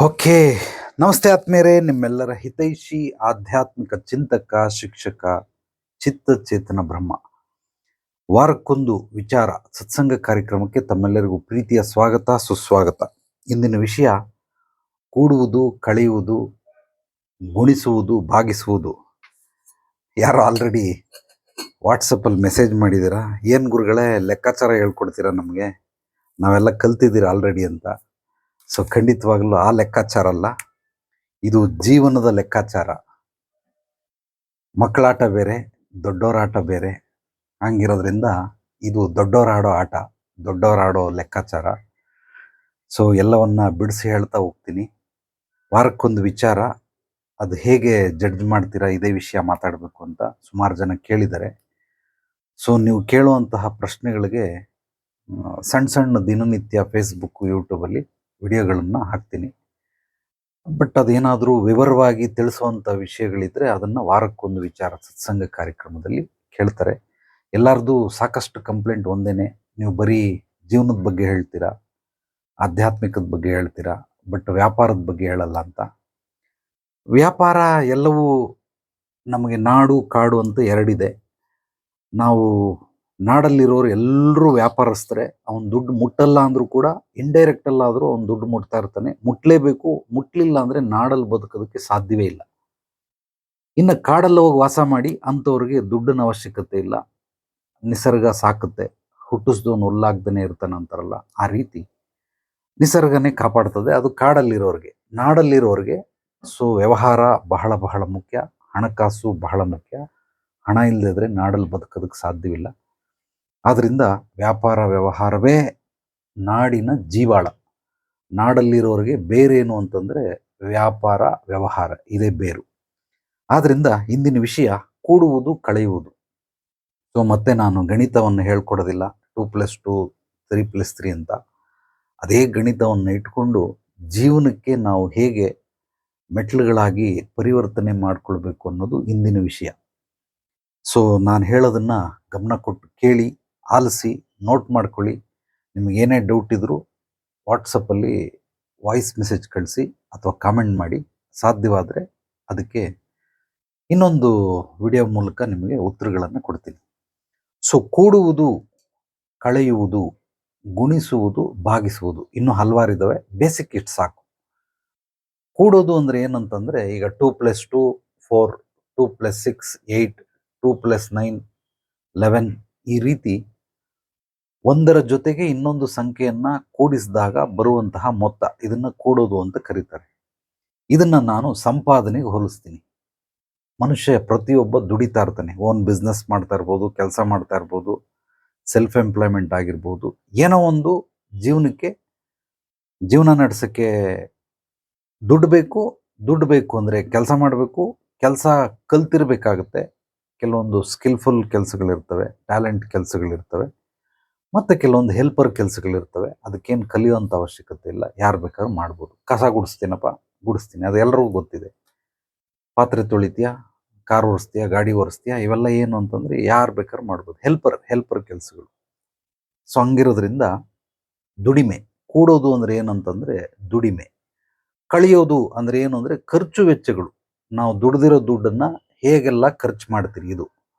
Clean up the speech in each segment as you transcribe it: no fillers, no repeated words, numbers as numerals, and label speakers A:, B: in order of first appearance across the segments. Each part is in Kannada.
A: ಓಕೆ. ನಮಸ್ತೆ ಆತ್ಮೀಯರೇ, ನಿಮ್ಮೆಲ್ಲರ ಹಿತೈಷಿ ಆಧ್ಯಾತ್ಮಿಕ ಚಿಂತಕ, ಶಿಕ್ಷಕ, ಚಿತ್ತಚೇತನ ಬ್ರಹ್ಮ. ವಾರಕ್ಕೊಂದು ವಿಚಾರ ಸತ್ಸಂಗ ಕಾರ್ಯಕ್ರಮಕ್ಕೆ ತಮ್ಮೆಲ್ಲರಿಗೂ ಪ್ರೀತಿಯ ಸ್ವಾಗತ, ಸುಸ್ವಾಗತ. ಇಂದಿನ ವಿಷಯ ಕೂಡುವುದು, ಕಳೆಯುವುದು, ಗುಣಿಸುವುದು, ಭಾಗಿಸುವುದು. ಯಾರು ಆಲ್ರೆಡಿ ವಾಟ್ಸಪ್ಪಲ್ಲಿ ಮೆಸೇಜ್ ಮಾಡಿದ್ದೀರಾ, ಏನು ಗುರುಗಳೇ ಲೆಕ್ಕಾಚಾರ ಹೇಳ್ಕೊಡ್ತೀರಾ ನಮಗೆ, ನಾವೆಲ್ಲ ಕಲ್ತಿದ್ದೀರಾ ಆಲ್ರೆಡಿ ಅಂತ. ಸೊ ಖಂಡಿತವಾಗಲೂ ಆ ಲೆಕ್ಕಾಚಾರ ಅಲ್ಲ, ಇದು ಜೀವನದ ಲೆಕ್ಕಾಚಾರ. ಮಕ್ಕಳಾಟ ಬೇರೆ, ದೊಡ್ಡವರಾಟ ಬೇರೆ. ಹಂಗಿರೋದ್ರಿಂದ ಇದು ದೊಡ್ಡವರಾಡೋ ಆಟ, ದೊಡ್ಡವರಾಡೋ ಲೆಕ್ಕಾಚಾರ. ಸೊ ಎಲ್ಲವನ್ನ ಬಿಡಿಸಿ ಹೇಳ್ತಾ ಹೋಗ್ತೀನಿ. ವಾರಕ್ಕೊಂದು ವಿಚಾರ, ಅದು ಹೇಗೆ ಜಡ್ಜ್ ಮಾಡ್ತೀರಾ, ಇದೇ ವಿಷಯ ಮಾತಾಡಬೇಕು ಅಂತ ಸುಮಾರು ಜನ ಕೇಳಿದ್ದಾರೆ. ಸೊ ನೀವು ಕೇಳುವಂತಹ ಪ್ರಶ್ನೆಗಳಿಗೆ ಸಣ್ಣ ಸಣ್ಣ ದಿನನಿತ್ಯ ಫೇಸ್ಬುಕ್, ಯೂಟ್ಯೂಬಲ್ಲಿ ವಿಡಿಯೋಗಳನ್ನು ಹಾಕ್ತೀನಿ. ಬಟ್ ಅದೇನಾದರೂ ವಿವರವಾಗಿ ತಿಳಿಸುವಂಥ ವಿಷಯಗಳಿದ್ದರೆ ಅದನ್ನು ವಾರಕ್ಕೊಂದು ವಿಚಾರ ಸತ್ಸಂಗ ಕಾರ್ಯಕ್ರಮದಲ್ಲಿ ಕೇಳ್ತಾರೆ. ಎಲ್ಲರದು ಸಾಕಷ್ಟು ಕಂಪ್ಲೇಂಟ್ ಒಂದೇನೆ, ನೀವು ಬರೀ ಜೀವನದ ಬಗ್ಗೆ ಹೇಳ್ತೀರಾ, ಆಧ್ಯಾತ್ಮಿಕದ ಬಗ್ಗೆ ಹೇಳ್ತೀರಾ, ಬಟ್ ವ್ಯಾಪಾರದ ಬಗ್ಗೆ ಹೇಳಲ್ಲ ಅಂತ. ವ್ಯಾಪಾರ ಎಲ್ಲವೂ ನಮಗೆ ನಾಡು ಕಾಡು ಅಂತ ಎರಡಿದೆ. ನಾವು ನಾಡಲ್ಲಿರೋರು ಎಲ್ಲರೂ ವ್ಯಾಪಾರಸ್ಥರೆ. ಅವನು ದುಡ್ಡು ಮುಟ್ಟಲ್ಲ ಅಂದರೂ ಕೂಡ ಇಂಡೈರೆಕ್ಟಲ್ಲಾದರೂ ಅವನು ದುಡ್ಡು ಮುಟ್ತಾ ಇರ್ತಾನೆ. ಮುಟ್ಲೇಬೇಕು, ಮುಟ್ಲಿಲ್ಲ ಅಂದರೆ ನಾಡಲ್ಲಿ ಬದುಕೋದಕ್ಕೆ ಸಾಧ್ಯವೇ ಇಲ್ಲ. ಇನ್ನು ಕಾಡಲ್ಲಿ ಹೋಗಿ ವಾಸ ಮಾಡಿ ಅಂಥವ್ರಿಗೆ ದುಡ್ಡಿನ ಅವಶ್ಯಕತೆ ಇಲ್ಲ, ನಿಸರ್ಗ ಸಾಕುತ್ತೆ. ಹುಟ್ಟಿಸ್ದವನು ಹುಲ್ಲಾಗ್ದೇ ಇರ್ತಾನೆ ಅಂತಾರಲ್ಲ, ಆ ರೀತಿ ನಿಸರ್ಗನೇ ಕಾಪಾಡ್ತದೆ. ಅದು ಕಾಡಲ್ಲಿರೋರಿಗೆ. ನಾಡಲ್ಲಿರೋರಿಗೆ ಸೊ ವ್ಯವಹಾರ ಬಹಳ ಬಹಳ ಮುಖ್ಯ, ಹಣಕಾಸು ಬಹಳ ಮುಖ್ಯ. ಹಣ ಇಲ್ಲದಿದ್ರೆ ನಾಡಲ್ಲಿ ಬದುಕೋದಕ್ಕೆ ಸಾಧ್ಯವಿಲ್ಲ. ಆದ್ದರಿಂದ ವ್ಯಾಪಾರ ವ್ಯವಹಾರವೇ ನಾಡಿನ ಜೀವಾಳ. ನಾಡಲ್ಲಿರೋರಿಗೆ ಬೇರೇನು ಅಂತಂದರೆ ವ್ಯಾಪಾರ ವ್ಯವಹಾರ, ಇದೇ ಬೇರು. ಆದ್ದರಿಂದ ಇಂದಿನ ವಿಷಯ ಕೂಡುವುದು, ಕಳೆಯುವುದು. ಸೊ ಮತ್ತೆ ನಾನು ಗಣಿತವನ್ನು ಹೇಳ್ಕೊಡೋದಿಲ್ಲ, 2+2 3+3 ಅಂತ. ಅದೇ ಗಣಿತವನ್ನು ಇಟ್ಕೊಂಡು ಜೀವನಕ್ಕೆ ನಾವು ಹೇಗೆ ಮೆಟ್ಲುಗಳಾಗಿ ಪರಿವರ್ತನೆ ಮಾಡಿಕೊಳ್ಬೇಕು ಅನ್ನೋದು ಇಂದಿನ ವಿಷಯ. ಸೊ ನಾನು ಹೇಳೋದನ್ನು ಗಮನ ಕೊಟ್ಟು ಕೇಳಿ, ಆಲಿಸಿ, ನೋಟ್ ಮಾಡ್ಕೊಳ್ಳಿ. ನಿಮಗೇನೇ ಡೌಟ್ ಇದ್ದರೂ ವಾಟ್ಸಪ್ಪಲ್ಲಿ ವಾಯ್ಸ್ ಮೆಸೇಜ್ ಕಳಿಸಿ ಅಥವಾ ಕಾಮೆಂಟ್ ಮಾಡಿ. ಸಾಧ್ಯವಾದರೆ ಅದಕ್ಕೆ ಇನ್ನೊಂದು ವಿಡಿಯೋ ಮೂಲಕ ನಿಮಗೆ ಉತ್ತರಗಳನ್ನು ಕೊಡ್ತೀನಿ. ಸೊ ಕೂಡುವುದು, ಕಳೆಯುವುದು, ಗುಣಿಸುವುದು, ಭಾಗಿಸುವುದು, ಇನ್ನೂ ಹಲವಾರಿದ್ದಾವೆ. ಬೇಸಿಕ್ ಇಷ್ಟು ಸಾಕು. ಕೂಡೋದು ಅಂದರೆ ಏನಂತಂದರೆ, ಈಗ 2+2 4, 2+6 8, 2+9 11, ಈ ರೀತಿ ಒಂದರ ಜೊತೆಗೆ ಇನ್ನೊಂದು ಸಂಖ್ಯೆಯನ್ನು ಕೂಡಿಸಿದಾಗ ಬರುವಂತಹ ಮೊತ್ತ, ಇದನ್ನು ಕೂಡೋದು ಅಂತ ಕರೀತಾರೆ. ಇದನ್ನು ನಾನು ಸಂಪಾದನೆಗೆ ಹೋಲಿಸ್ತೀನಿ. ಮನುಷ್ಯ ಪ್ರತಿಯೊಬ್ಬ ದುಡಿತಾ ಇರ್ತಾನೆ. ಓನ್ ಬಿಸ್ನೆಸ್ ಮಾಡ್ತಾ ಇರ್ಬೋದು, ಕೆಲಸ ಮಾಡ್ತಾ ಇರ್ಬೋದು, ಸೆಲ್ಫ್ ಎಂಪ್ಲಾಯ್ಮೆಂಟ್ ಆಗಿರ್ಬೋದು. ಏನೋ ಒಂದು ಜೀವನ ನಡೆಸೋಕ್ಕೆ ದುಡ್ಡು ಬೇಕು. ದುಡ್ಡು ಬೇಕು ಅಂದರೆ ಕೆಲಸ ಮಾಡಬೇಕು, ಕೆಲಸ ಕಲ್ತಿರ್ಬೇಕಾಗತ್ತೆ. ಕೆಲವೊಂದು ಸ್ಕಿಲ್ಫುಲ್ ಕೆಲಸಗಳಿರ್ತವೆ, ಟ್ಯಾಲೆಂಟ್ ಕೆಲಸಗಳಿರ್ತವೆ, ಮತ್ತು ಕೆಲವೊಂದು ಹೆಲ್ಪರ್ ಕೆಲಸಗಳಿರ್ತವೆ. ಅದಕ್ಕೇನು ಕಲಿಯುವಂಥ ಅವಶ್ಯಕತೆ ಇಲ್ಲ, ಯಾರು ಬೇಕಾದ್ರೂ ಮಾಡ್ಬೋದು. ಕಸ ಗುಡಿಸ್ತೀನಪ್ಪ, ಗುಡಿಸ್ತೀನಿ, ಅದು ಎಲ್ಲರಿಗೂ ಗೊತ್ತಿದೆ. ಪಾತ್ರೆ ತೊಳಿತೀಯಾ, ಕಾರ್ ಒರೆಸ್ತೀಯಾ, ಗಾಡಿ ಒರೆಸ್ತೀಯಾ, ಇವೆಲ್ಲ ಏನು ಅಂತಂದರೆ ಯಾರು ಬೇಕಾದ್ರೂ ಮಾಡ್ಬೋದು. ಹೆಲ್ಪರ್ ಕೆಲಸಗಳು. ಸೊ ಹಂಗಿರೋದ್ರಿಂದ ದುಡಿಮೆ. ಕೂಡೋದು ಅಂದರೆ ಏನಂತಂದರೆ ದುಡಿಮೆ. ಕಳೆಯೋದು ಅಂದರೆ ಏನು ಅಂದರೆ ಖರ್ಚು ವೆಚ್ಚಗಳು. ನಾವು ದುಡ್ದಿರೋ ದುಡ್ಡನ್ನು ಹೇಗೆಲ್ಲ ಖರ್ಚು ಮಾಡ್ತೀರಿ, ಇದು.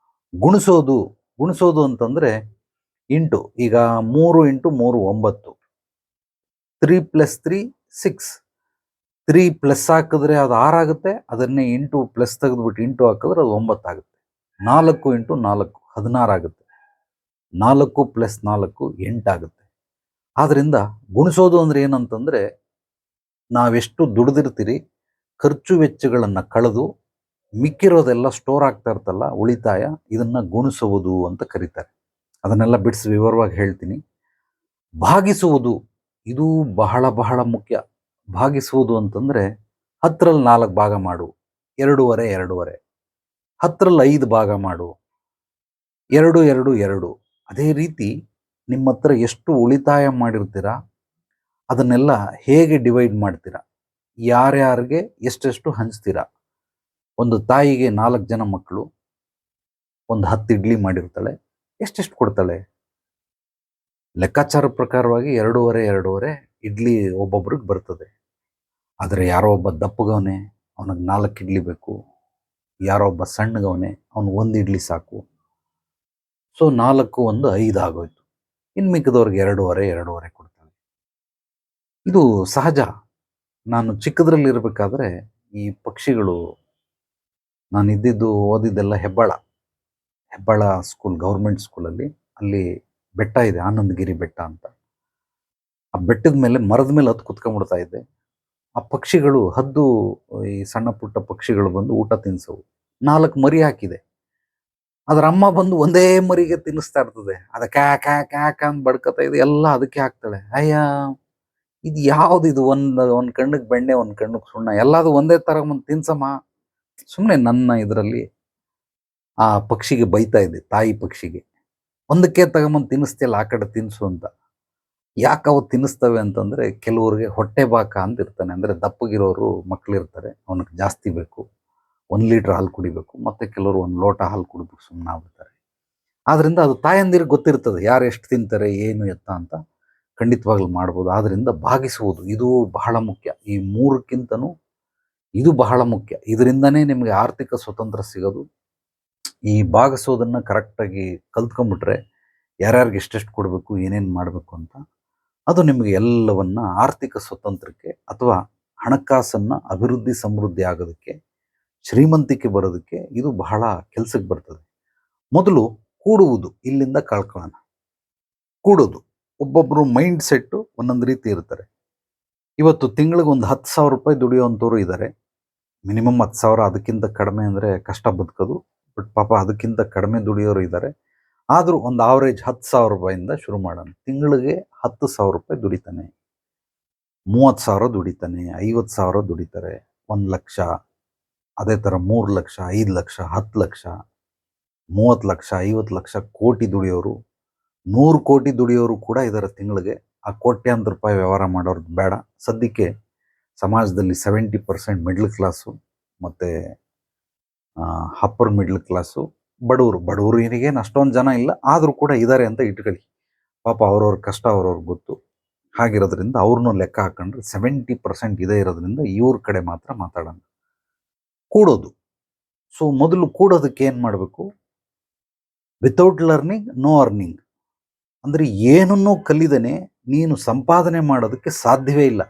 A: ಗುಣಿಸೋದು ಅಂತಂದರೆ ಇಂಟು. ಈಗ 3 × 3 9, 3+3 6. 3 ಪ್ಲಸ್ ಹಾಕಿದ್ರೆ ಅದು 6 ಆಗುತ್ತೆ. ಅದನ್ನೇ ಇಂಟು ಪ್ಲಸ್ ತೆಗೆದುಬಿಟ್ಟು ಇಂಟು ಹಾಕಿದ್ರೆ ಅದು 9 ಆಗುತ್ತೆ. 4 × 4 16 ಆಗುತ್ತೆ. 4 + 4 8 ಆಗುತ್ತೆ. ಆದ್ದರಿಂದ ಗುಣಿಸೋದು ಅಂದರೆ ಏನಂತಂದರೆ, ನಾವೆಷ್ಟು ದುಡಿದಿರ್ತೀರಿ, ಖರ್ಚು ವೆಚ್ಚಗಳನ್ನು ಕಳೆದು ಮಿಕ್ಕಿರೋದೆಲ್ಲ ಸ್ಟೋರ್ ಆಗ್ತಾ ಇರ್ತಲ್ಲ, ಉಳಿತಾಯ, ಇದನ್ನು ಗುಣಿಸುವುದು ಅಂತ ಕರೀತಾರೆ. ಅದನ್ನೆಲ್ಲ ಬಿಡಿಸಿ ವಿವರವಾಗಿ ಹೇಳ್ತೀನಿ. ಭಾಗಿಸುವುದು, ಇದು ಬಹಳ ಬಹಳ ಮುಖ್ಯ. ಭಾಗಿಸುವುದು ಅಂತಂದರೆ 10ರಲ್ಲಿ 4 ಭಾಗ ಮಾಡು, 2 2. 10ರಲ್ಲಿ 5 ಭಾಗ ಮಾಡು, 2 2 2. ಅದೇ ರೀತಿ ನಿಮ್ಮ ಹತ್ರ ಎಷ್ಟು ಉಳಿತಾಯ ಮಾಡಿರ್ತೀರಾ ಅದನ್ನೆಲ್ಲ ಹೇಗೆ ಡಿವೈಡ್ ಮಾಡ್ತೀರಾ, ಯಾರ್ಯಾರಿಗೆ ಎಷ್ಟೆಷ್ಟು ಹಂಚ್ತೀರಾ. ಒಂದು ತಾಯಿಗೆ 4 ಜನ ಮಕ್ಕಳು, ಒಂದು 10 ಇಡ್ಲಿ ಮಾಡಿರ್ತಾಳೆ, ಎಷ್ಟೆಷ್ಟು ಕೊಡ್ತಾಳೆ? ಲೆಕ್ಕಾಚಾರ ಪ್ರಕಾರವಾಗಿ 2 2 ಇಡ್ಲಿ ಒಬ್ಬೊಬ್ರಿಗೆ ಬರ್ತದೆ. ಆದರೆ ಯಾರೋ ಒಬ್ಬ ದಪ್ಪಗವನೆ, ಅವನಿಗೆ 4 ಇಡ್ಲಿ ಬೇಕು. ಯಾರೋ ಒಬ್ಬ ಸಣ್ಣಗವನೆ, ಅವನು 1 ಇಡ್ಲಿ ಸಾಕು. ಸೊ 4 1 5 ಆಗೋಯ್ತು. ಇನ್ನು ಮಿಕ್ಕಿದವ್ರಿಗೆ 2.5 ಕೊಡ್ತಾಳೆ. ಇದು ಸಹಜ. ನಾನು ಚಿಕ್ಕದ್ರಲ್ಲಿರ್ಬೇಕಾದ್ರೆ ಈ ಪಕ್ಷಿಗಳು, ನಾನಿದ್ದಿದ್ದು ಓದಿದ್ದೆಲ್ಲ ಹೆಬ್ಬಾಳ ಸ್ಕೂಲ್, ಗೌರ್ಮೆಂಟ್ ಸ್ಕೂಲಲ್ಲಿ. ಅಲ್ಲಿ ಬೆಟ್ಟ ಇದೆ, ಆನಂದಗಿರಿ ಬೆಟ್ಟ ಅಂತ. ಆ ಬೆಟ್ಟದ ಮೇಲೆ, ಮರದ ಮೇಲೆ ಹತ್ತು ಕುತ್ಕೊಂಡ್ಬಿಡ್ತಾ ಇದ್ದೆ. ಆ ಪಕ್ಷಿಗಳು, ಹದ್ದು, ಈ ಸಣ್ಣ ಪುಟ್ಟ ಪಕ್ಷಿಗಳು ಬಂದು ಊಟ ತಿನ್ಸವು. 4 ಮರಿ ಹಾಕಿದೆ. ಅದ್ರ ಅಮ್ಮ ಬಂದು ಒಂದೇ ಮರಿಗೆ ತಿನ್ನಿಸ್ತಾ ಇರ್ತದೆ. ಅದ ಕ್ಯಾಕ್ ಅಂತ ಬಡ್ಕತಾ ಇದೆ, ಎಲ್ಲ ಅದಕ್ಕೆ ಹಾಕ್ತಾಳೆ. ಅಯ್ಯ, ಇದು ಯಾವ್ದು ಇದು? ಒಂದ್ ಕಣ್ಣಿಗೆ ಬೆಣ್ಣೆ, ಒಂದ್ ಕಣ್ಣಿಗೆ ಸುಣ್ಣ, ಎಲ್ಲಾದು ಒಂದೇ ತರ ಒಂದು ತಿನ್ಸಮ್ಮ. ಸುಮ್ಮನೆ ನನ್ನ ಇದರಲ್ಲಿ ಆ ಪಕ್ಷಿಗೆ ಬೈತಾ ಇದ್ದೆ, ತಾಯಿ ಪಕ್ಷಿಗೆ. ಒಂದಕ್ಕೆ ತಗೊಂಬಂದು ತಿನ್ನಿಸ್ತಿಯಲ್ಲ, ಆ ಕಡೆ ತಿನ್ಸು ಅಂತ. ಯಾಕೆ ಅವು ತಿನ್ನಿಸ್ತವೆ ಅಂತಂದ್ರೆ, ಕೆಲವ್ರಿಗೆ ಹೊಟ್ಟೆ ಬಾಕ ಅಂತ ಇರ್ತಾನೆ. ಅಂದ್ರೆ ದಪ್ಪಗಿರೋರು ಮಕ್ಳಿರ್ತಾರೆ, ಅವನಿಗೆ ಜಾಸ್ತಿ ಬೇಕು, 1 ಲೀಟರ್ ಹಾಲು ಕುಡಿಬೇಕು. ಮತ್ತೆ ಕೆಲವರು 1 ಲೋಟ ಹಾಲು ಕುಡಿದ್ಬಿಟ್ಟು ಸುಮ್ಮನೆ ಆಗ್ಬಿಡ್ತಾರೆ. ಆದ್ರಿಂದ ಅದು ತಾಯಂದಿರಿಗೆ ಗೊತ್ತಿರ್ತದೆ ಯಾರು ಎಷ್ಟು ತಿಂತಾರೆ, ಏನು ಎತ್ತ ಅಂತ. ಖಂಡಿತವಾಗ್ಲೂ ಮಾಡ್ಬೋದು. ಆದ್ರಿಂದ ಭಾಗಿಸುವುದು ಇದು ಬಹಳ ಮುಖ್ಯ. ಈ 3ಕ್ಕಿಂತನೂ ಇದು ಬಹಳ ಮುಖ್ಯ. ಇದರಿಂದನೇ ನಿಮಗೆ ಆರ್ಥಿಕ ಸ್ವತಂತ್ರ ಸಿಗೋದು. ಈ ಭಾಗಿಸೋದನ್ನ ಕರೆಕ್ಟಾಗಿ ಕಲ್ತ್ಕೊಂಡ್ಬಿಟ್ರೆ, ಯಾರ್ಯಾರಿಗೆ ಎಷ್ಟೆಷ್ಟು ಕೊಡಬೇಕು, ಏನೇನು ಮಾಡಬೇಕು ಅಂತ, ಅದು ನಿಮಗೆ ಎಲ್ಲವನ್ನ ಆರ್ಥಿಕ ಸ್ವತಂತ್ರಕ್ಕೆ ಅಥವಾ ಹಣಕಾಸನ್ನ ಅಭಿವೃದ್ಧಿ ಸಮೃದ್ಧಿ ಆಗೋದಕ್ಕೆ, ಶ್ರೀಮಂತಿಕೆ ಬರೋದಕ್ಕೆ ಇದು ಬಹಳ ಕೆಲ್ಸಕ್ಕೆ ಬರ್ತದೆ. ಮೊದಲು ಕೂಡುವುದು, ಇಲ್ಲಿಂದ ಕಳ್ಕೊಳ್ಳೋಣ. ಕೂಡೋದು, ಒಬ್ಬೊಬ್ಬರು ಮೈಂಡ್ ಸೆಟ್ಟು ಒಂದೊಂದು ರೀತಿ ಇರ್ತಾರೆ. ಇವತ್ತು ತಿಂಗಳಿಗೆ ಒಂದು 10,000 ರೂಪಾಯಿ ದುಡಿಯೋವಂಥವ್ರು ಇದ್ದಾರೆ. ಮಿನಿಮಮ್ 10,000, ಅದಕ್ಕಿಂತ ಕಡಿಮೆ ಅಂದರೆ ಕಷ್ಟ ಬದುಕೋದು. ಬಟ್ ಪಾಪ ಅದಕ್ಕಿಂತ ಕಡಿಮೆ ದುಡಿಯೋರು ಇದ್ದಾರೆ. ಆದರೂ ಒಂದು ಆವರೇಜ್ 10,000 ರೂಪಾಯಿಂದ ಶುರು ಮಾಡೋಣ. ತಿಂಗಳಿಗೆ 10,000 ರೂಪಾಯಿ ದುಡಿತಾನೆ, 30,000 ದುಡಿತಾನೆ, 50,000 ದುಡಿತಾರೆ, 1 ಲಕ್ಷ, ಅದೇ ಥರ 3 ಲಕ್ಷ, 5 ಲಕ್ಷ, 10 ಲಕ್ಷ, 30 ಲಕ್ಷ, 50 ಲಕ್ಷ, ಕೋಟಿ ದುಡಿಯೋರು, 100 ಕೋಟಿ ದುಡಿಯೋರು ಕೂಡ ಇದ್ದಾರೆ ತಿಂಗಳಿಗೆ. ಆ ಕೋಟ್ಯಾಂತರ ರೂಪಾಯಿ ವ್ಯವಹಾರ ಮಾಡೋರ್ದು ಬೇಡ. ಸದ್ಯಕ್ಕೆ ಸಮಾಜದಲ್ಲಿ 70% ಮಿಡ್ಲ್ ಕ್ಲಾಸು ಮತ್ತು ಅಪ್ಪರ್ ಮಿಡ್ಲ್ ಕ್ಲಾಸು, ಬಡವರು ಏನಿಗೇನು ಅಷ್ಟೊಂದು ಜನ ಇಲ್ಲ, ಆದರೂ ಕೂಡ ಇದ್ದಾರೆ ಅಂತ ಇಟ್ಕೊಳ್ಳಿ. ಪಾಪ ಅವ್ರವ್ರ ಕಷ್ಟ ಅವ್ರವ್ರಿಗೆ ಗೊತ್ತು. ಹಾಗಿರೋದ್ರಿಂದ ಅವ್ರನ್ನೂ ಲೆಕ್ಕ ಹಾಕೊಂಡ್ರೆ 70% ಇದೇ ಇರೋದ್ರಿಂದ ಇವ್ರ ಕಡೆ ಮಾತ್ರ ಮಾತಾಡೋಣ. ಕೂಡೋದು. ಸೊ ಮೊದಲು ಕೂಡೋದಕ್ಕೆ ಏನು ಮಾಡಬೇಕು? Without learning no earning. ಅಂದರೆ ಏನನ್ನೂ ಕಲಿದೇನೆ ನೀನು ಸಂಪಾದನೆ ಮಾಡೋದಕ್ಕೆ ಸಾಧ್ಯವೇ ಇಲ್ಲ.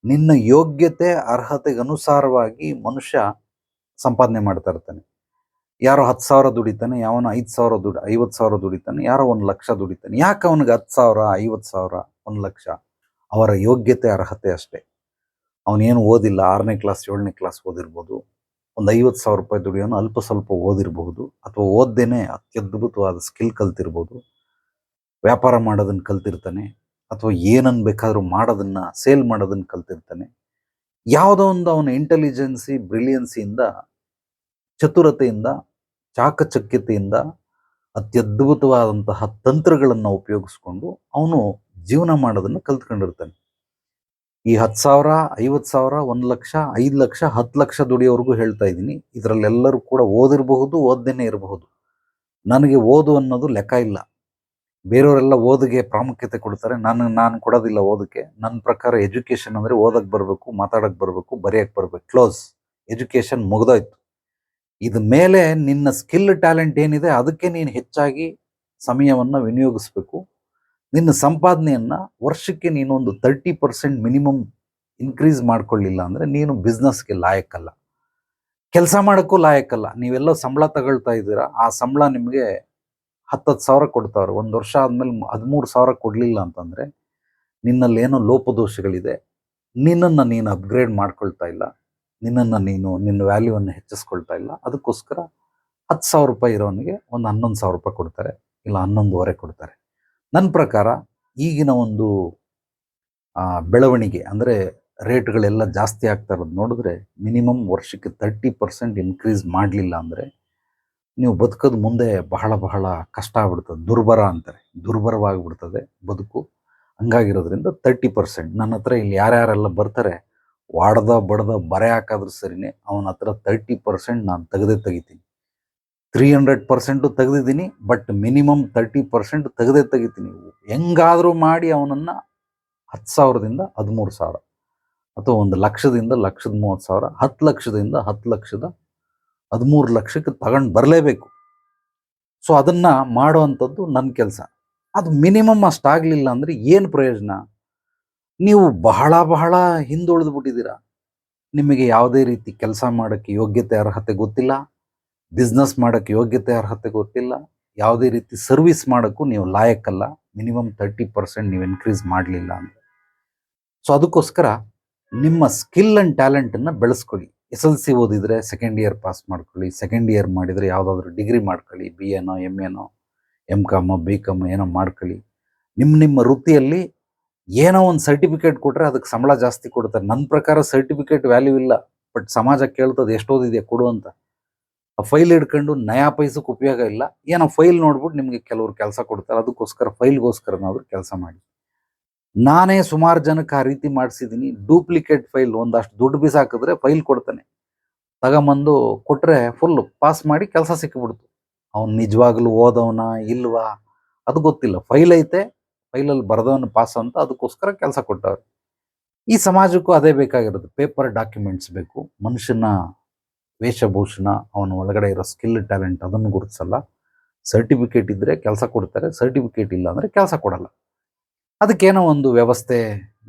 A: ನಿನ್ನ ಯೋಗ್ಯತೆ ಅರ್ಹತೆಗೆ ಅನುಸಾರವಾಗಿ ಮನುಷ್ಯ ಸಂಪಾದನೆ ಮಾಡ್ತಾ ಇರ್ತಾನೆ. ಯಾರೋ 10,000 ದುಡಿತಾನೆ, ಯಾವನೋ 50,000 ದುಡಿತಾನೆ, ಯಾರೋ 1 ಲಕ್ಷ ದುಡಿತಾನೆ. ಯಾಕೆ ಅವನಿಗೆ 10,000, 50,000, 1 ಲಕ್ಷ? ಅವರ ಯೋಗ್ಯತೆ ಅರ್ಹತೆ ಅಷ್ಟೇ. ಅವನೇನು ಓದಿಲ್ಲ, 6ನೇ ಕ್ಲಾಸ್ 7ನೇ ಕ್ಲಾಸ್ ಓದಿರ್ಬೋದು. ಒಂದು 50,000 ರೂಪಾಯಿ ದುಡಿಯೋನು ಅಲ್ಪ ಸ್ವಲ್ಪ ಓದಿರಬಹುದು, ಅಥವಾ ಓದ್ದೇನೆ ಅತ್ಯದ್ಭುತವಾದ ಸ್ಕಿಲ್ ಕಲ್ತಿರ್ಬೋದು, ವ್ಯಾಪಾರ ಮಾಡೋದನ್ನು ಕಲ್ತಿರ್ತಾನೆ, ಅಥವಾ ಏನನ್ನು ಬೇಕಾದರೂ ಮಾಡೋದನ್ನು, ಸೇಲ್ ಮಾಡೋದನ್ನು ಕಲ್ತಿರ್ತಾನೆ. ಯಾವುದೋ ಒಂದು ಅವನ ಇಂಟೆಲಿಜೆನ್ಸಿ, ಬ್ರಿಲಿಯನ್ಸಿಯಿಂದ, ಚತುರತೆಯಿಂದ, ಚಾಕಚಕ್ಯತೆಯಿಂದ, ಅತ್ಯದ್ಭುತವಾದಂತಹ ತಂತ್ರಗಳನ್ನು ಉಪಯೋಗಿಸ್ಕೊಂಡು ಅವನು ಜೀವನ ಮಾಡೋದನ್ನು ಕಲ್ತ್ಕೊಂಡಿರ್ತಾನೆ. ಈ 10,000, 50,000, 1 ಲಕ್ಷ, 5 ಲಕ್ಷ, 10 ಲಕ್ಷ ದುಡಿಯೋರ್ಗೂ ಹೇಳ್ತಾ ಇದ್ದೀನಿ. ಇದರಲ್ಲೆಲ್ಲರೂ ಕೂಡ ಓದಿರಬಹುದು, ಓದ್ದೇನೆ ಇರಬಹುದು. ನನಗೆ ಓದು ಅನ್ನೋದು ಲೆಕ್ಕ ಇಲ್ಲ. ಬೇರೆಯವರೆಲ್ಲ ಓದಿಗೆ ಪ್ರಾಮುಖ್ಯತೆ ಕೊಡ್ತಾರೆ, ನಾನು ಕೊಡೋದಿಲ್ಲ ಓದಕ್ಕೆ. ನನ್ನ ಪ್ರಕಾರ ಎಜುಕೇಷನ್ ಅಂದರೆ ಓದಕ್ಕೆ ಬರಬೇಕು, ಮಾತಾಡಕ್ಕೆ ಬರಬೇಕು, ಬರೆಯಕ್ಕೆ ಬರಬೇಕು, ಕ್ಲೋಸ್. ಎಜುಕೇಷನ್ ಮುಗ್ದೋಯ್ತು. ಇದ ಮೇಲೆ ನಿನ್ನ ಸ್ಕಿಲ್, ಟ್ಯಾಲೆಂಟ್ ಏನಿದೆ ಅದಕ್ಕೆ ನೀನು ಹೆಚ್ಚಾಗಿ ಸಮಯವನ್ನು ವಿನಿಯೋಗಿಸ್ಬೇಕು. ನಿನ್ನ ಸಂಪಾದನೆಯನ್ನು ವರ್ಷಕ್ಕೆ ನೀನೊಂದು 30% ಮಿನಿಮಮ್ ಇನ್ಕ್ರೀಸ್ ಮಾಡ್ಕೊಳ್ಳಿಲ್ಲ ಅಂದರೆ ನೀನು ಬಿಸ್ನೆಸ್ಗೆ ಲಾಯಕ್ಕಲ್ಲ, ಕೆಲಸ ಮಾಡೋಕ್ಕೂ ಲಾಯಕ್ಕಲ್ಲ. ನೀವೆಲ್ಲ ಸಂಬಳ ತಗೊಳ್ತಾ ಇದ್ದೀರಾ, ಆ ಸಂಬಳ ನಿಮಗೆ 10,000 ಕೊಡ್ತಾವ್ರೆ. 1 ವರ್ಷ ಆದಮೇಲೆ 13,000 ಕೊಡಲಿಲ್ಲ ಅಂತಂದರೆ ನಿನ್ನಲ್ಲಿ ಏನೋ ಲೋಪದೋಷಗಳಿದೆ. ನಿನ್ನನ್ನು ನೀನು ಅಪ್ಗ್ರೇಡ್ ಮಾಡ್ಕೊಳ್ತಾ ಇಲ್ಲ, ನಿನ್ನ ವ್ಯಾಲ್ಯೂವನ್ನು ಹೆಚ್ಚಿಸ್ಕೊಳ್ತಾ ಇಲ್ಲ. ಅದಕ್ಕೋಸ್ಕರ 10,000 ರೂಪಾಯಿ ಇರೋನಿಗೆ ಒಂದು 11,000 ರೂಪಾಯಿ ಕೊಡ್ತಾರೆ, ಇಲ್ಲ 11,500 ಕೊಡ್ತಾರೆ. ನನ್ನ ಪ್ರಕಾರ ಈಗಿನ ಒಂದು ಬೆಳವಣಿಗೆ ಅಂದರೆ ರೇಟ್ಗಳೆಲ್ಲ ಜಾಸ್ತಿ ಆಗ್ತಾ ಇರೋದು ನೋಡಿದ್ರೆ, ಮಿನಿಮಮ್ ವರ್ಷಕ್ಕೆ 30% ಇನ್ಕ್ರೀಸ್ ಮಾಡಲಿಲ್ಲ ಅಂದರೆ ನೀವು ಬದುಕೋದು ಮುಂದೆ ಬಹಳ ಬಹಳ ಕಷ್ಟ ಆಗ್ಬಿಡ್ತದೆ. ದುರ್ಭರ ಅಂತಾರೆ, ದುರ್ಭರವಾಗಿಬಿಡ್ತದೆ ಬದುಕು. ಹಂಗಾಗಿರೋದ್ರಿಂದ 30%. ನನ್ನ ಹತ್ರ ಇಲ್ಲಿ ಯಾರ್ಯಾರೆಲ್ಲ ಬರ್ತಾರೆ, ಬಡ್ದ ಬರೆ ಹಾಕಾದ್ರೂ ಸರಿನೇ, ಅವನ ಹತ್ರ 30% ನಾನು ತೆಗಿತೀನಿ. 300% ತೆಗೆದಿದ್ದೀನಿ, ಬಟ್ ಮಿನಿಮಮ್ 30% ತೆಗಿತೀನಿ. ಹೆಂಗಾದರೂ ಮಾಡಿ ಅವನನ್ನು 10,000ದಿಂದ 13,000, ಅಥವಾ 1,00,000ದಿಂದ 1,30,000, 10,00,000ದಿಂದ 10,00,000, 13,00,000ಕ್ಕೆ ತಗೊಂಡು ಬರಲೇಬೇಕು. ಸೊ ಅದನ್ನು ಮಾಡುವಂಥದ್ದು ನನ್ನ ಕೆಲಸ. ಅದು ಮಿನಿಮಮ್ ಅಷ್ಟಾಗಲಿಲ್ಲ ಅಂದರೆ ಏನು ಪ್ರಯೋಜನ? ನೀವು ಬಹಳ ಬಹಳ ಹಿಂದುಳಿದು ಬಿಟ್ಟಿದ್ದೀರಾ. ನಿಮಗೆ ಯಾವುದೇ ರೀತಿ ಕೆಲಸ ಮಾಡೋಕ್ಕೆ ಯೋಗ್ಯತೆ ಅರ್ಹತೆ ಗೊತ್ತಿಲ್ಲ, ಬಿಸ್ನೆಸ್ ಮಾಡೋಕ್ಕೆ ಯೋಗ್ಯತೆ ಅರ್ಹತೆ ಗೊತ್ತಿಲ್ಲ, ಯಾವುದೇ ರೀತಿ ಸರ್ವಿಸ್ ಮಾಡೋಕ್ಕೂ ನೀವು ಲಾಯಕ್ಕಲ್ಲ. ಮಿನಿಮಮ್ 30% ನೀವು ಇನ್ಕ್ರೀಸ್ ಮಾಡಲಿಲ್ಲ ಅಂದರೆ. ಸೊ ಅದಕ್ಕೋಸ್ಕರ ನಿಮ್ಮ ಸ್ಕಿಲ್ ಆ್ಯಂಡ್ ಟ್ಯಾಲೆಂಟನ್ನು ಬೆಳೆಸ್ಕೊಳ್ಳಿ. SLC ಓದಿದರೆ ಸೆಕೆಂಡ್ ಇಯರ್ ಪಾಸ್ ಮಾಡ್ಕೊಳ್ಳಿ, ಸೆಕೆಂಡ್ ಇಯರ್ ಮಾಡಿದರೆ ಯಾವುದಾದ್ರೂ ಡಿಗ್ರಿ ಮಾಡ್ಕೊಳ್ಳಿ, BA MA MCOM BCOM ಏನೋ ಮಾಡ್ಕೊಳ್ಳಿ. ನಿಮ್ಮ ವೃತ್ತಿಯಲ್ಲಿ ಏನೋ ಒಂದು ಸರ್ಟಿಫಿಕೇಟ್ ಕೊಟ್ಟರೆ ಅದಕ್ಕೆ ಸಂಬಳ ಜಾಸ್ತಿ ಕೊಡ್ತಾರೆ. ನನ್ನ ಪ್ರಕಾರ ಸರ್ಟಿಫಿಕೇಟ್ ವ್ಯಾಲ್ಯೂ ಇಲ್ಲ, ಬಟ್ ಸಮಾಜ ಕೇಳ್ತದೆ ಎಷ್ಟು ಓದಿದೆಯಾ ಕೊಡು ಅಂತ. ಆ ಫೈಲ್ ಹಿಡ್ಕೊಂಡು ನಯಾ ಪೈಸಕ್ಕೆ ಉಪಯೋಗ ಇಲ್ಲ. ಏನೋ ಫೈಲ್ ನೋಡ್ಬಿಟ್ಟು ನಿಮಗೆ ಕೆಲವರು ಕೆಲಸ ಕೊಡ್ತಾರೆ, ಅದಕ್ಕೋಸ್ಕರ ಫೈಲ್ಗೋಸ್ಕರನಾದರೂ ಕೆಲಸ ಮಾಡಿ. ನಾನೇ ಸುಮಾರು ಜನಕ್ಕೆ ಆ ರೀತಿ ಮಾಡಿಸಿದ್ದೀನಿ. ಡೂಪ್ಲಿಕೇಟ್ ಫೈಲ್ ಒಂದಷ್ಟು ದುಡ್ಡು ಬಿಸಾಕಿದ್ರೆ ಫೈಲ್ ಕೊಡ್ತಾನೆ, ತಗೊಂಬಂದು ಕೊಟ್ಟರೆ ಫುಲ್ಲು ಪಾಸ್ ಮಾಡಿ ಕೆಲಸ ಸಿಕ್ಕಿಬಿಡ್ತು. ಅವ್ನು ನಿಜವಾಗ್ಲೂ ಓದವನ ಇಲ್ವಾ ಅದು ಗೊತ್ತಿಲ್ಲ, ಫೈಲ್ ಐತೆ, ಫೈಲಲ್ಲಿ ಬರೆದವನು ಪಾಸ್ ಅಂತ, ಅದಕ್ಕೋಸ್ಕರ ಕೆಲಸ ಕೊಟ್ಟವ್ರು. ಈ ಸಮಾಜಕ್ಕೂ ಅದೇ ಬೇಕಾಗಿರೋದು. ಪೇಪರ್ ಡಾಕ್ಯುಮೆಂಟ್ಸ್ ಬೇಕು. ಮನುಷ್ಯನ ವೇಷಭೂಷಣ, ಅವನ ಒಳಗಡೆ ಇರೋ ಸ್ಕಿಲ್ ಟ್ಯಾಲೆಂಟ್ ಅದನ್ನು ಗುರುತಿಸಲ್ಲ. ಸರ್ಟಿಫಿಕೇಟ್ ಇದ್ದರೆ ಕೆಲಸ ಕೊಡ್ತಾರೆ, ಸರ್ಟಿಫಿಕೇಟ್ ಇಲ್ಲ ಅಂದರೆ ಕೆಲಸ ಕೊಡಲ್ಲ. ಅದಕ್ಕೇನೋ ಒಂದು ವ್ಯವಸ್ಥೆ,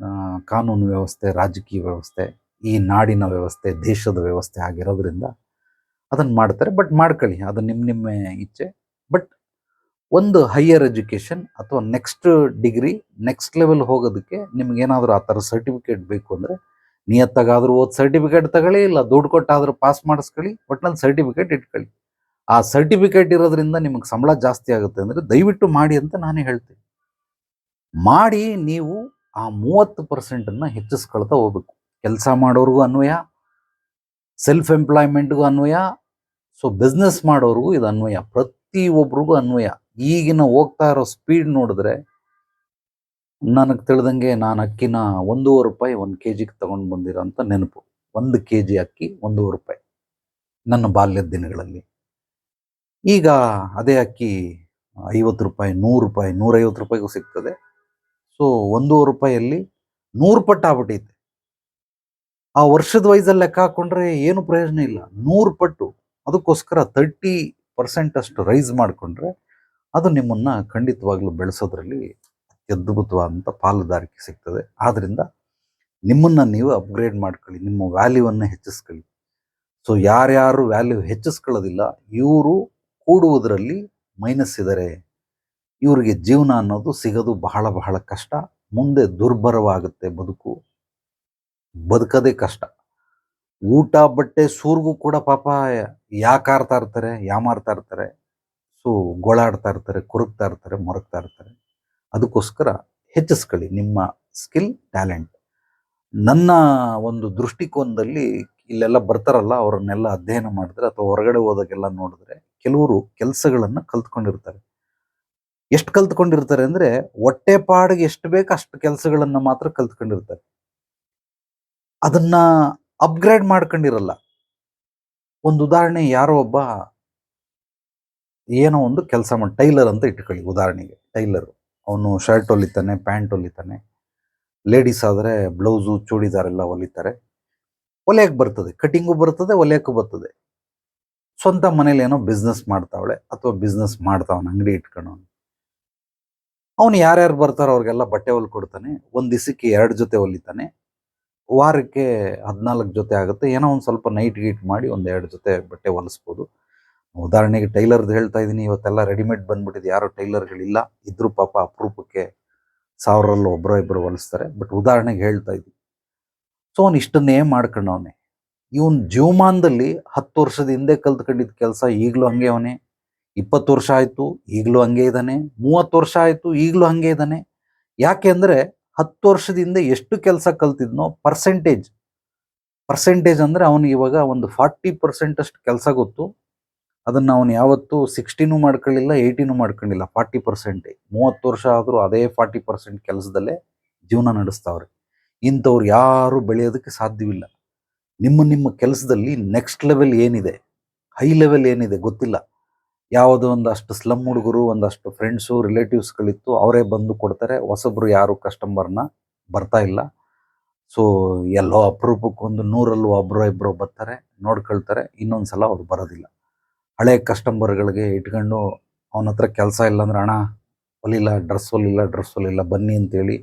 A: ಕಾನೂನು ವ್ಯವಸ್ಥೆ, ರಾಜಕೀಯ ವ್ಯವಸ್ಥೆ, ಈ ನಾಡಿನ ವ್ಯವಸ್ಥೆ, ದೇಶದ ವ್ಯವಸ್ಥೆ ಆಗಿರೋದ್ರಿಂದ ಅದನ್ನು ಮಾಡ್ತಾರೆ. ಬಟ್ ಮಾಡ್ಕೊಳ್ಳಿ, ಅದು ನಿಮ್ಮ ಇಚ್ಛೆ. ಬಟ್ ಒಂದು ಹೈಯರ್ ಎಜುಕೇಷನ್ ಅಥವಾ ನೆಕ್ಸ್ಟ್ ಡಿಗ್ರಿ, ನೆಕ್ಸ್ಟ್ ಲೆವೆಲ್ ಹೋಗೋದಕ್ಕೆ ನಿಮ್ಗೇನಾದರೂ ಆ ಥರ ಸರ್ಟಿಫಿಕೇಟ್ ಬೇಕು ಅಂದರೆ ನಿಯತ್ತಾಗಾದರೂ ಓದಿ ಸರ್ಟಿಫಿಕೇಟ್ ತಗೊಳ್ಳಿ, ಇಲ್ಲ ದುಡ್ಡು ಕೊಟ್ಟಾದರೂ ಪಾಸ್ ಮಾಡಿಸ್ಕೊಳ್ಳಿ, ಒಟ್ನಲ್ಲಿ ಸರ್ಟಿಫಿಕೇಟ್ ಇಟ್ಕೊಳ್ಳಿ. ಆ ಸರ್ಟಿಫಿಕೇಟ್ ಇರೋದ್ರಿಂದ ನಿಮಗೆ ಸಂಬಳ ಜಾಸ್ತಿ ಆಗುತ್ತೆ ಅಂದರೆ ದಯವಿಟ್ಟು ಮಾಡಿ ಅಂತ ನಾನೇ ಹೇಳ್ತೀನಿ. ಮಾಡಿ ನೀವು ಆ 30%ಅನ್ನು ಹೆಚ್ಚಿಸ್ಕೊಳ್ತಾ ಹೋಗ್ಬೇಕು. ಕೆಲಸ ಮಾಡೋರಿಗೂ ಅನ್ವಯ, ಸೆಲ್ಫ್ ಎಂಪ್ಲಾಯ್ಮೆಂಟ್ಗೂ ಅನ್ವಯ, ಸೊ ಬಿಸ್ನೆಸ್ ಮಾಡೋರಿಗೂ ಇದು ಅನ್ವಯ, ಪ್ರತಿಯೊಬ್ಬರಿಗೂ ಅನ್ವಯ. ಈಗಿನ ಹೋಗ್ತಾ ಇರೋ ಸ್ಪೀಡ್ ನೋಡಿದ್ರೆ ನನಗೆ ತಿಳಿದಂಗೆ ನಾನು ಅಕ್ಕಿನ ₹1.5 1 kgಗೆ ತೊಗೊಂಡು ಬಂದಿರೋ ಅಂತ ನೆನಪು. 1 kg ಅಕ್ಕಿ ₹1.5 ನನ್ನ ಬಾಲ್ಯದ ದಿನಗಳಲ್ಲಿ. ಈಗ ಅದೇ ಅಕ್ಕಿ ₹50, ₹100, ₹150ಗೂ ಸಿಗ್ತದೆ. ಸೊ ₹1.5 100 ಪಟ್ಟು ಆಗ್ಬಿಟ್ಟೈತೆ. ಆ ವರ್ಷದ ವಯಸ್ಸಲ್ಲಿ ಲೆಕ್ಕ ಹಾಕ್ಕೊಂಡ್ರೆ ಏನು ಪ್ರಯೋಜನ ಇಲ್ಲ, 100 ಪಟ್ಟು. ಅದಕ್ಕೋಸ್ಕರ 30% ಅಷ್ಟು ರೈಸ್ ಮಾಡಿಕೊಂಡ್ರೆ ಅದು ನಿಮ್ಮನ್ನು ಖಂಡಿತವಾಗ್ಲೂ ಬೆಳೆಸೋದ್ರಲ್ಲಿ ಅತ್ಯದ್ಭುತವಾದಂಥ ಪಾಲುದಾರಿಕೆ ಸಿಗ್ತದೆ. ಆದ್ದರಿಂದ ನಿಮ್ಮನ್ನು ನೀವು ಅಪ್ಗ್ರೇಡ್ ಮಾಡ್ಕೊಳ್ಳಿ, ನಿಮ್ಮ ವ್ಯಾಲ್ಯೂವನ್ನು ಹೆಚ್ಚಿಸ್ಕೊಳ್ಳಿ. ಸೊ ಯಾರ್ಯಾರು ವ್ಯಾಲ್ಯೂ ಹೆಚ್ಚಿಸ್ಕೊಳ್ಳೋದಿಲ್ಲ ಇವರು ಕೂಡುವುದರಲ್ಲಿ ಮೈನಸ್ ಇದ್ದಾರೆ. ಇವರಿಗೆ ಜೀವನ ಅನ್ನೋದು ಸಿಗೋದು ಬಹಳ ಬಹಳ ಕಷ್ಟ. ಮುಂದೆ ದುರ್ಭರವಾಗುತ್ತೆ ಬದುಕು, ಬದುಕೋದೇ ಕಷ್ಟ. ಊಟ ಬಟ್ಟೆ ಸೂರ್ಗೂ ಕೂಡ ಪಾಪ ಯಾಕಾರ್ತಾ ಇರ್ತಾರೆ, ಯಾಮಾರ್ತಾ ಇರ್ತಾರೆ. ಸೊ ಗೋಳಾಡ್ತಾ ಇರ್ತಾರೆ, ಕೊರಗ್ತಾ ಇರ್ತಾರೆ, ಮೊರಗ್ತಾ ಇರ್ತಾರೆ. ಅದಕ್ಕೋಸ್ಕರ ಹೆಚ್ಚಿಸ್ಕೊಳ್ಳಿ ನಿಮ್ಮ ಸ್ಕಿಲ್ ಟ್ಯಾಲೆಂಟ್. ನನ್ನ ಒಂದು ದೃಷ್ಟಿಕೋನದಲ್ಲಿ ಇಲ್ಲೆಲ್ಲ ಬರ್ತಾರಲ್ಲ, ಅವರನ್ನೆಲ್ಲ ಅಧ್ಯಯನ ಮಾಡಿದ್ರೆ ಅಥವಾ ಹೊರಗಡೆ ಹೋದಾಗೆಲ್ಲ ನೋಡಿದ್ರೆ ಕೆಲವರು ಕೆಲಸಗಳನ್ನು ಕಲ್ತ್ಕೊಂಡಿರ್ತಾರೆ. ಎಷ್ಟು ಕಲ್ತ್ಕೊಂಡಿರ್ತಾರೆ ಅಂದರೆ ಹೊಟ್ಟೆ ಪಾಡಿಗೆ ಎಷ್ಟು ಬೇಕು ಅಷ್ಟು ಕೆಲಸಗಳನ್ನು ಮಾತ್ರ ಕಲ್ತ್ಕೊಂಡಿರ್ತಾರೆ. ಅದನ್ನ ಅಪ್ಗ್ರೇಡ್ ಮಾಡ್ಕೊಂಡಿರಲ್ಲ. ಒಂದು ಉದಾಹರಣೆ, ಯಾರೋ ಒಬ್ಬ ಏನೋ ಒಂದು ಕೆಲಸ ಮಾಡಿ, ಟೈಲರ್ ಅಂತ ಇಟ್ಕೊಳ್ಳಿ ಉದಾಹರಣೆಗೆ. ಟೈಲರು ಅವನು ಶರ್ಟ್ ಹೊಲಿತಾನೆ, ಪ್ಯಾಂಟ್ ಹೊಲಿತಾನೆ. ಲೇಡೀಸ್ ಆದರೆ ಬ್ಲೌಸು ಚೂಡಿದಾರ್ ಎಲ್ಲ ಹೊಲಿತಾರೆ. ಹೊಲಿಯಕ್ಕೆ ಬರ್ತದೆ, ಕಟಿಂಗು ಬರ್ತದೆ, ಹೊಲಿಯಕ್ಕೂ ಬರ್ತದೆ. ಸ್ವಂತ ಮನೇಲಿ ಏನೋ ಬಿಸ್ನೆಸ್ ಮಾಡ್ತಾವಳೆ ಅಥವಾ ಬಿಸ್ನೆಸ್ ಮಾಡ್ತಾವನ, ಅಂಗಡಿ ಇಟ್ಕೊಂಡವನು. ಅವನು ಯಾರ್ಯಾರು ಬರ್ತಾರೋ ಅವ್ರಿಗೆಲ್ಲ ಬಟ್ಟೆ ಹೊಲ್ಕೊಡ್ತಾನೆ. ಒಂದು ದಿವಸಕ್ಕೆ 2 ಜೊತೆ ಹೊಲಿತಾನೆ, ವಾರಕ್ಕೆ 14 ಜೊತೆ ಆಗುತ್ತೆ. ಏನೋ ಒಂದು ಸ್ವಲ್ಪ ನೈಟ್ ಗೀಟ್ ಮಾಡಿ ಒಂದು 2 ಜೊತೆ ಬಟ್ಟೆ ಹೊಲಿಸ್ಬೋದು. ಉದಾಹರಣೆಗೆ ಟೈಲರ್ದು ಹೇಳ್ತಾ ಇದ್ದೀನಿ. ಇವತ್ತೆಲ್ಲ ರೆಡಿಮೇಡ್ ಬಂದ್ಬಿಟ್ಟಿದೆ, ಯಾರೋ ಟೈಲರ್ಗಳಿಲ್ಲ. ಇದ್ರೂ ಪಾಪ ಅಪರೂಪಕ್ಕೆ 1000ರಲ್ಲಿ ಒಬ್ಬರೋ ಇಬ್ಬರು ಹೊಲಿಸ್ತಾರೆ. ಬಟ್ ಉದಾಹರಣೆಗೆ ಹೇಳ್ತಾ ಇದ್ದೀನಿ. ಸೊ ಅವನು ಇಷ್ಟನ್ನೇ ಮಾಡ್ಕೊಂಡವನೆ. ಇವನ್ ಜೀವಮಾನದಲ್ಲಿ 10 ವರ್ಷದ ಹಿಂದೆ ಕಲ್ತ್ಕೊಂಡಿದ್ದ ಕೆಲಸ ಈಗಲೂ ಹಂಗೆ ಅವನೇ. 20 ವರ್ಷ ಆಯಿತು ಈಗಲೂ ಹಂಗೆ ಇದ್ದಾನೆ. 30 ವರ್ಷ ಆಯಿತು ಈಗಲೂ ಹಂಗೆ ಇದ್ದಾನೆ. ಯಾಕೆ ಅಂದರೆ 10 ವರ್ಷದಿಂದ ಎಷ್ಟು ಕೆಲಸ ಕಲ್ತಿದ್ನೋ ಪರ್ಸೆಂಟೇಜ್ ಅಂದರೆ ಅವನಿಗೆ ಇವಾಗ ಒಂದು 40% ಅಷ್ಟು ಕೆಲಸ ಗೊತ್ತು. ಅದನ್ನು ಅವನು ಯಾವತ್ತೂ 60ನೂ ಮಾಡ್ಕೊಳ್ಳಿಲ್ಲ, 80ನೂ ಮಾಡ್ಕೊಂಡಿಲ್ಲ. 40%. 30 ವರ್ಷ ಆದರೂ ಅದೇ 40% ಕೆಲಸದಲ್ಲೇ ಜೀವನ ನಡೆಸ್ತಾವ್ರೆ. ಇಂಥವ್ರು ಯಾರೂ ಬೆಳೆಯೋದಕ್ಕೆ ಸಾಧ್ಯವಿಲ್ಲ. ನಿಮ್ಮ ಕೆಲಸದಲ್ಲಿ ನೆಕ್ಸ್ಟ್ ಲೆವೆಲ್ ಏನಿದೆ, ಹೈ ಲೆವೆಲ್ ಏನಿದೆ ಗೊತ್ತಿಲ್ಲ. ಯಾವುದೋ ಒಂದಷ್ಟು ಸ್ಲಮ್ ಹುಡುಗರು, ಒಂದಷ್ಟು ಫ್ರೆಂಡ್ಸು, ರಿಲೇಟಿವ್ಸ್ಗಳಿತ್ತು, ಅವರೇ ಬಂದು ಕೊಡ್ತಾರೆ. ಹೊಸಬ್ರು ಯಾರು ಕಸ್ಟಮರ್ನ ಬರ್ತಾ ಇಲ್ಲ. ಸೊ ಎಲ್ಲೋ ಅಪರೂಪಕ್ಕೊಂದು 100ರಲ್ಲಿ ಒಬ್ಬರೋ ಇಬ್ಬರೋ ಬರ್ತಾರೆ, ನೋಡ್ಕೊಳ್ತಾರೆ, ಇನ್ನೊಂದು ಸಲ ಅವ್ರು ಬರೋದಿಲ್ಲ. ಹಳೆ ಕಸ್ಟಮರ್ಗಳಿಗೆ ಇಟ್ಕೊಂಡು ಅವನ ಹತ್ರ ಕೆಲಸ ಇಲ್ಲ ಅಂದ್ರೆ ಅಣ್ಣ ಹೊಲಿಲ್ಲ, ಡ್ರೆಸ್ ಹೊಲಿಲ್ಲ ಬನ್ನಿ ಅಂತೇಳಿ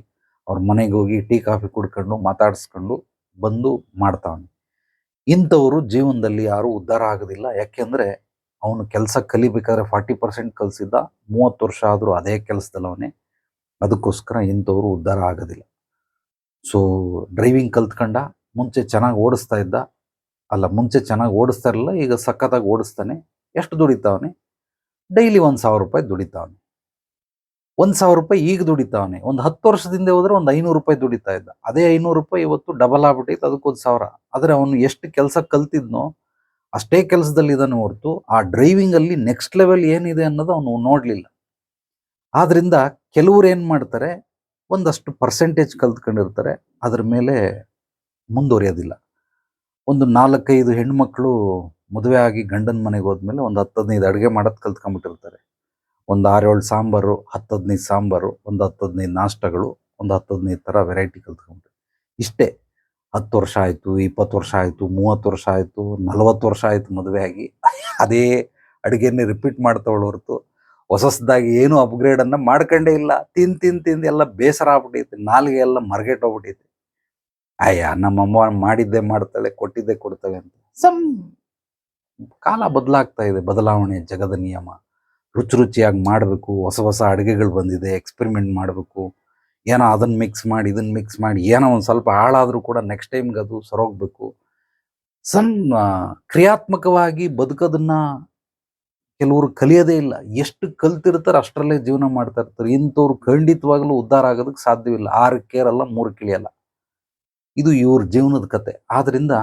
A: ಅವ್ರ ಮನೆಗೆ ಹೋಗಿ ಟೀ ಕಾಫಿ ಕುಡ್ಕೊಂಡು ಮಾತಾಡಿಸ್ಕೊಂಡು ಬಂದು ಮಾಡ್ತಾವನೆ. ಇಂಥವರು ಜೀವನದಲ್ಲಿ ಯಾರೂ ಉದ್ಧಾರ ಆಗೋದಿಲ್ಲ. ಯಾಕೆಂದರೆ ಅವನು ಕೆಲಸ ಕಲಿಬೇಕಾದ್ರೆ 40% ಕಲಿಸಿದ್ದ, 30 ವರ್ಷ ಆದರೂ ಅದೇ ಕೆಲಸದಲ್ಲವನೇ. ಅದಕ್ಕೋಸ್ಕರ ಇಂಥವ್ರು ಉದ್ಧಾರ ಆಗೋದಿಲ್ಲ. ಸೊ ಡ್ರೈವಿಂಗ್ ಕಲ್ತ್ಕೊಂಡ, ಮುಂಚೆ ಚೆನ್ನಾಗಿ ಓಡಿಸ್ತಾ ಇದ್ದ, ಮುಂಚೆ ಚೆನ್ನಾಗಿ ಓಡಿಸ್ತಾ ಇರಲಿಲ್ಲ, ಈಗ ಸಖತ್ತಾಗಿ ಓಡಿಸ್ತಾನೆ. ಎಷ್ಟು ದುಡಿತಾವನೆ? ಡೈಲಿ 1,000 ರೂಪಾಯಿ ದುಡಿತಾವನೆ. 1,000 ರೂಪಾಯಿ ಈಗ ದುಡಿತಾವನೆ. ಒಂದು 10 ವರ್ಷದಿಂದ ಹೋದ್ರೆ ಒಂದು 500 ರೂಪಾಯಿ ದುಡಿತಾ ಇದ್ದ. ಅದೇ 500 ರೂಪಾಯಿ ಇವತ್ತು ಡಬಲ್ ಆಗ್ಬಿಟ್ಟೈತೆ, ಅದಕ್ಕೊಂದು 1,000. ಆದರೆ ಅವನು ಎಷ್ಟು ಕೆಲಸ ಕಲ್ತಿದ್ನೋ ಅಷ್ಟೇ ಕೆಲಸದಲ್ಲಿ ಇದ್ದಾನೆ ಹೊರತು ಆ ಡ್ರೈವಿಂಗಲ್ಲಿ ನೆಕ್ಸ್ಟ್ ಲೆವೆಲ್ ಏನಿದೆ ಅನ್ನೋದು ಅವನು ನೋಡಲಿಲ್ಲ. ಆದ್ದರಿಂದ ಕೆಲವ್ರು ಏನು ಮಾಡ್ತಾರೆ, ಒಂದಷ್ಟು ಪರ್ಸೆಂಟೇಜ್ ಕಲ್ತ್ಕೊಂಡಿರ್ತಾರೆ, ಅದ್ರ ಮೇಲೆ ಮುಂದುವರಿಯೋದಿಲ್ಲ. ಒಂದು 4-5 ಹೆಣ್ಮಕ್ಳು ಮದುವೆ ಆಗಿ ಗಂಡನ ಮನೆಗೆ ಹೋದ್ಮೇಲೆ ಒಂದು 10-15 ಅಡುಗೆ ಮಾಡೋದು ಕಲ್ತ್ಕೊಂಡ್ಬಿಟ್ಟಿರ್ತಾರೆ. ಒಂದು 6-7 ಸಾಂಬಾರು, 10-15 ಸಾಂಬಾರು, ಒಂದು 10-15 ನಾಷ್ಟಗಳು, ಒಂದು 10-15 ಥರ ವೆರೈಟಿ ಕಲ್ತ್ಕೊಂಡ್ಬಿಟ್ಟು. ಇಷ್ಟೇ 10 ವರ್ಷ ಆಯಿತು, 20 ವರ್ಷ ಆಯಿತು, 30 ವರ್ಷ ಆಯಿತು, 40 ವರ್ಷ ಆಯಿತು ಮದುವೆ ಆಗಿ. ಅದೇ ಅಡುಗೆನೇ ರಿಪೀಟ್ ಮಾಡ್ತಾವಳು ಹೊರತು ಹೊಸದಾಗಿ ಏನೂ ಅಪ್ಗ್ರೇಡನ್ನು ಮಾಡ್ಕೊಂಡೇ ಇಲ್ಲ. ತಿಂದು ಎಲ್ಲ ಬೇಸರ ಆಗ್ಬಿಟ್ಟೈತೆ, ನಾಲಿಗೆ ಎಲ್ಲ ಮರಗೆಟ್ಟೋಗ್ಬಿಟ್ಟೈತೆ. ಅಯ್ಯ ನಮ್ಮಮ್ಮ ಮಾಡಿದ್ದೇ ಮಾಡ್ತಾಳೆ, ಕೊಟ್ಟಿದ್ದೇ ಕೊಡ್ತಾಳೆ ಅಂತ. ಕಾಲ ಬದಲಾಗ್ತಾ ಇದೆ, ಬದಲಾವಣೆ ಜಗದ ನಿಯಮ. ರುಚಿಯಾಗಿ ಮಾಡಬೇಕು, ಹೊಸ ಅಡುಗೆಗಳು ಬಂದಿದೆ, ಎಕ್ಸ್ಪೆರಿಮೆಂಟ್ ಮಾಡಬೇಕು. ಏನೋ ಅದನ್ನು ಮಿಕ್ಸ್ ಮಾಡಿ ಇದನ್ನು ಮಿಕ್ಸ್ ಮಾಡಿ ಏನೋ ಒಂದು ಸ್ವಲ್ಪ ಹಾಳಾದರೂ ಕೂಡ ನೆಕ್ಸ್ಟ್ ಟೈಮ್ಗೆ ಅದು ಸರೋಗಬೇಕು. ಕ್ರಿಯಾತ್ಮಕವಾಗಿ ಬದುಕೋದನ್ನು ಕೆಲವರು ಕಲಿಯೋದೇ ಇಲ್ಲ. ಎಷ್ಟು ಕಲ್ತಿರ್ತಾರೆ ಅಷ್ಟರಲ್ಲೇ ಜೀವನ ಮಾಡ್ತಾ ಇರ್ತಾರೆ. ಇಂಥವ್ರು ಖಂಡಿತವಾಗಲೂ ಉದ್ಧಾರ ಆಗೋದಕ್ಕೆ ಸಾಧ್ಯವಿಲ್ಲ. 6 ಕೇರಲ್ಲ 3 ಕಿಳಿಯಲ್ಲ. ಇದು ಇವ್ರ ಜೀವನದ ಕತೆ. ಆದ್ದರಿಂದ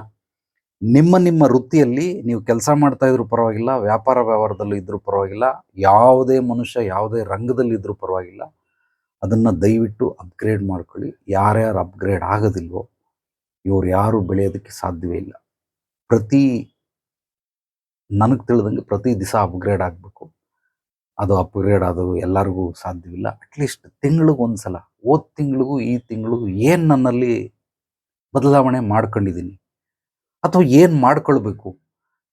A: ನಿಮ್ಮ ವೃತ್ತಿಯಲ್ಲಿ ನೀವು ಕೆಲಸ ಮಾಡ್ತಾ ಇದ್ರೂ ಪರವಾಗಿಲ್ಲ, ವ್ಯಾಪಾರದಲ್ಲೂ ಇದ್ರೂ ಪರವಾಗಿಲ್ಲ, ಯಾವುದೇ ಮನುಷ್ಯ ಯಾವುದೇ ರಂಗದಲ್ಲಿ ಇದ್ರೂ ಪರವಾಗಿಲ್ಲ, ಅದನ್ನು ದಯವಿಟ್ಟು ಅಪ್ಗ್ರೇಡ್ ಮಾಡ್ಕೊಳ್ಳಿ. ಯಾರ್ಯಾರು ಅಪ್ಗ್ರೇಡ್ ಆಗೋದಿಲ್ವೋ ಇವ್ರು ಯಾರು ಬೆಳೆಯೋದಕ್ಕೆ ಸಾಧ್ಯವೇ ಇಲ್ಲ. ನನಗೆ ತಿಳಿದಂಗೆ ಪ್ರತಿ ದಿವಸ ಅಪ್ಗ್ರೇಡ್ ಆಗಬೇಕು. ಅದು ಅಪ್ಗ್ರೇಡ್ ಆದವು ಎಲ್ಲರಿಗೂ ಸಾಧ್ಯವಿಲ್ಲ. ಅಟ್ಲೀಸ್ಟ್ ತಿಂಗಳಿಗೊಂದು ಸಲ, ಹೋದ ತಿಂಗಳಿಗೂ ಈ ತಿಂಗಳಿಗೂ ಏನು ನನ್ನಲ್ಲಿ ಬದಲಾವಣೆ ಮಾಡ್ಕೊಂಡಿದ್ದೀನಿ ಅಥವಾ ಏನು ಮಾಡ್ಕೊಳ್ಬೇಕು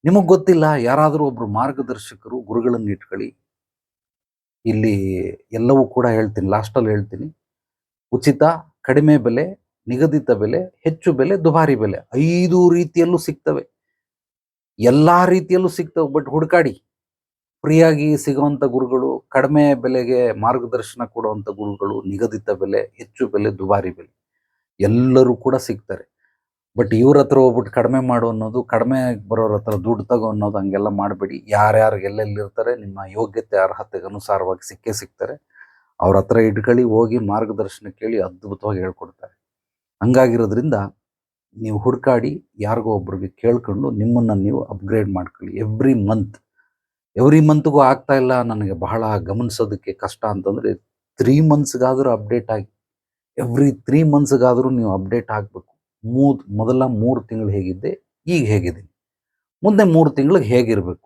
A: ನಿಮಗೆ ಗೊತ್ತಿಲ್ಲ. ಯಾರಾದರೂ ಒಬ್ಬರು ಮಾರ್ಗದರ್ಶಕರು, ಗುರುಗಳನ್ನು ಇಟ್ಕೊಳ್ಳಿ. ಇಲ್ಲಿ ಎಲ್ಲವೂ ಕೂಡ ಹೇಳ್ತೀನಿ, ಲಾಸ್ಟಲ್ಲಿ ಹೇಳ್ತೀನಿ. ಉಚಿತ, ಕಡಿಮೆ ಬೆಲೆ, ನಿಗದಿತ ಬೆಲೆ, ಹೆಚ್ಚು ಬೆಲೆ, ದುಬಾರಿ ಬೆಲೆ 5 ರೀತಿಯಲ್ಲೂ ಸಿಗ್ತವೆ. ಎಲ್ಲ ರೀತಿಯಲ್ಲೂ ಸಿಗ್ತವೆ. ಬಟ್ ಹುಡುಕಾಡಿ. ಫ್ರೀಯಾಗಿ ಸಿಗುವಂಥ ಗುರುಗಳು, ಕಡಿಮೆ ಬೆಲೆಗೆ ಮಾರ್ಗದರ್ಶನ ಕೊಡುವಂಥ ಗುರುಗಳು, ನಿಗದಿತ ಬೆಲೆ, ಹೆಚ್ಚು ಬೆಲೆ, ದುಬಾರಿ ಬೆಲೆ ಎಲ್ಲರೂ ಕೂಡ ಸಿಗ್ತಾರೆ. ಬಟ್ ಇವ್ರ ಹತ್ರ ಹೋಗ್ಬಿಟ್ಟು ಕಡಿಮೆ ಮಾಡು ಅನ್ನೋದು, ಕಡಿಮೆ ಬರೋರ ಹತ್ರ ದುಡ್ಡು ತಗೋ ಅನ್ನೋದು ಹಂಗೆಲ್ಲ ಮಾಡಬೇಡಿ. ಯಾರ್ಯಾರು ಎಲ್ಲೆಲ್ಲಿರ್ತಾರೆ ನಿಮ್ಮ ಯೋಗ್ಯತೆ ಅರ್ಹತೆಗೆ ಅನುಸಾರವಾಗಿ ಸಿಗ್ತಾರೆ. ಅವ್ರ ಹತ್ರ ಇಟ್ಕೊಳ್ಳಿ, ಹೋಗಿ ಮಾರ್ಗದರ್ಶನ ಕೇಳಿ, ಅದ್ಭುತವಾಗಿ ಹೇಳ್ಕೊಡ್ತಾರೆ. ಹಂಗಾಗಿರೋದ್ರಿಂದ ನೀವು ಹುಡುಕಾಡಿ, ಯಾರಿಗೋ ಒಬ್ರಿಗೆ ಕೇಳ್ಕೊಂಡು ನಿಮ್ಮನ್ನು ನೀವು ಅಪ್ಗ್ರೇಡ್ ಮಾಡ್ಕೊಳ್ಳಿ. ಎವ್ರಿ ಮಂತ್ಗೂ ಆಗ್ತಾ ಇಲ್ಲ ನನಗೆ, ಬಹಳ ಗಮನಿಸೋದಕ್ಕೆ ಕಷ್ಟ ಅಂತಂದರೆ 3 ಮಂತ್ಸ್ಗಾದರೂ ಅಪ್ಡೇಟ್ ಆಗಿ. ಎವ್ರಿ 3 ಮಂತ್ಸ್ಗಾದರೂ ನೀವು ಅಪ್ಡೇಟ್ ಆಗಬೇಕು. ಮೊದಲ 3 ತಿಂಗಳು ಹೇಗಿದ್ದೆ, ಈಗ ಹೇಗಿದ್ದೀನಿ, ಮುಂದೆ 3 ತಿಂಗಳಿಗೆ ಹೇಗಿರಬೇಕು,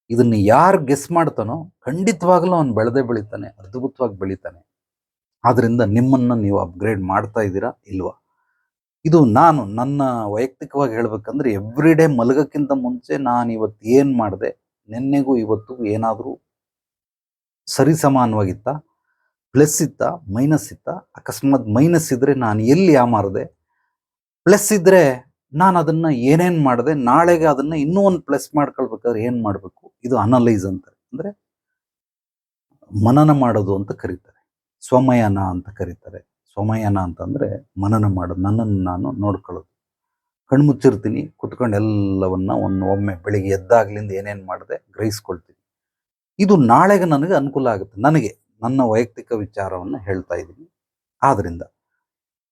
A: ಇದನ್ನು ಯಾರು ಗೆಸ್ ಮಾಡ್ತಾನೋ ಖಂಡಿತವಾಗಲೂ ಅವನು ಬೆಳಿತಾನೆ, ಅದ್ಭುತವಾಗಿ ಬೆಳಿತಾನೆ. ಆದ್ದರಿಂದ ನಿಮ್ಮನ್ನು ನೀವು ಅಪ್ಗ್ರೇಡ್ ಮಾಡ್ತಾ ಇದ್ದೀರಾ ಇಲ್ವಾ? ಇದು ನಾನು ನನ್ನ ವೈಯಕ್ತಿಕವಾಗಿ ಹೇಳ್ಬೇಕಂದ್ರೆ, ಎವ್ರಿ ಡೇ ಮಲಗೋಕ್ಕಿಂತ ಮುಂಚೆ ನಾನು ಇವತ್ತು ಏನು ಮಾಡಿದೆ, ನಿನ್ನೆಗೂ ಇವತ್ತಿಗೂ ಏನಾದರೂ ಸರಿಸಮಾನವಾಗಿತ್ತ, ಪ್ಲಸ್ ಇತ್ತ, ಮೈನಸ್ ಇತ್ತ, ಅಕಸ್ಮಾತ್ ಮೈನಸ್ ಇದ್ದರೆ ನಾನು ಎಲ್ಲಿ ಯಾಮಾರಿದೆ, ಪ್ಲಸ್ ಇದ್ದರೆ ನಾನು ಅದನ್ನು ಏನೇನು ಮಾಡಿದೆ, ನಾಳೆಗೆ ಅದನ್ನು ಇನ್ನೂ ಒಂದು ಪ್ಲಸ್ ಮಾಡ್ಕೊಳ್ಬೇಕಾದ್ರೆ ಏನು ಮಾಡಬೇಕು, ಇದು ಅನಲೈಸ್ ಅಂತಾರೆ. ಅಂದರೆ ಮನನ ಮಾಡೋದು ಅಂತ ಕರೀತಾರೆ, ಸ್ವಮಯನ ಅಂತ ಕರೀತಾರೆ. ಸ್ವಮಯನ ಅಂತಂದರೆ ಮನನ ಮಾಡೋದು, ನನ್ನನ್ನು ನಾನು ನೋಡ್ಕೊಳ್ಳೋದು. ಕಣ್ಮುಚ್ಚಿರ್ತೀನಿ, ಕುತ್ಕೊಂಡು ಎಲ್ಲವನ್ನ ಒಮ್ಮೆ ಬೆಳಿಗ್ಗೆ ಎದ್ದಾಗ್ಲಿಂದ ಏನೇನು ಮಾಡಿದೆ ಗ್ರಹಿಸ್ಕೊಳ್ತೀನಿ. ಇದು ನಾಳೆಗೆ ನನಗೆ ಅನುಕೂಲ ಆಗುತ್ತೆ. ನನ್ನ ವೈಯಕ್ತಿಕ ವಿಚಾರವನ್ನು ಹೇಳ್ತಾ ಇದ್ದೀನಿ. ಆದ್ದರಿಂದ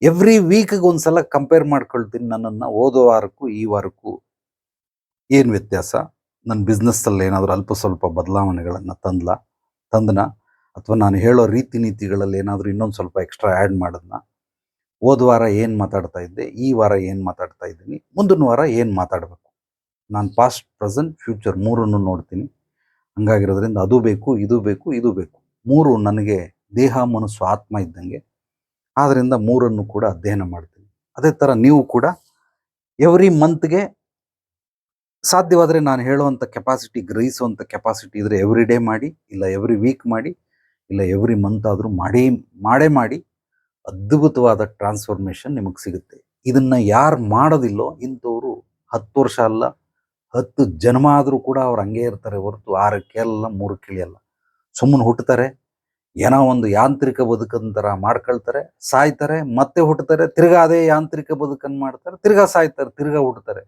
A: ಎವ್ರಿ ವೀಕ್ಗೆ ಒಂದ್ಸಲ ಕಂಪೇರ್ ಮಾಡ್ಕೊಳ್ತೀನಿ ನನ್ನನ್ನು. ಹೋದ ವಾರಕ್ಕೂ ಈ ವಾರಕ್ಕೂ ಏನು ವ್ಯತ್ಯಾಸ, ನನ್ನ ಬಿಸ್ನೆಸ್ಸಲ್ಲಿ ಏನಾದರೂ ಅಲ್ಪ ಸ್ವಲ್ಪ ಬದಲಾವಣೆಗಳನ್ನು ತಂದನ, ಅಥವಾ ನಾನು ಹೇಳೋ ರೀತಿ ನೀತಿಗಳಲ್ಲಿ ಏನಾದರೂ ಇನ್ನೊಂದು ಸ್ವಲ್ಪ ಎಕ್ಸ್ಟ್ರಾ ಆ್ಯಡ್ ಮಾಡೋದನ್ನ. ಹೋದ ವಾರ ಏನು ಮಾತಾಡ್ತಾ ಇದ್ದೆ, ಈ ವಾರ ಏನು ಮಾತಾಡ್ತಾ ಇದ್ದೀನಿ, ಮುಂದಿನ ವಾರ ಏನು ಮಾತಾಡಬೇಕು. ನಾನು ಪಾಸ್ಟ್, ಪ್ರೆಸೆಂಟ್, ಫ್ಯೂಚರ್ 3 ನೋಡ್ತೀನಿ. ಹಂಗಾಗಿರೋದ್ರಿಂದ ಅದು ಬೇಕು, ಇದು ಬೇಕು, ಇದು ಬೇಕು. 3 ನನಗೆ ದೇಹ, ಮನಸ್ಸು, ಆತ್ಮ ಇದ್ದಂಗೆ. ಆದ್ದರಿಂದ 3 ಕೂಡ ಅಧ್ಯಯನ ಮಾಡ್ತೀನಿ. ಅದೇ ಥರ ನೀವು ಕೂಡ ಎವ್ರಿ ಮಂತ್ಗೆ ಸಾಧ್ಯವಾದರೆ ನಾನು ಹೇಳುವಂಥ ಕೆಪಾಸಿಟಿ, ಗ್ರಹಿಸುವಂಥ ಕೆಪಾಸಿಟಿ ಇದ್ದರೆ ಎವ್ರಿ ಡೇ ಮಾಡಿ, ಇಲ್ಲ ಎವ್ರಿ ವೀಕ್ ಮಾಡಿ, ಇಲ್ಲ ಎವ್ರಿ ಮಂತ್ ಆದರೂ ಮಾಡಿ ಅದ್ಭುತವಾದ ಟ್ರಾನ್ಸ್ಫಾರ್ಮೇಷನ್ ನಿಮಗೆ ಸಿಗುತ್ತೆ. ಇದನ್ನು ಯಾರು ಮಾಡೋದಿಲ್ಲೋ ಇಂಥವ್ರು 10 ವರ್ಷ ಅಲ್ಲ 10 ಜನ್ಮ ಆದರೂ ಕೂಡ ಅವ್ರು ಹಂಗೆ ಇರ್ತಾರೆ ಹೊರತು 6ಕ್ಕೆ ಅಲ್ಲ 3ಕ್ಕೆ ಇಳಿಯಲ್ಲ. ಸುಮ್ಮನೆ ಹುಟ್ಟುತ್ತಾರೆ, ಏನೋ ಒಂದು ಯಾಂತ್ರಿಕ ಬದುಕಂತರ ಮಾಡ್ಕೊಳ್ತಾರೆ, ಸಾಯ್ತಾರೆ, ಮತ್ತೆ ಹುಟ್ಟುತ್ತಾರೆ, ತಿರ್ಗಾ ಅದೇ ಯಾಂತ್ರಿಕ ಬದುಕನ್ನು ಮಾಡ್ತಾರೆ, ತಿರ್ಗಾ ಸಾಯ್ತಾರೆ, ತಿರ್ಗಾ ಹುಟ್ಟುತ್ತಾರೆ.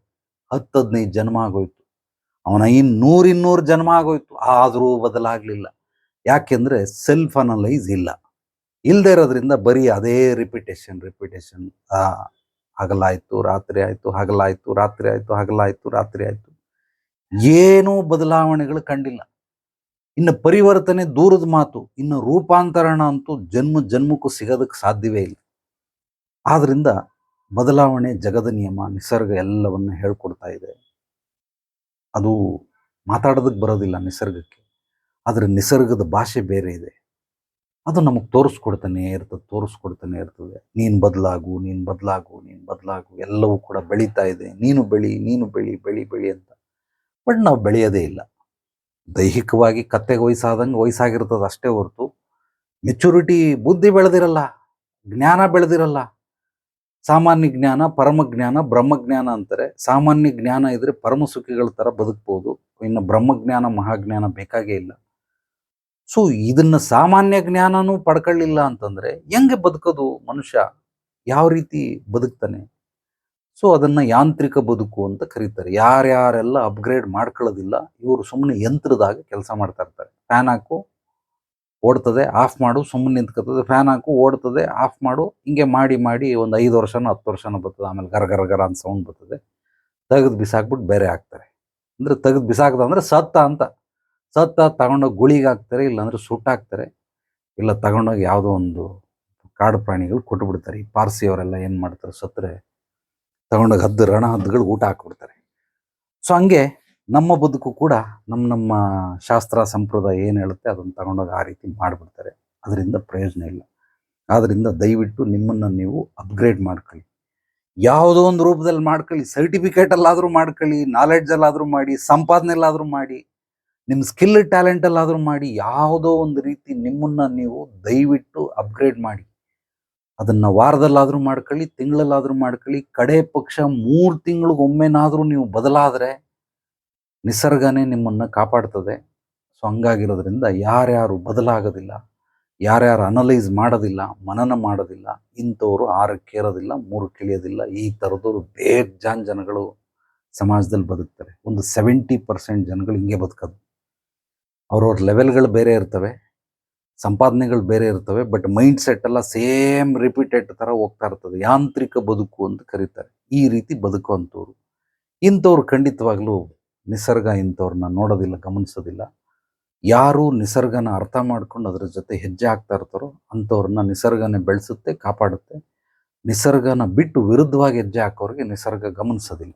A: 10-15 ಜನ್ಮ ಆಗೋಯ್ತು, ಅವನ 200 ಜನ್ಮ ಆಗೋಯ್ತು, ಆದರೂ ಬದಲಾಗಲಿಲ್ಲ. ಯಾಕೆಂದರೆ ಸೆಲ್ಫ್ ಅನಲೈಸ್ ಇಲ್ಲದೆ ಇರೋದ್ರಿಂದ ಬರೀ ಅದೇ ರಿಪಿಟೇಷನ್. ಹಗಲಾಯಿತು ರಾತ್ರಿ ಆಯಿತು, ಹಗಲಾಯಿತು ರಾತ್ರಿ ಆಯಿತು, ಹಗಲಾಯಿತು ರಾತ್ರಿ ಆಯಿತು, ಏನೂ ಬದಲಾವಣೆಗಳು ಕಂಡಿಲ್ಲ. ಇನ್ನು ಪರಿವರ್ತನೆ ದೂರದ ಮಾತು, ಇನ್ನು ರೂಪಾಂತರಣ ಅಂತೂ ಜನ್ಮಕ್ಕೂ ಸಿಗೋದಕ್ಕೆ ಸಾಧ್ಯವೇ ಇಲ್ಲ. ಆದ್ರಿಂದ ಬದಲಾವಣೆ ಜಗದ ನಿಯಮ, ನಿಸರ್ಗ ಎಲ್ಲವನ್ನು ಹೇಳ್ಕೊಡ್ತಾ ಇದೆ. ಅದು ಮಾತಾಡೋದಕ್ಕೆ ಬರೋದಿಲ್ಲ ನಿಸರ್ಗಕ್ಕೆ, ಆದರೆ ನಿಸರ್ಗದ ಭಾಷೆ ಬೇರೆ ಇದೆ. ಅದು ನಮಗೆ ತೋರಿಸ್ಕೊಡ್ತಾನೆ ಇರ್ತದೆ. ನೀನು ಬದಲಾಗು, ಎಲ್ಲವೂ ಕೂಡ ಬೆಳೀತಾ ಇದೆ, ನೀನು ಬೆಳಿ ಅಂತ. ಬಟ್ ನಾವು ಬೆಳೆಯೋದೇ ಇಲ್ಲ. ದೈಹಿಕವಾಗಿ ಕತ್ತೆಗೆ ವಯಸ್ಸಾಗಿರ್ತದೆ ಅಷ್ಟೇ ಹೊರತು ಮೆಚುರಿಟಿ, ಬುದ್ಧಿ ಬೆಳೆದಿರಲ್ಲ, ಜ್ಞಾನ ಬೆಳೆದಿರಲ್ಲ. ಸಾಮಾನ್ಯ ಜ್ಞಾನ, ಪರಮಜ್ಞಾನ, ಬ್ರಹ್ಮಜ್ಞಾನ ಅಂತಾರೆ. ಸಾಮಾನ್ಯ ಜ್ಞಾನ ಇದ್ರೆ ಪರಮಸುಖಿಗಳ ಥರ ಬದುಕ್ಬೋದು, ಇನ್ನು ಬ್ರಹ್ಮಜ್ಞಾನ ಮಹಾಜ್ಞಾನ ಬೇಕಾಗೇ ಇಲ್ಲ. ಸೊ ಇದನ್ನ ಸಾಮಾನ್ಯ ಜ್ಞಾನನೂ ಪಡ್ಕೊಳ್ಳಿಲ್ಲ ಅಂತಂದ್ರೆ ಹೆಂಗೆ ಬದುಕೋದು ಮನುಷ್ಯ, ಯಾವ ರೀತಿ ಬದುಕ್ತಾನೆ? ಸೊ ಅದನ್ನ ಯಾಂತ್ರಿಕ ಬದುಕು ಅಂತ ಕರೀತಾರೆ. ಯಾರ್ಯಾರೆಲ್ಲ ಅಪ್ಗ್ರೇಡ್ ಮಾಡ್ಕೊಳ್ಳೋದಿಲ್ಲ ಇವರು ಸುಮ್ಮನೆ ಯಂತ್ರದಾಗ ಕೆಲಸ ಮಾಡ್ತಾ ಇರ್ತಾರೆ. ಫ್ಯಾನ್ ಹಾಕು ಓಡ್ತದೆ, ಆಫ್ ಮಾಡು, ಸುಮ್ಮನೆ ನಿಂತ್ಕೊತದೆ, ಫ್ಯಾನ್ ಹಾಕು ಓಡ್ತದೆ, ಆಫ್ ಮಾಡು, ಹಿಂಗೆ ಮಾಡಿ ಒಂದು 5 ವರ್ಷನೋ 10 ವರ್ಷನೋ ಬರ್ತದೆ. ಆಮೇಲೆ ಗರ ಅಂತ ಸೌಂಡ್ ಬರ್ತದೆ, ತೆಗೆದು ಬಿಸಾಕ್ಬಿಟ್ಟು ಬೇರೆ ಹಾಕ್ತಾರೆ. ಅಂದ್ರೆ ತೆಗೆದು ಬಿಸಾಕ್ದ ಅಂದ್ರೆ ಸತ್ತ ತಗೊಂಡೋಗಿ ಗುಳಿಗೆ ಹಾಕ್ತಾರೆ, ಇಲ್ಲಾಂದ್ರೆ ಸುಟ್ಟಾಕ್ತಾರೆ, ಇಲ್ಲ ತಗೊಂಡೋಗಿ ಯಾವುದೋ ಒಂದು ಕಾಡು ಪ್ರಾಣಿಗಳು ಕೊಟ್ಟು ಬಿಡ್ತಾರೆ. ಈ ಪಾರ್ಸಿ ಅವರೆಲ್ಲ ಏನು ಮಾಡ್ತಾರೆ, ಸತ್ತರೆ ತಗೊಂಡೋಗಿ ರಣ ಹದ್ದುಗಳು ಊಟ ಹಾಕ್ಬಿಡ್ತಾರೆ. ಸೊ ಹಂಗೆ ನಮ್ಮ ಬದುಕು ಕೂಡ ನಮ್ಮ ಶಾಸ್ತ್ರ ಸಂಪ್ರದಾಯ ಏನು ಹೇಳುತ್ತೆ ಅದನ್ನು ತಗೊಂಡೋಗಿ ಆ ರೀತಿ ಮಾಡಿಬಿಡ್ತಾರೆ. ಅದರಿಂದ ಪ್ರಯೋಜನ ಇಲ್ಲ. ಆದ್ದರಿಂದ ದಯವಿಟ್ಟು ನಿಮ್ಮನ್ನು ನೀವು ಅಪ್ಗ್ರೇಡ್ ಮಾಡ್ಕೊಳ್ಳಿ, ಯಾವುದೋ ಒಂದು ರೂಪದಲ್ಲಿ ಮಾಡ್ಕೊಳ್ಳಿ. ಸರ್ಟಿಫಿಕೇಟಲ್ಲಾದರೂ ಮಾಡ್ಕೊಳ್ಳಿ, ನಾಲೆಡ್ಜಲ್ಲಾದರೂ ಮಾಡಿ, ಸಂಪಾದನೆಲ್ಲಾದರೂ ಮಾಡಿ, ನಿಮ್ಮ ಸ್ಕಿಲ್ ಟ್ಯಾಲೆಂಟಲ್ಲಾದರೂ ಮಾಡಿ, ಯಾವುದೋ ಒಂದು ರೀತಿ ನಿಮ್ಮನ್ನು ನೀವು ದಯವಿಟ್ಟು ಅಪ್ಗ್ರೇಡ್ ಮಾಡಿ. ಅದನ್ನು ವಾರದಲ್ಲಾದರೂ ಮಾಡ್ಕೊಳ್ಳಿ, ತಿಂಗಳಲ್ಲಾದರೂ ಮಾಡ್ಕೊಳ್ಳಿ, ಕಡೆ ಪಕ್ಷ 3 ತಿಂಗಳಿಗೊಮ್ಮೆನಾದರೂ ನೀವು ಬದಲಾದರೆ ನಿಸರ್ಗನೇ ನಿಮ್ಮನ್ನು ಕಾಪಾಡ್ತದೆ. ಸೊ ಹಂಗಾಗಿರೋದ್ರಿಂದ ಯಾರ್ಯಾರು ಬದಲಾಗೋದಿಲ್ಲ, ಯಾರ್ಯಾರು ಅನಲೈಸ್ ಮಾಡೋದಿಲ್ಲ, ಮನನ ಮಾಡೋದಿಲ್ಲ, ಇಂಥವ್ರು 6ಕ್ಕೆ ಏರೋದಿಲ್ಲ, 3ಕ್ಕೆ ಇಳಿಯೋದಿಲ್ಲ. ಈ ಥರದವರು ಬೇಜಾನ್ ಜನಗಳು ಸಮಾಜದಲ್ಲಿ ಬದುಕ್ತಾರೆ. ಒಂದು 70% ಜನಗಳು ಹಿಂಗೆ ಬದುಕೋದು. ಅವ್ರವ್ರ ಲೆವೆಲ್ಗಳು ಬೇರೆ ಇರ್ತವೆ, ಸಂಪಾದನೆಗಳು ಬೇರೆ ಇರ್ತವೆ, ಬಟ್ ಮೈಂಡ್ ಸೆಟ್ ಎಲ್ಲ ಸೇಮ್ ರಿಪೀಟೆಡ್ ಥರ ಹೋಗ್ತಾ ಇರ್ತದೆ. ಯಾಂತ್ರಿಕ ಬದುಕು ಅಂತ ಕರೀತಾರೆ. ಈ ರೀತಿ ಬದುಕುವಂಥವ್ರು ಇಂಥವ್ರು ಖಂಡಿತವಾಗ್ಲೂ ನಿಸರ್ಗ ಇಂಥವ್ರನ್ನ ನೋಡೋದಿಲ್ಲ, ಗಮನಿಸೋದಿಲ್ಲ. ಯಾರು ನಿಸರ್ಗನ ಅರ್ಥ ಮಾಡ್ಕೊಂಡು ಅದರ ಜೊತೆ ಹೆಜ್ಜೆ ಹಾಕ್ತಾ ಇರ್ತಾರೋ ಅಂಥವ್ರನ್ನ ನಿಸರ್ಗನೇ ಬೆಳೆಸುತ್ತೆ, ಕಾಪಾಡುತ್ತೆ. ನಿಸರ್ಗನ ಬಿಟ್ಟು ವಿರುದ್ಧವಾಗಿ ಹೆಜ್ಜೆ ಹಾಕೋರಿಗೆ ನಿಸರ್ಗ ಗಮನಿಸೋದಿಲ್ಲ,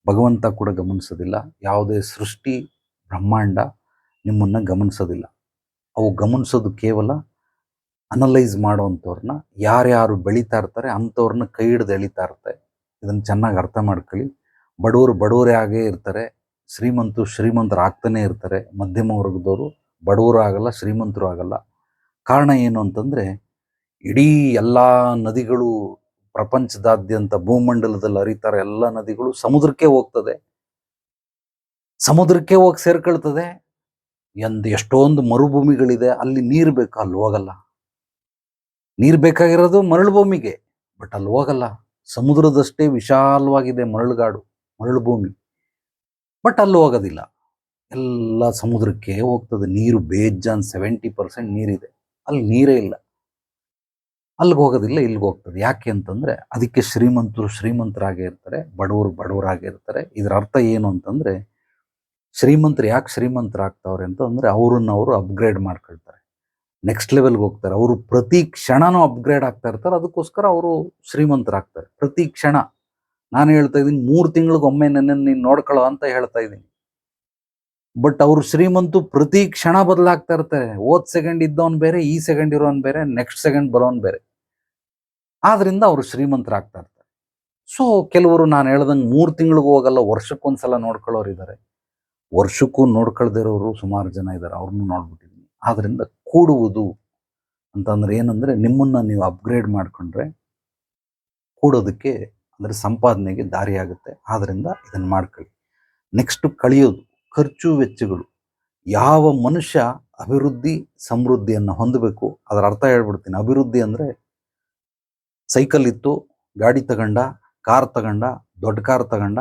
A: ಭಗವಂತ ಕೂಡ ಗಮನಿಸೋದಿಲ್ಲ. ಯಾವುದೇ ಸೃಷ್ಟಿ ಬ್ರಹ್ಮಾಂಡ ನಿಮ್ಮನ್ನು ಗಮನಿಸೋದಿಲ್ಲ. ಅವು ಗಮನಿಸೋದು ಕೇವಲ ಅನಲೈಸ್ ಮಾಡೋವಂಥವ್ರನ್ನ, ಯಾರ್ಯಾರು ಬೆಳೀತಾ ಇರ್ತಾರೆ ಅಂಥವ್ರನ್ನ ಕೈ ಹಿಡಿದು ಎಳಿತಾ ಇರ್ತಾರೆ. ಇದನ್ನು ಚೆನ್ನಾಗಿ ಅರ್ಥ ಮಾಡ್ಕೊಳ್ಳಿ. ಬಡವರೇ ಆಗೇ ಇರ್ತಾರೆ, ಶ್ರೀಮಂತರು ಆಗ್ತಾನೆ ಇರ್ತಾರೆ. ಮಧ್ಯಮ ವರ್ಗದವರು ಬಡವರು ಆಗಲ್ಲ, ಶ್ರೀಮಂತರು ಆಗಲ್ಲ. ಕಾರಣ ಏನು ಅಂತಂದರೆ, ಇಡೀ ಎಲ್ಲ ನದಿಗಳು ಪ್ರಪಂಚದಾದ್ಯಂತ ಭೂಮಂಡಲದಲ್ಲಿ ಹರಿತಾರೆ ಎಲ್ಲ ನದಿಗಳು ಸಮುದ್ರಕ್ಕೆ ಹೋಗ್ತದೆ, ಸಮುದ್ರಕ್ಕೆ ಹೋಗಿ ಸೇರ್ಕೊಳ್ತದೆ. ಎಷ್ಟೊಂದು ಮರುಭೂಮಿಗಳಿದೆ, ಅಲ್ಲಿ ನೀರು ಬೇಕು, ಅಲ್ಲಿ ಹೋಗಲ್ಲ. ನೀರು ಬೇಕಾಗಿರೋದು ಮರಳು ಭೂಮಿಗೆ, ಬಟ್ ಅಲ್ಲಿ ಹೋಗಲ್ಲ. ಸಮುದ್ರದಷ್ಟೇ ವಿಶಾಲವಾಗಿದೆ ಮರಳು ಭೂಮಿ, ಬಟ್ ಅಲ್ಲಿ ಹೋಗೋದಿಲ್ಲ. ಎಲ್ಲ ಸಮುದ್ರಕ್ಕೆ ಹೋಗ್ತದೆ ನೀರು. ಬೇಜಾನ್ 70% ನೀರಿದೆ, ಅಲ್ಲಿ ನೀರೇ ಇಲ್ಲ. ಅಲ್ಲಿಗೆ ಹೋಗೋದಿಲ್ಲ, ಇಲ್ಲಿಗೆ ಹೋಗ್ತದೆ. ಯಾಕೆ ಅಂತಂದರೆ ಅದಕ್ಕೆ ಶ್ರೀಮಂತರಾಗೇ ಇರ್ತಾರೆ, ಬಡವರಾಗೇ ಇರ್ತಾರೆ. ಇದರ ಅರ್ಥ ಏನು ಅಂತಂದರೆ, ಶ್ರೀಮಂತರು ಯಾಕೆ ಶ್ರೀಮಂತರಾಗ್ತಾವ್ರೆ ಅಂತಂದರೆ ಅವರು ಅಪ್ಗ್ರೇಡ್ ಮಾಡ್ಕೊಳ್ತಾರೆ, ನೆಕ್ಸ್ಟ್ ಲೆವೆಲ್ಗೆ ಹೋಗ್ತಾರೆ. ಅವರು ಪ್ರತಿ ಕ್ಷಣನೂ ಅಪ್ಗ್ರೇಡ್ ಆಗ್ತಾ ಇರ್ತಾರೆ, ಅದಕ್ಕೋಸ್ಕರ ಅವರು ಶ್ರೀಮಂತರಾಗ್ತಾರೆ. ಪ್ರತಿ ಕ್ಷಣ ನಾನು ಹೇಳ್ತಾ ಇದ್ದೀನಿ, 3 ತಿಂಗಳಿಗೊಮ್ಮೆ ನನ್ನನ್ನು ನೀನು ನೋಡ್ಕೊಳ್ಳೋ ಅಂತ ಹೇಳ್ತಾ ಇದ್ದೀನಿ. ಬಟ್ ಅವರು ಶ್ರೀಮಂತು ಪ್ರತಿ ಕ್ಷಣ ಬದಲಾಗ್ತಾ ಇರ್ತಾರೆ. ಸೆಕೆಂಡ್ ಇದ್ದವನು ಬೇರೆ, ಈ ಸೆಕೆಂಡ್ ಇರೋನು ಬೇರೆ, ನೆಕ್ಸ್ಟ್ ಸೆಕೆಂಡ್ ಬರೋನು ಬೇರೆ. ಆದ್ರಿಂದ ಅವರು ಶ್ರೀಮಂತರಾಗ್ತಾ ಇರ್ತಾರೆ. ಸೊ ಕೆಲವರು ನಾನು ಹೇಳ್ದಂಗೆ 3 ತಿಂಗಳಿಗೂ ಹೋಗಲ್ಲ, ವರ್ಷಕ್ಕೊಂದ್ಸಲ ನೋಡ್ಕೊಳ್ಳೋರಿದ್ದಾರೆ. ವರ್ಷಕ್ಕೂ ನೋಡ್ಕೊಳ್ದಿರೋರು ಸುಮಾರು ಜನ ಇದ್ದಾರೆ, ಅವ್ರನ್ನೂ ನೋಡ್ಬಿಟ್ಟಿದ್ದೀನಿ. ಆದ್ರಿಂದ ಕೂಡುವುದು ಅಂತಂದ್ರೆ ಏನಂದ್ರೆ, ನಿಮ್ಮನ್ನ ನೀವು ಅಪ್ಗ್ರೇಡ್ ಮಾಡ್ಕೊಂಡ್ರೆ ಕೂಡೋದಕ್ಕೆ ಅಂದ್ರೆ ಸಂಪಾದನೆಗೆ ದಾರಿ ಆಗುತ್ತೆ. ಆದ್ರಿಂದ ಇದನ್ನ ಮಾಡ್ಕೊಳ್ಳಿ. ನೆಕ್ಸ್ಟ್ ಕಳಿಯೋದು, ಖರ್ಚು ವೆಚ್ಚಗಳು. ಯಾವ ಮನುಷ್ಯ ಅಭಿವೃದ್ಧಿ ಸಮೃದ್ಧಿಯನ್ನು ಹೊಂದಬೇಕು, ಅದರ ಅರ್ಥ ಹೇಳ್ಬಿಡ್ತೀನಿ. ಅಭಿವೃದ್ಧಿ ಅಂದ್ರೆ ಸೈಕಲ್ ಇತ್ತು, ಗಾಡಿ ತಗೊಂಡ, ಕಾರ್ ತಗೊಂಡ, ದೊಡ್ಡ ಕಾರ್ ತಗೊಂಡ,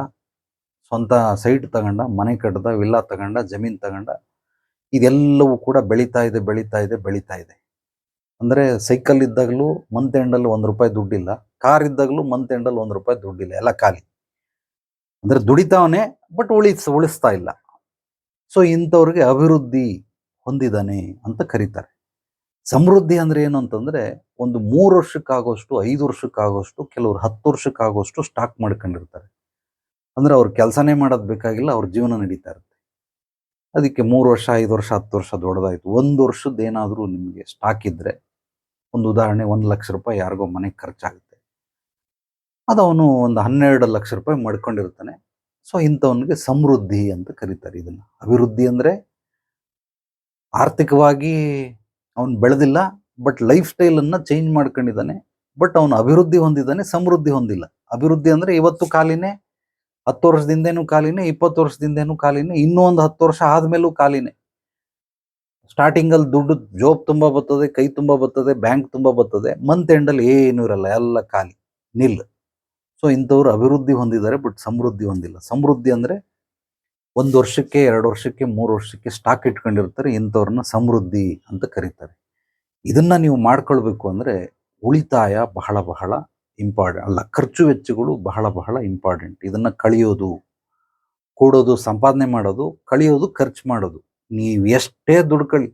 A: ಸ್ವಂತ ಸೈಟ್ ತಗೊಂಡ, ಮನೆ ಕಟ್ಟದ, ವಿಲ್ಲಾ ತಗೊಂಡ, ಜಮೀನ್ ತಗೊಂಡ, ಇದೆಲ್ಲವೂ ಕೂಡ ಬೆಳೀತಾ ಇದೆ ಬೆಳೀತಾ ಇದೆ ಬೆಳೀತಾ ಇದೆ. ಅಂದ್ರೆ ಸೈಕಲ್ ಇದ್ದಾಗಲೂ ಮಂತ್ ಎಂಡಲ್ಲಿ ₹1 ದುಡ್ಡಿಲ್ಲ, ಕಾರ್ ಇದ್ದಾಗಲೂ ಮಂತ್ ಎಂಡಲ್ಲಿ ₹1 ದುಡ್ಡಿಲ್ಲ, ಎಲ್ಲ ಖಾಲಿ. ಅಂದ್ರೆ ದುಡಿತಾವನೆ ಬಟ್ ಉಳಿಸ್ತಾ ಇಲ್ಲ. ಸೊ ಇಂಥವ್ರಿಗೆ ಅಭಿವೃದ್ಧಿ ಹೊಂದಿದಾನೆ ಅಂತ ಕರೀತಾರೆ. ಸಮೃದ್ಧಿ ಅಂದ್ರೆ ಏನು ಅಂತಂದ್ರೆ, ಒಂದು 3 ವರ್ಷಕ್ಕಾಗೋಷ್ಟು, 5 ವರ್ಷಕ್ಕಾಗೋಷ್ಟು, ಕೆಲವರು 10 ವರ್ಷಕ್ಕಾಗೋಷ್ಟು ಸ್ಟಾಕ್ ಮಾಡ್ಕೊಂಡಿರ್ತಾರೆ. ಅಂದ್ರೆ ಅವ್ರು ಕೆಲಸನೇ ಮಾಡೋದು ಬೇಕಾಗಿಲ್ಲ, ಅವ್ರ ಜೀವನ ನಡೀತಾ ಇರುತ್ತೆ. ಅದಕ್ಕೆ 3 ವರ್ಷ, 5 ವರ್ಷ, 10 ವರ್ಷ ದೊಡ್ಡದಾಯ್ತು. 1 ವರ್ಷದ ಏನಾದರೂ ನಿಮಗೆ ಸ್ಟಾಕ್ ಇದ್ರೆ, ಒಂದು ಉದಾಹರಣೆ ₹1,00,000 ಯಾರಿಗೋ ಮನೆಗೆ ಖರ್ಚಾಗುತ್ತೆ, ಅದು ಅವನು ಒಂದು ₹12,00,000 ಮಾಡ್ಕೊಂಡಿರ್ತಾನೆ. ಸೊ ಇಂಥವನಿಗೆ ಸಮೃದ್ಧಿ ಅಂತ ಕರೀತಾರೆ. ಇದನ್ನ ಅಭಿವೃದ್ಧಿ ಅಂದ್ರೆ ಆರ್ಥಿಕವಾಗಿ ಅವನು ಬೆಳೆದಿಲ್ಲ, ಬಟ್ ಲೈಫ್ ಸ್ಟೈಲ್ ಅನ್ನ ಚೇಂಜ್ ಮಾಡ್ಕೊಂಡಿದ್ದಾನೆ, ಬಟ್ ಅವನು ಅಭಿವೃದ್ಧಿ ಹೊಂದಿದ್ದಾನೆ, ಸಮೃದ್ಧಿ ಹೊಂದಿಲ್ಲ. ಅಭಿವೃದ್ಧಿ ಅಂದ್ರೆ ಇವತ್ತು ಖಾಲಿನೇ, 10 ವರ್ಷದಿಂದೇನು ಖಾಲಿನೇ, 20 ವರ್ಷದಿಂದೇನು ಖಾಲಿನೇ, ಇನ್ನೂ ಒಂದು 10 ವರ್ಷ ಆದ್ಮೇಲೂ ಖಾಲಿನೇ. ಸ್ಟಾರ್ಟಿಂಗ್ ಅಲ್ಲಿ ದುಡ್ಡು ಜೋಬ್ ತುಂಬಾ ಬರ್ತದೆ, ಕೈ ತುಂಬಾ ಬರ್ತದೆ, ಬ್ಯಾಂಕ್ ತುಂಬಾ ಬರ್ತದೆ, ಮಂತ್ ಎಂಡಲ್ಲಿ ಏನು ಇರಲ್ಲ, ಎಲ್ಲ ಖಾಲಿ, ನಿಲ್. ಸೊ ಇಂಥವ್ರು ಅಭಿವೃದ್ಧಿ ಹೊಂದಿದ್ದಾರೆ, ಬಟ್ ಸಮೃದ್ಧಿ ಹೊಂದಿಲ್ಲ. ಸಮೃದ್ಧಿ ಅಂದ್ರೆ 1 ವರ್ಷಕ್ಕೆ, 2 ವರ್ಷಕ್ಕೆ, 3 ವರ್ಷಕ್ಕೆ ಸ್ಟಾಕ್ ಇಟ್ಕೊಂಡಿರ್ತಾರೆ, ಇಂಥವ್ರನ್ನ ಸಮೃದ್ಧಿ ಅಂತ ಕರೀತಾರೆ. ಇದನ್ನ ನೀವು ಮಾಡ್ಕೊಳ್ಬೇಕು ಅಂದ್ರೆ ಉಳಿತಾಯ ಬಹಳ ಬಹಳ ಇಂಪಾರ್ಟೆಂಟ್, ಅಲ್ಲ, ಖರ್ಚು ವೆಚ್ಚಗಳು ಬಹಳ ಬಹಳ ಇಂಪಾರ್ಟೆಂಟ್. ಇದನ್ನ ಕಳಿಯೋದು, ಕೂಡೋದು, ಸಂಪಾದನೆ ಮಾಡೋದು, ಕಳಿಯೋದು, ಖರ್ಚು ಮಾಡೋದು. ನೀವು ಎಷ್ಟೇ ದುಡ್ಕೊಳ್ಳಿ,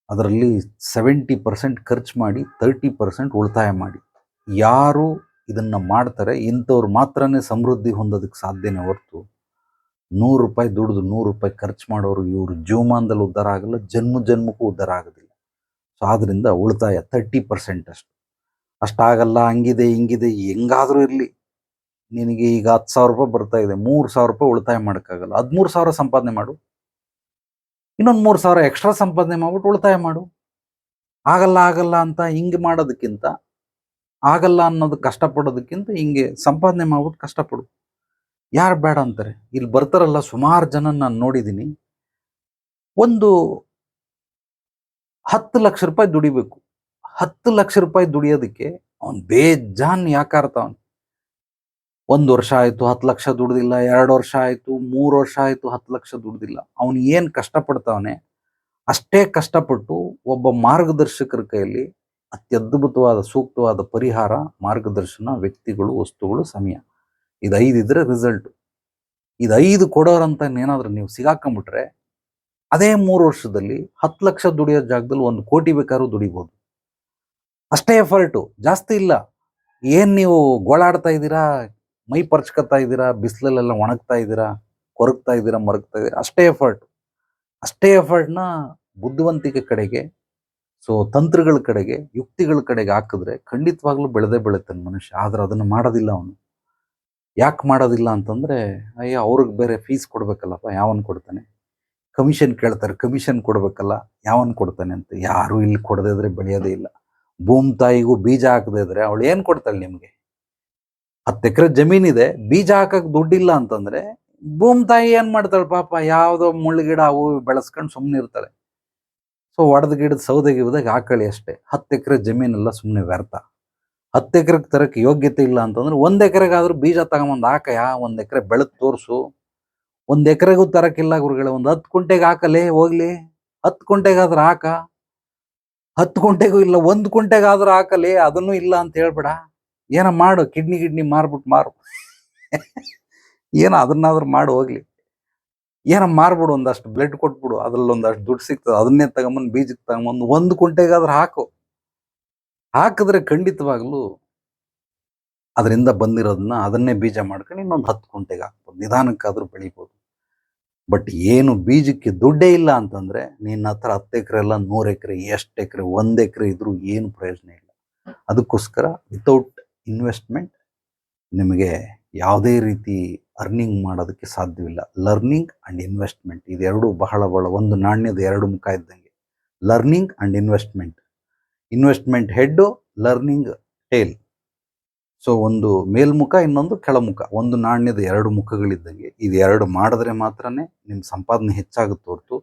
A: ಅದರಲ್ಲಿ 70% ಖರ್ಚು ಮಾಡಿ, 30% ಉಳಿತಾಯ ಮಾಡಿ. ಯಾರು ಇದನ್ನ ಮಾಡ್ತಾರೆ ಇಂಥವ್ರು ಮಾತ್ರನೇ ಸಮೃದ್ಧಿ ಹೊಂದೋದಕ್ಕೆ ಸಾಧ್ಯನೇ ಹೊರತು, ₹100 ದುಡಿದು ₹100 ಖರ್ಚು ಮಾಡೋರು ಇವರು ಜೀವಮಾನದಲ್ಲಿ ಉದ್ಧಾರ ಆಗಲ್ಲ, ಜನ್ಮ ಜನ್ಮಕ್ಕೂ ಉದ್ಧಾರ ಆಗೋದಿಲ್ಲ. ಸೊ ಆದ್ರಿಂದ ಉಳಿತಾಯ 30% ಅಷ್ಟಾಗಲ್ಲ, ಹಂಗಿದೆ ಹಿಂಗಿದೆ, ಹೆಂಗಾದ್ರೂ ಇರಲಿ, ನಿನಗೆ ಈಗ ₹10,000 ಬರ್ತಾ ಇದೆ, ₹3,000 ಉಳಿತಾಯ ಮಾಡೋಕ್ಕಾಗಲ್ಲ, 13,000 ಸಂಪಾದನೆ ಮಾಡು, ಇನ್ನೊಂದು 3,000 ಎಕ್ಸ್ಟ್ರಾ ಸಂಪಾದನೆ ಮಾಡ್ಬಿಟ್ಟು ಉಳಿತಾಯ ಮಾಡು. ಆಗಲ್ಲ ಆಗಲ್ಲ ಅಂತ ಹಿಂಗೆ ಮಾಡೋದಕ್ಕಿಂತ, ಆಗಲ್ಲ ಅನ್ನೋದು ಕಷ್ಟಪಡೋದಕ್ಕಿಂತ ಹಿಂಗೆ ಸಂಪಾದನೆ ಮಾಡ್ಬಿಟ್ಟು ಕಷ್ಟಪಡು. ಯಾರು ಬೇಡ ಅಂತಾರೆ? ಇಲ್ಲಿ ಬರ್ತಾರಲ್ಲ ಸುಮಾರು ಜನ ನಾನು ನೋಡಿದ್ದೀನಿ, ಒಂದು ₹10,00,000 ದುಡಿಬೇಕು. ₹10,00,000 ದುಡಿಯೋದಕ್ಕೆ ಅವ್ನು ಬೇಜಾನ್ ಯಾಕಾರ್ತಾವನು. 1 ವರ್ಷ ಆಯ್ತು 10 ಲಕ್ಷ ದುಡ್ದಿಲ್ಲ, 2 ವರ್ಷ ಆಯ್ತು, 3 ವರ್ಷ ಆಯ್ತು 10 ಲಕ್ಷ ದುಡ್ದಿಲ್ಲ. ಅವನು ಏನ್ ಕಷ್ಟಪಡ್ತಾವನೆ ಅಷ್ಟೇ ಕಷ್ಟಪಟ್ಟು ಒಬ್ಬ ಮಾರ್ಗದರ್ಶಕರ ಕೈಯಲ್ಲಿ ಅತ್ಯದ್ಭುತವಾದ ಸೂಕ್ತವಾದ ಪರಿಹಾರ, ಮಾರ್ಗದರ್ಶನ, ವ್ಯಕ್ತಿಗಳು, ವಸ್ತುಗಳು, ಸಮಯ, ಇದು 5 ಇದ್ರೆ ರಿಸಲ್ಟ್. ಇದು 5 ಕೊಡೋರಂತ ಏನಾದ್ರೂ ನೀವು ಸಿಗಾಕೊಂಡ್ಬಿಟ್ರೆ, ಅದೇ 3 ವರ್ಷದಲ್ಲಿ 10 ಲಕ್ಷ ದುಡಿಯೋ ಜಾಗದಲ್ಲಿ 1 ಕೋಟಿ ಬೇಕಾದ್ರೂ ದುಡಿಬಹುದು. ಅಷ್ಟೇ ಎಫರ್ಟು, ಜಾಸ್ತಿ ಇಲ್ಲ. ಏನ್ ನೀವು ಗೋಳಾಡ್ತಾ ಇದ್ದೀರಾ, ಮೈ ಪರ್ಚ್ಕೊತಾ ಇದ್ದೀರಾ, ಬಿಸಿಲಲ್ಲೆಲ್ಲ ಒಣಗ್ತಾ ಇದ್ದೀರಾ, ಕೊರಗ್ತಾ ಇದ್ದೀರಾ, ಮರಗ್ತಾ ಇದ್ದೀರಾ, ಅಷ್ಟೇ ಎಫರ್ಟ್. ಅಷ್ಟೇ ಎಫರ್ಟ್ನ ಬುದ್ಧಿವಂತಿಕೆ ಕಡೆಗೆ, ಸೊ ತಂತ್ರಗಳ ಕಡೆಗೆ, ಯುಕ್ತಿಗಳ ಕಡೆಗೆ ಹಾಕಿದ್ರೆ ಖಂಡಿತವಾಗ್ಲೂ ಬೆಳೆದೇ ಬೆಳೆತಾನೆ ಮನುಷ್ಯ. ಆದ್ರೆ ಅದನ್ನು ಮಾಡೋದಿಲ್ಲ ಅವನು. ಯಾಕೆ ಮಾಡೋದಿಲ್ಲ ಅಂತಂದ್ರೆ, ಅಯ್ಯೋ ಅವ್ರಿಗೆ ಬೇರೆ ಫೀಸ್ ಕೊಡ್ಬೇಕಲ್ಲಪ್ಪ, ಯಾವನ್ ಕೊಡ್ತಾನೆ? ಕಮಿಷನ್ ಕೇಳ್ತಾರೆ, ಕಮಿಷನ್ ಕೊಡ್ಬೇಕಲ್ಲ, ಯಾವನ್ ಕೊಡ್ತಾನೆ ಅಂತ. ಯಾರು ಇಲ್ಲಿ ಕೊಡದೇ ಇದ್ರೆ ಬೆಳೆಯೋದೇ ಇಲ್ಲ. ಭೂಮಿ ತಾಯಿಗೂ ಬೀಜ ಹಾಕದೇ ಇದ್ರೆ ಅವಳು ಏನ್ ಕೊಡ್ತಾಳೆ ನಿಮ್ಗೆ? 10 ಎಕರೆ ಜಮೀನಿದೆ, ಬೀಜ ಹಾಕಕ್ ದುಡ್ಡಿಲ್ಲ ಅಂತಂದ್ರೆ ಭೂಮಿ ತಾಯಿ ಏನ್ ಮಾಡ್ತಾಳೆ ಪಾಪ? ಯಾವ್ದೋ ಮುಳ್ಳು ಗಿಡ ಅವು ಬೆಳೆಸ್ಕೊಂಡು ಸುಮ್ಮನೆ ಇರ್ತಾಳೆ. ಸೊ ಒಡೆದ ಗಿಡದ ಸೌದೆ ಗಿಡದಾಗ ಹಾಕಳಿ ಅಷ್ಟೇ. 10 ಎಕರೆ ಜಮೀನೆಲ್ಲ ಸುಮ್ಮನೆ ವ್ಯರ್ಥ. 10 ಎಕರೆಗೆ ತರಕ್ಕೆ ಯೋಗ್ಯತೆ ಇಲ್ಲ ಅಂತಂದ್ರೆ 1 ಎಕರೆಗಾದ್ರೂ ಬೀಜ ತಗೊಂಬಂದು ಹಾಕಯ್ಯ, 1 ಎಕರೆ ಬೆಳೆದ್ ತೋರ್ಸು. 1 ಎಕರೆಗೂ ತರಕ್ಕಿಲ್ಲ ಗುರುಗಳೇ, ಒಂದು 10 ಕುಂಟೆಗೆ ಹಾಕಲೇ ಹೋಗ್ಲಿ, 10 ಕುಂಟೆಗಾದ್ರೂ ಹಾಕ. 10 ಕುಂಟೆಗೂ ಇಲ್ಲ, 1 ಕುಂಟೆಗಾದ್ರೂ ಹಾಕಲಿ, ಅದನ್ನು ಇಲ್ಲ ಅಂತ ಹೇಳ್ಬೇಡ. ಏನೋ ಮಾಡು, ಕಿಡ್ನಿ ಮಾರ್ಬಿಟ್ಟು ಮಾರು. ಏನೋ ಅದನ್ನಾದ್ರೂ ಮಾಡು ಹೋಗ್ಲಿ. ಏನೋ ಮಾರ್ಬಿಡು, ಒಂದಷ್ಟು ಬ್ಲಡ್ ಕೊಟ್ಬಿಡು, ಅದ್ರಲ್ಲಿ ಒಂದಷ್ಟು ದುಡ್ಡು ಸಿಗ್ತದೆ, ಅದನ್ನೇ ತಗೊಂಬಂದು ಬೀಜಕ್ಕೆ ತಗೊಂಬಂದು 1 ಕುಂಟೆಗಾದ್ರೂ ಹಾಕು. ಹಾಕಿದ್ರೆ ಖಂಡಿತವಾಗ್ಲೂ ಅದರಿಂದ ಬಂದಿರೋದನ್ನ ಅದನ್ನೇ ಬೀಜ ಮಾಡ್ಕೊಂಡು ಇನ್ನೊಂದು 10 ಕುಂಟೆಗೆ ಹಾಕ್ಬೋದು, ನಿಧಾನಕ್ಕಾದ್ರೂ ಬೆಳಿಬೋದು. ಬಟ್ ಏನು ಬೀಜಕ್ಕೆ ದುಡ್ಡೇ ಇಲ್ಲ ಅಂತಂದ್ರೆ ನಿನ್ನ ಹತ್ರ 10 ಎಕರೆ ಎಲ್ಲ 100 ಎಕರೆ, ಎಷ್ಟು ಎಕರೆ, 1 ಎಕರೆ ಇದ್ರೂ ಏನು ಪ್ರಯೋಜನ ಇಲ್ಲ. ಅದಕ್ಕೋಸ್ಕರ ವಿತೌಟ್ ಇನ್ವೆಸ್ಟ್ಮೆಂಟ್ ನಿಮಗೆ ಯಾವುದೇ ರೀತಿ ಅರ್ನಿಂಗ್ ಮಾಡೋದಕ್ಕೆ ಸಾಧ್ಯವಿಲ್ಲ. ಲರ್ನಿಂಗ್ ಆ್ಯಂಡ್ ಇನ್ವೆಸ್ಟ್ಮೆಂಟ್ ಇದೆರಡೂ ಬಹಳ ಒಂದು ನಾಣ್ಯದ ಎರಡು ಮುಖ ಇದ್ದಂಗೆ. Learning and investment. Investment head, learning tail. So ಒಂದು ಮೇಲ್ಮುಖ, ಇನ್ನೊಂದು ಕೆಳಮುಖ. ಒಂದು ನಾಣ್ಯದ ಎರಡು ಮುಖಗಳಿದ್ದಂಗೆ. ಇದೆರಡು ಮಾಡಿದ್ರೆ ಮಾತ್ರನೇ ನಿಮ್ಮ ಸಂಪಾದನೆ ಹೆಚ್ಚಾಗುತ್ತೆ ಹೊರತು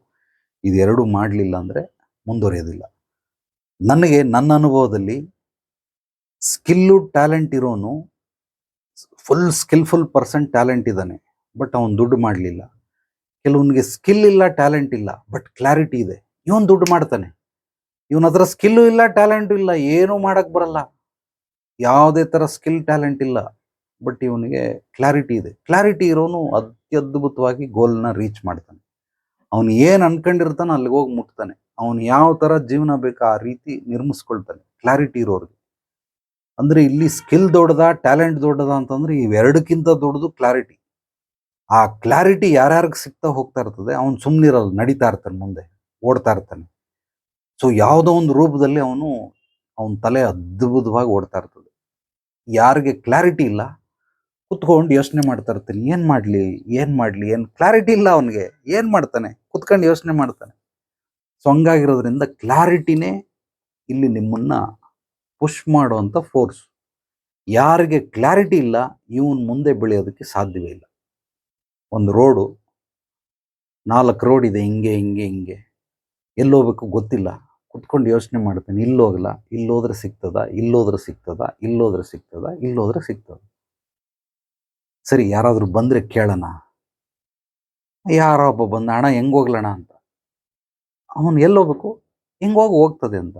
A: ಇದೆರಡು ಮಾಡಲಿಲ್ಲ ಅಂದರೆ ಮುಂದುವರಿಯೋದಿಲ್ಲ. ನನಗೆ ನನ್ನ ಅನುಭವದಲ್ಲಿ ಸ್ಕಿಲ್ಲು ಟ್ಯಾಲೆಂಟ್ ಇರೋನು, ಫುಲ್ ಸ್ಕಿಲ್ಫುಲ್ ಪರ್ಸನ್ ಟ್ಯಾಲೆಂಟ್ ಇದ್ದಾನೆ, ಬಟ್ ಅವನು ದುಡ್ಡು ಮಾಡಲಿಲ್ಲ. ಕೆಲವನಿಗೆ ಸ್ಕಿಲ್ ಇಲ್ಲ, ಟ್ಯಾಲೆಂಟ್ ಇಲ್ಲ, ಬಟ್ ಕ್ಲಾರಿಟಿ ಇದೆ, ಇವನು ದುಡ್ಡು ಮಾಡ್ತಾನೆ. ಇವನ ಹತ್ರ ಸ್ಕಿಲ್ಲು ಇಲ್ಲ, ಟ್ಯಾಲೆಂಟು ಇಲ್ಲ, ಏನೂ ಮಾಡಕ್ಕೆ ಬರಲ್ಲ, ಯಾವುದೇ ಥರ ಸ್ಕಿಲ್ ಟ್ಯಾಲೆಂಟ್ ಇಲ್ಲ, ಬಟ್ ಇವನಿಗೆ ಕ್ಲಾರಿಟಿ ಇದೆ. ಕ್ಲಾರಿಟಿ ಇರೋನು ಅತ್ಯದ್ಭುತವಾಗಿ ಗೋಲ್ನ ರೀಚ್ ಮಾಡ್ತಾನೆ. ಅವನು ಏನು ಅನ್ಕೊಂಡಿರ್ತಾನೆ ಅಲ್ಲಿಗೆ ಹೋಗಿ ಮುಟ್ತಾನೆ. ಅವನು ಯಾವ ಥರ ಜೀವನ ಬೇಕು ಆ ರೀತಿ ನಿರ್ಮಿಸ್ಕೊಳ್ತಾನೆ, ಕ್ಲಾರಿಟಿ ಇರೋರಿಗೆ. ಅಂದರೆ ಇಲ್ಲಿ ಸ್ಕಿಲ್ ದೊಡ್ಡದ, ಟ್ಯಾಲೆಂಟ್ ದೊಡ್ಡದ ಅಂತಂದ್ರೆ ಇವೆರಡಕ್ಕಿಂತ ದೊಡ್ಡದು ಕ್ಲಾರಿಟಿ. ಆ ಕ್ಲಾರಿಟಿ ಯಾರ್ಯಾರಿಗೆ ಸಿಗ್ತಾ ಹೋಗ್ತಾ ಇರ್ತದೆ, ಅವನು ಸುಮ್ಮನಿರಲ್ಲ, ನಡೀತಾ ಇರ್ತಾನೆ, ಮುಂದೆ ಓಡ್ತಾ ಇರ್ತಾನೆ. ಸೊ ಯಾವುದೋ ಒಂದು ರೂಪದಲ್ಲಿ ಅವನ ತಲೆ ಅದ್ಭುತವಾಗಿ ಓಡ್ತಾ ಇರ್ತದೆ. ಯಾರಿಗೆ ಕ್ಲಾರಿಟಿ ಇಲ್ಲ, ಕುತ್ಕೊಂಡು ಯೋಚನೆ ಮಾಡ್ತಾ ಇರ್ತಾನೆ, ಏನು ಮಾಡಲಿ, ಏನು ಕ್ಲಾರಿಟಿ ಇಲ್ಲ ಅವನಿಗೆ, ಏನು ಮಾಡ್ತಾನೆ, ಕುತ್ಕೊಂಡು ಯೋಚನೆ ಮಾಡ್ತಾನೆ. ಸೊ ಹಂಗಾಗಿರೋದ್ರಿಂದ ಕ್ಲಾರಿಟಿನೇ ಇಲ್ಲಿ ನಿಮ್ಮನ್ನ ಪುಷ್ ಮಾಡುವಂಥ ಫೋರ್ಸ್. ಯಾರಿಗೆ ಕ್ಲಾರಿಟಿ ಇಲ್ಲ, ಇವನು ಮುಂದೆ ಬೆಳೆಯೋದಕ್ಕೆ ಸಾಧ್ಯವೇ ಇಲ್ಲ. ಒಂದು ರೋಡು, 4 ರೋಡ್ ಇದೆ, ಹಿಂಗೆ ಎಲ್ಲೋಗ್ಬೇಕು ಗೊತ್ತಿಲ್ಲ, ಕುತ್ಕೊಂಡು ಯೋಚನೆ ಮಾಡ್ತಾನೆ, ಇಲ್ಲೋಗಲ್ಲ, ಇಲ್ಲೋದ್ರೆ ಸಿಗ್ತದ, ಇಲ್ಲೋದ್ರೆ ಸಿಗ್ತದ. ಸರಿ, ಯಾರಾದರೂ ಬಂದರೆ ಕೇಳೋಣ. ಯಾರೋ ಒಬ್ಬ ಬಂದ, ಅಣ್ಣ ಹೆಂಗೆ ಹೋಗ್ಲಣ್ಣ ಅಂತ. ಅವನು ಎಲ್ಲೋಗ್ಬೇಕು, ಹೋಗ್ತದೆ ಅಂತ.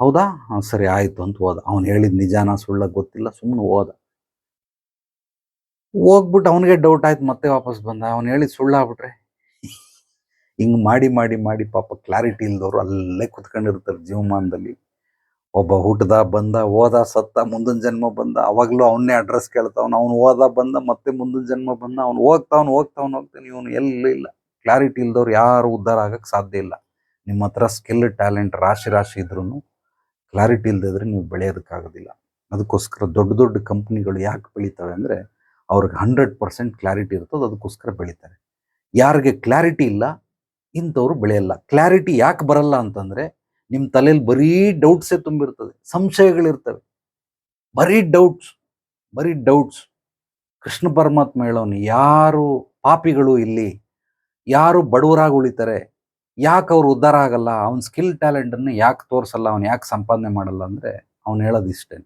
A: ಹೌದಾ, ಹಾಂ ಸರಿ ಆಯಿತು ಅಂತ ಹೋದ. ಅವನು ಹೇಳಿದ ನಿಜಾನ ಸುಳ್ಳ ಗೊತ್ತಿಲ್ಲ, ಸುಮ್ಮನೆ ಹೋಗ್ಬಿಟ್ಟು ಅವನಿಗೆ ಡೌಟ್ ಆಯ್ತು, ಮತ್ತೆ ವಾಪಸ್ ಬಂದ. ಅವನು ಹೇಳಿದ ಸುಳ್ಳಾಗ್ಬಿಟ್ರೆ, ಹಿಂಗೆ ಮಾಡಿ ಪಾಪ ಕ್ಲಾರಿಟಿ ಇಲ್ದವರು ಅಲ್ಲೇ ಕುತ್ಕೊಂಡಿರ್ತಾರೆ ಜೀವಮಾನದಲ್ಲಿ. ಒಬ್ಬ ಹುಟ್ಟದ, ಬಂದ, ಹೋದ, ಸತ್ತ, ಮುಂದಿನ ಜನ್ಮ ಬಂದ, ಅವಾಗಲೂ ಅವನ್ನೇ ಅಡ್ರೆಸ್ ಕೇಳ್ತಾವನು. ಅವನು ಹೋದ, ಬಂದ, ಮತ್ತೆ ಮುಂದಿನ ಜನ್ಮ ಬಂದ, ಅವನು ಹೋಗ್ತಾನೆ. ಇವನು ಎಲ್ಲೂ ಇಲ್ಲ. ಕ್ಲಾರಿಟಿ ಇಲ್ದವ್ರು ಯಾರು ಉದ್ಧಾರ ಆಗಕ್ಕೆ ಸಾಧ್ಯ ಇಲ್ಲ. ನಿಮ್ಮ ಹತ್ರ ಸ್ಕಿಲ್ ಟ್ಯಾಲೆಂಟ್ ರಾಶಿ ಇದ್ರೂ ಕ್ಲಾರಿಟಿ ಇಲ್ಲದಿದ್ರೆ ನೀವು ಬೆಳೆಯೋದಕ್ಕಾಗೋದಿಲ್ಲ. ಅದಕ್ಕೋಸ್ಕರ ದೊಡ್ಡ ಕಂಪ್ನಿಗಳು ಯಾಕೆ ಬೆಳೀತವೆ ಅಂದರೆ ಅವ್ರಿಗೆ 100% ಕ್ಲಾರಿಟಿ ಇರ್ತದೆ, ಅದಕ್ಕೋಸ್ಕರ ಬೆಳೀತಾರೆ. ಯಾರಿಗೆ ಕ್ಲಾರಿಟಿ ಇಲ್ಲ, ಇಂಥವ್ರು ಬೆಳೆಯಲ್ಲ. ಕ್ಲಾರಿಟಿ ಯಾಕೆ ಬರಲ್ಲ ಅಂತಂದರೆ, ನಿಮ್ಮ ತಲೆಯಲ್ಲಿ ಬರೀ ಡೌಟ್ಸೇ ತುಂಬಿರ್ತದೆ, ಸಂಶಯಗಳಿರ್ತವೆ, ಬರೀ ಡೌಟ್ಸ್. ಕೃಷ್ಣ ಪರಮಾತ್ಮ ಹೇಳೋನು, ಯಾರು ಪಾಪಿಗಳು ಇಲ್ಲಿ, ಯಾರು ಬಡವರಾಗಿ ಉಳಿತಾರೆ, ಯಾಕೆ ಅವ್ರು ಉದ್ಧಾರ ಆಗಲ್ಲ, ಅವನ ಸ್ಕಿಲ್ ಟ್ಯಾಲೆಂಟನ್ನು ಯಾಕೆ ತೋರಿಸಲ್ಲ, ಅವನು ಯಾಕೆ ಸಂಪಾದನೆ ಮಾಡಲ್ಲ ಅಂದರೆ ಅವನು ಹೇಳೋದು ಇಷ್ಟೇ: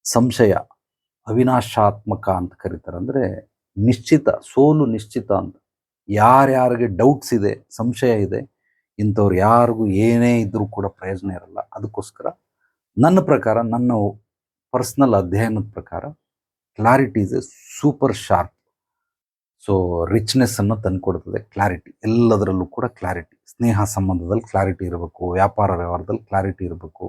A: ಸಂಶಯ ಅವಿನಾಶಾತ್ಮಕ ಅಂತ ಕರೀತಾರೆ. ಅಂದರೆ ನಿಶ್ಚಿತ, ಸೋಲು ನಿಶ್ಚಿತ ಅಂತ. ಯಾರ್ಯಾರಿಗೆ ಡೌಟ್ಸ್ ಇದೆ, ಸಂಶಯ ಇದೆ, ಇಂಥವ್ರು ಯಾರಿಗೂ ಏನೇ ಇದ್ರೂ ಕೂಡ ಪ್ರಯೋಜನ ಇರಲ್ಲ. ಅದಕ್ಕೋಸ್ಕರ ನನ್ನ ಪ್ರಕಾರ, ನನ್ನ ಪರ್ಸ್ನಲ್ ಅಧ್ಯಯನದ ಪ್ರಕಾರ, clarity is a super sharp. So ರಿಚ್ನೆಸ್ಸನ್ನು ತಂದುಕೊಡ್ತದೆ ಕ್ಲಾರಿಟಿ. ಎಲ್ಲದರಲ್ಲೂ ಕೂಡ ಕ್ಲಾರಿಟಿ. ಸ್ನೇಹ ಸಂಬಂಧದಲ್ಲಿ ಕ್ಲಾರಿಟಿ ಇರಬೇಕು, ವ್ಯಾಪಾರ ವ್ಯವಹಾರದಲ್ಲಿ ಕ್ಲಾರಿಟಿ ಇರಬೇಕು,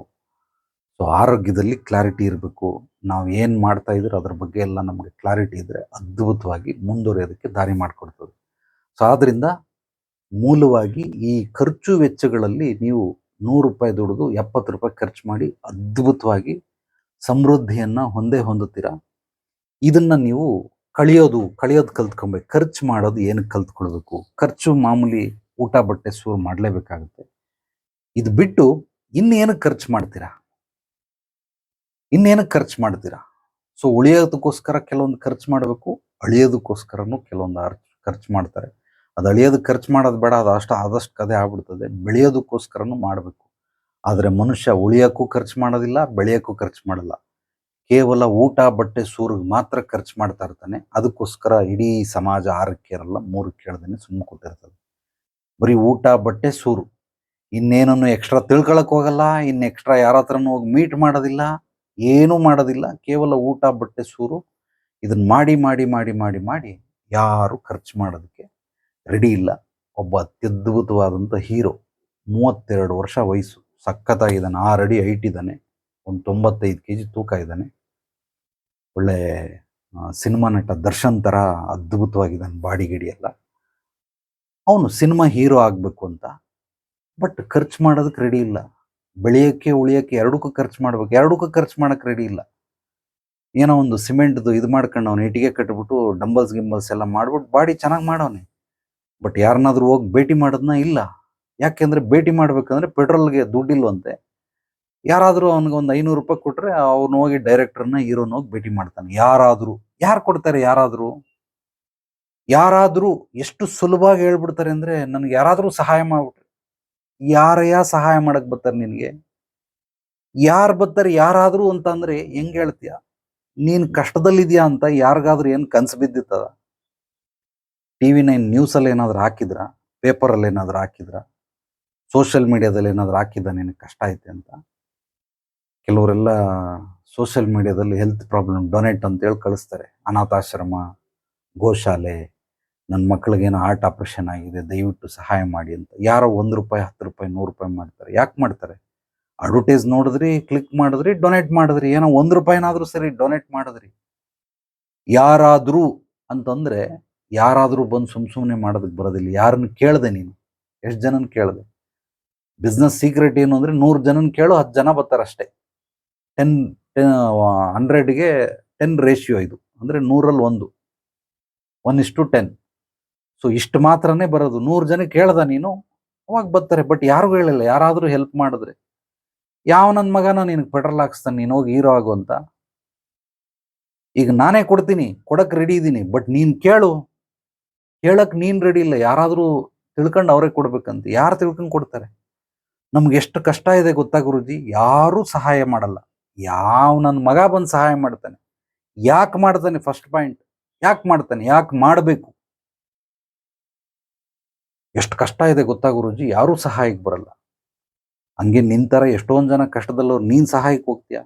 A: ಸೊ ಆರೋಗ್ಯದಲ್ಲಿ ಕ್ಲಾರಿಟಿ ಇರಬೇಕು. ನಾವು ಏನು ಮಾಡ್ತಾ ಇದ್ರೆ ಅದ್ರ ಬಗ್ಗೆ ಎಲ್ಲ ನಮಗೆ ಕ್ಲಾರಿಟಿ ಇದ್ದರೆ ಅದ್ಭುತವಾಗಿ ಮುಂದುವರಿಯೋದಕ್ಕೆ ದಾರಿ ಮಾಡಿಕೊಡ್ತದೆ. ಸೊ ಆದ್ದರಿಂದ ಮೂಲವಾಗಿ ಈ ಖರ್ಚು ವೆಚ್ಚಗಳಲ್ಲಿ ನೀವು 100 ರೂಪಾಯಿ ದುಡಿದು 70 ರೂಪಾಯಿ ಖರ್ಚು ಮಾಡಿ ಅದ್ಭುತವಾಗಿ ಸಮೃದ್ಧಿಯನ್ನು ಹೊಂದುತ್ತೀರಾ. ಇದನ್ನು ನೀವು ಕಳಿಯೋದು ಕಲ್ತ್ಕೊಬೇಕು. ಖರ್ಚು ಮಾಡೋದು ಏನಕ್ಕೆ ಕಲ್ತ್ಕೊಳ್ಬೇಕು? ಖರ್ಚು ಮಾಮೂಲಿ ಊಟ ಬಟ್ಟೆ ಸೂರು ಮಾಡಲೇಬೇಕಾಗುತ್ತೆ. ಇದು ಬಿಟ್ಟು ಇನ್ನೇನಕ್ಕೆ ಖರ್ಚು ಮಾಡ್ತೀರಾ? ಸೊ ಉಳಿಯೋದಕ್ಕೋಸ್ಕರ ಕೆಲವೊಂದು ಖರ್ಚು ಮಾಡಬೇಕು, ಅಳಿಯೋದಕ್ಕೋಸ್ಕರನೂ ಕೆಲವೊಂದು ಖರ್ಚು ಮಾಡ್ತಾರೆ. ಅದು ಅಳಿಯೋದಕ್ಕೆ ಖರ್ಚು ಮಾಡೋದು ಬೇಡ, ಅದು ಆದಷ್ಟು ಕದೆ ಆಗ್ಬಿಡ್ತದೆ. ಬೆಳೆಯೋದಕ್ಕೋಸ್ಕರನೂ ಮಾಡಬೇಕು. ಆದರೆ ಮನುಷ್ಯ ಉಳಿಯೋಕ್ಕೂ ಖರ್ಚು ಮಾಡೋದಿಲ್ಲ, ಬೆಳೆಯೋಕ್ಕೂ ಖರ್ಚು ಮಾಡಲ್ಲ. ಕೇವಲ ಊಟ ಬಟ್ಟೆ ಸೂರಿಗೆ ಮಾತ್ರ ಖರ್ಚು ಮಾಡ್ತಾ ಇರ್ತಾನೆ. ಅದಕ್ಕೋಸ್ಕರ ಇಡೀ ಸಮಾಜ 6ಕ್ಕೆ ಇರಲ್ಲ, 3ಕ್ಕೆ ಕೇಳ್ದೇನೆ ಸುಮ್ಮನೆ ಕೂತಿರ್ತದೆ. ಬರೀ ಊಟ ಬಟ್ಟೆ ಸೂರು, ಇನ್ನೇನನ್ನು ಎಕ್ಸ್ಟ್ರಾ ತಿಳ್ಕೊಳಕ್ಕೆ ಹೋಗಲ್ಲ, ಇನ್ನು ಎಕ್ಸ್ಟ್ರಾ ಯಾರ ಹತ್ರನೂ ಹೋಗಿ ಮೀಟ್ ಮಾಡೋದಿಲ್ಲ, ಏನೂ ಮಾಡೋದಿಲ್ಲ. ಕೇವಲ ಊಟ ಬಟ್ಟೆ ಸೂರು. ಇದನ್ನು ಮಾಡಿ ಯಾರು ಖರ್ಚು ಮಾಡೋದಕ್ಕೆ ರೆಡಿ ಇಲ್ಲ. ಒಬ್ಬ ಅತ್ಯದ್ಭುತವಾದಂಥ ಹೀರೋ, 32 ವರ್ಷ ವಯಸ್ಸು, ಸಖತ್ತಾಗಿದ್ದಾನೆ, 6 ಅಡಿ ಹೈಟ್ ಇದ್ದಾನೆ, ಒಂದು 95 kg ತೂಕ ಇದ್ದಾನೆ, ಒಳ್ಳೆ ಸಿನಿಮಾ ನಟ ದರ್ಶನ್ ಥರ ಅದ್ಭುತವಾಗಿದ್ದಾನೆ, ಬಾಡಿ ಗಿಡಿ ಎಲ್ಲ. ಅವನು ಸಿನಿಮಾ ಹೀರೋ ಆಗಬೇಕು ಅಂತ, ಬಟ್ ಖರ್ಚು ಮಾಡೋದಕ್ಕೆ ರೆಡಿ ಇಲ್ಲ. ಬೆಳೆಯೋಕ್ಕೆ ಉಳಿಯೋಕ್ಕೆ ಎರಡಕ್ಕೂ ಖರ್ಚು ಮಾಡಬೇಕು, ಎರಡಕ್ಕೂ ಖರ್ಚು ಮಾಡೋಕ್ಕೆ ರೆಡಿ ಇಲ್ಲ. ಏನೋ ಒಂದು ಸಿಮೆಂಟ್ದು ಇದು ಮಾಡ್ಕೊಂಡು ಅವ್ನು ಇಟ್ಟಿಗೆ ಕಟ್ಬಿಟ್ಟು ಡಂಬಲ್ಸ್ ಗಿಂಬಲ್ಸ್ ಎಲ್ಲ ಮಾಡ್ಬಿಟ್ಟು ಬಾಡಿ ಚೆನ್ನಾಗಿ ಮಾಡವನೆ. ಬಟ್ ಯಾರನ್ನಾದ್ರೂ ಹೋಗಿ ಭೇಟಿ ಮಾಡೋದನ್ನ ಇಲ್ಲ. ಯಾಕೆಂದ್ರೆ ಭೇಟಿ ಮಾಡ್ಬೇಕಂದ್ರೆ ಪೆಟ್ರೋಲ್ಗೆ ದುಡ್ಡಿಲ್ವಂತೆ. ಯಾರಾದರೂ ಅವನಿಗೆ ಒಂದು 500 ರೂಪಾಯಿ ಕೊಟ್ರೆ ಅವನು ಹೋಗಿ ಡೈರೆಕ್ಟರ್ನ ಹೀರೋನ ಹೋಗಿ ಭೇಟಿ ಮಾಡ್ತಾನೆ. ಯಾರು ಕೊಡ್ತಾರೆ? ಯಾರಾದ್ರೂ ಎಷ್ಟು ಸುಲಭವಾಗಿ ಹೇಳ್ಬಿಡ್ತಾರೆ ಅಂದ್ರೆ, ನನ್ಗೆ ಯಾರಾದ್ರೂ ಸಹಾಯ ಮಾಡ್ಬಿಟ್ರೆ. ಯಾರ ಸಹಾಯ ಮಾಡಕ್ ಬರ್ತಾರೆ ನಿನ್ಗೆ? ಯಾರು ಬರ್ತಾರೆ ಯಾರಾದ್ರೂ ಅಂತ ಅಂದ್ರೆ ಹೆಂಗ್ ಹೇಳ್ತೀಯ? ನೀನ್ ಕಷ್ಟದಲ್ಲಿದ್ಯಾ ಅಂತ ಯಾರಿಗಾದ್ರೂ ಏನ್ ಕನ್ಸು ಬಿದ್ದಿತ್ತದ? TV9 ನ್ಯೂಸಲ್ಲಿ ಏನಾದ್ರು ಹಾಕಿದ್ರ? ಪೇಪರಲ್ಲಿ ಏನಾದ್ರು ಹಾಕಿದ್ರ? ಸೋಷಿಯಲ್ ಮೀಡಿಯಾದಲ್ಲಿ ಏನಾದ್ರು ಹಾಕಿದ್ದ ನಿನಗೆ ಕಷ್ಟ ಐತೆ ಅಂತ? ಕೆಲವರೆಲ್ಲ ಸೋಷಿಯಲ್ ಮೀಡಿಯಾದಲ್ಲಿ ಹೆಲ್ತ್ ಪ್ರಾಬ್ಲಮ್ ಡೊನೇಟ್ ಅಂತ ಹೇಳಿ ಕಳಿಸ್ತಾರೆ. ಅನಾಥಾಶ್ರಮ, ಗೋಶಾಲೆ, ನನ್ನ ಮಕ್ಕಳಿಗೇನೋ ಹಾರ್ಟ್ ಆಪರೇಷನ್ ಆಗಿದೆ, ದಯವಿಟ್ಟು ಸಹಾಯ ಮಾಡಿ ಅಂತ. ಯಾರೋ 1 ರೂಪಾಯಿ, 10 ರೂಪಾಯಿ, 100 ರೂಪಾಯಿ ಮಾಡ್ತಾರೆ. ಯಾಕೆ ಮಾಡ್ತಾರೆ? ಅಡ್ವರ್ಟೈಸ್ ನೋಡಿದ್ರಿ, ಕ್ಲಿಕ್ ಮಾಡಿದ್ರಿ, ಡೊನೇಟ್ ಮಾಡಿದ್ರಿ. ಏನೋ 1 ರೂಪಾಯಿನಾದ್ರೂ ಸರಿ ಡೊನೇಟ್ ಮಾಡಿದ್ರಿ. ಯಾರಾದ್ರೂ ಅಂತಂದ್ರೆ ಯಾರಾದ್ರೂ ಬಂದು ಸುಮ್ಮನೆ ಮಾಡೋದಕ್ಕೆ ಬರೋದಿಲ್ಲ. ಯಾರನ್ನು ಕೇಳ್ದೆ ನೀನು? ಎಷ್ಟು ಜನನ ಕೇಳ್ದೆ? ಬಿಸ್ನೆಸ್ ಸೀಕ್ರೆಟ್ ಏನು ಅಂದ್ರೆ 100 ಜನನ ಕೇಳು, 10 ಜನ ಬರ್ತಾರೆ ಅಷ್ಟೇ. 100ಗೆ 10 ರೇಷಿಯೋ ಇದು. ಅಂದ್ರೆ 100ರಲ್ಲಿ 1, 1:10. ಸೊ ಇಷ್ಟು ಮಾತ್ರನೇ ಬರೋದು. 100 ಜನಕ್ಕೆ ಹೇಳ್ದ ನೀನು, ಅವಾಗ ಬರ್ತಾರೆ. ಬಟ್ ಯಾರಿಗೂ ಹೇಳಿಲ್ಲ. ಯಾರಾದ್ರೂ ಹೆಲ್ಪ್ ಮಾಡಿದ್ರೆ, ಯಾವ ನನ್ನ ಮಗನ ನಿನಗೆ ಪೆಟ್ರೋಲ್ ಹಾಕ್ಸ್ತಾನೆ, ನೀನು ಹೋಗಿ ಹೀರೋ ಆಗು ಅಂತ? ಈಗ ನಾನೇ ಕೊಡ್ತೀನಿ, ಕೊಡಕ್ ರೆಡಿ ಇದ್ದೀನಿ. ಬಟ್ ನೀನ್ ಕೇಳಕ್ ನೀನ್ ರೆಡಿ ಇಲ್ಲ. ಯಾರಾದ್ರೂ ತಿಳ್ಕೊಂಡು ಅವರೇ ಕೊಡ್ಬೇಕಂತ. ಯಾರು ತಿಳ್ಕೊಂಡು ಕೊಡ್ತಾರೆ? ನಮ್ಗೆ ಎಷ್ಟು ಕಷ್ಟ ಇದೆ ಗೊತ್ತಾ ಗುರುಜಿ? ಯಾರೂ ಸಹಾಯ ಮಾಡಲ್ಲ. ಯಾವ ನನ್ನ ಮಗ ಬಂದು ಸಹಾಯ ಮಾಡ್ತಾನೆ? ಯಾಕೆ ಮಾಡ್ತಾನೆ? ಫಸ್ಟ್ ಪಾಯಿಂಟ್, ಯಾಕೆ ಮಾಡ್ತಾನೆ? ಯಾಕೆ ಮಾಡಬೇಕು? ಎಷ್ಟು ಕಷ್ಟ ಇದೆ ಗೊತ್ತಾ ಗುರುಜಿ? ಯಾರೂ ಸಹಾಯಕ್ಕೆ ಬರಲ್ಲ. ಹಂಗೆ ನಿಂತರ ಎಷ್ಟೊಂದು ಜನ ಕಷ್ಟದಲ್ಲವ್ರು, ನೀನ್ ಸಹಾಯಕ್ಕೆ ಹೋಗ್ತೀಯ?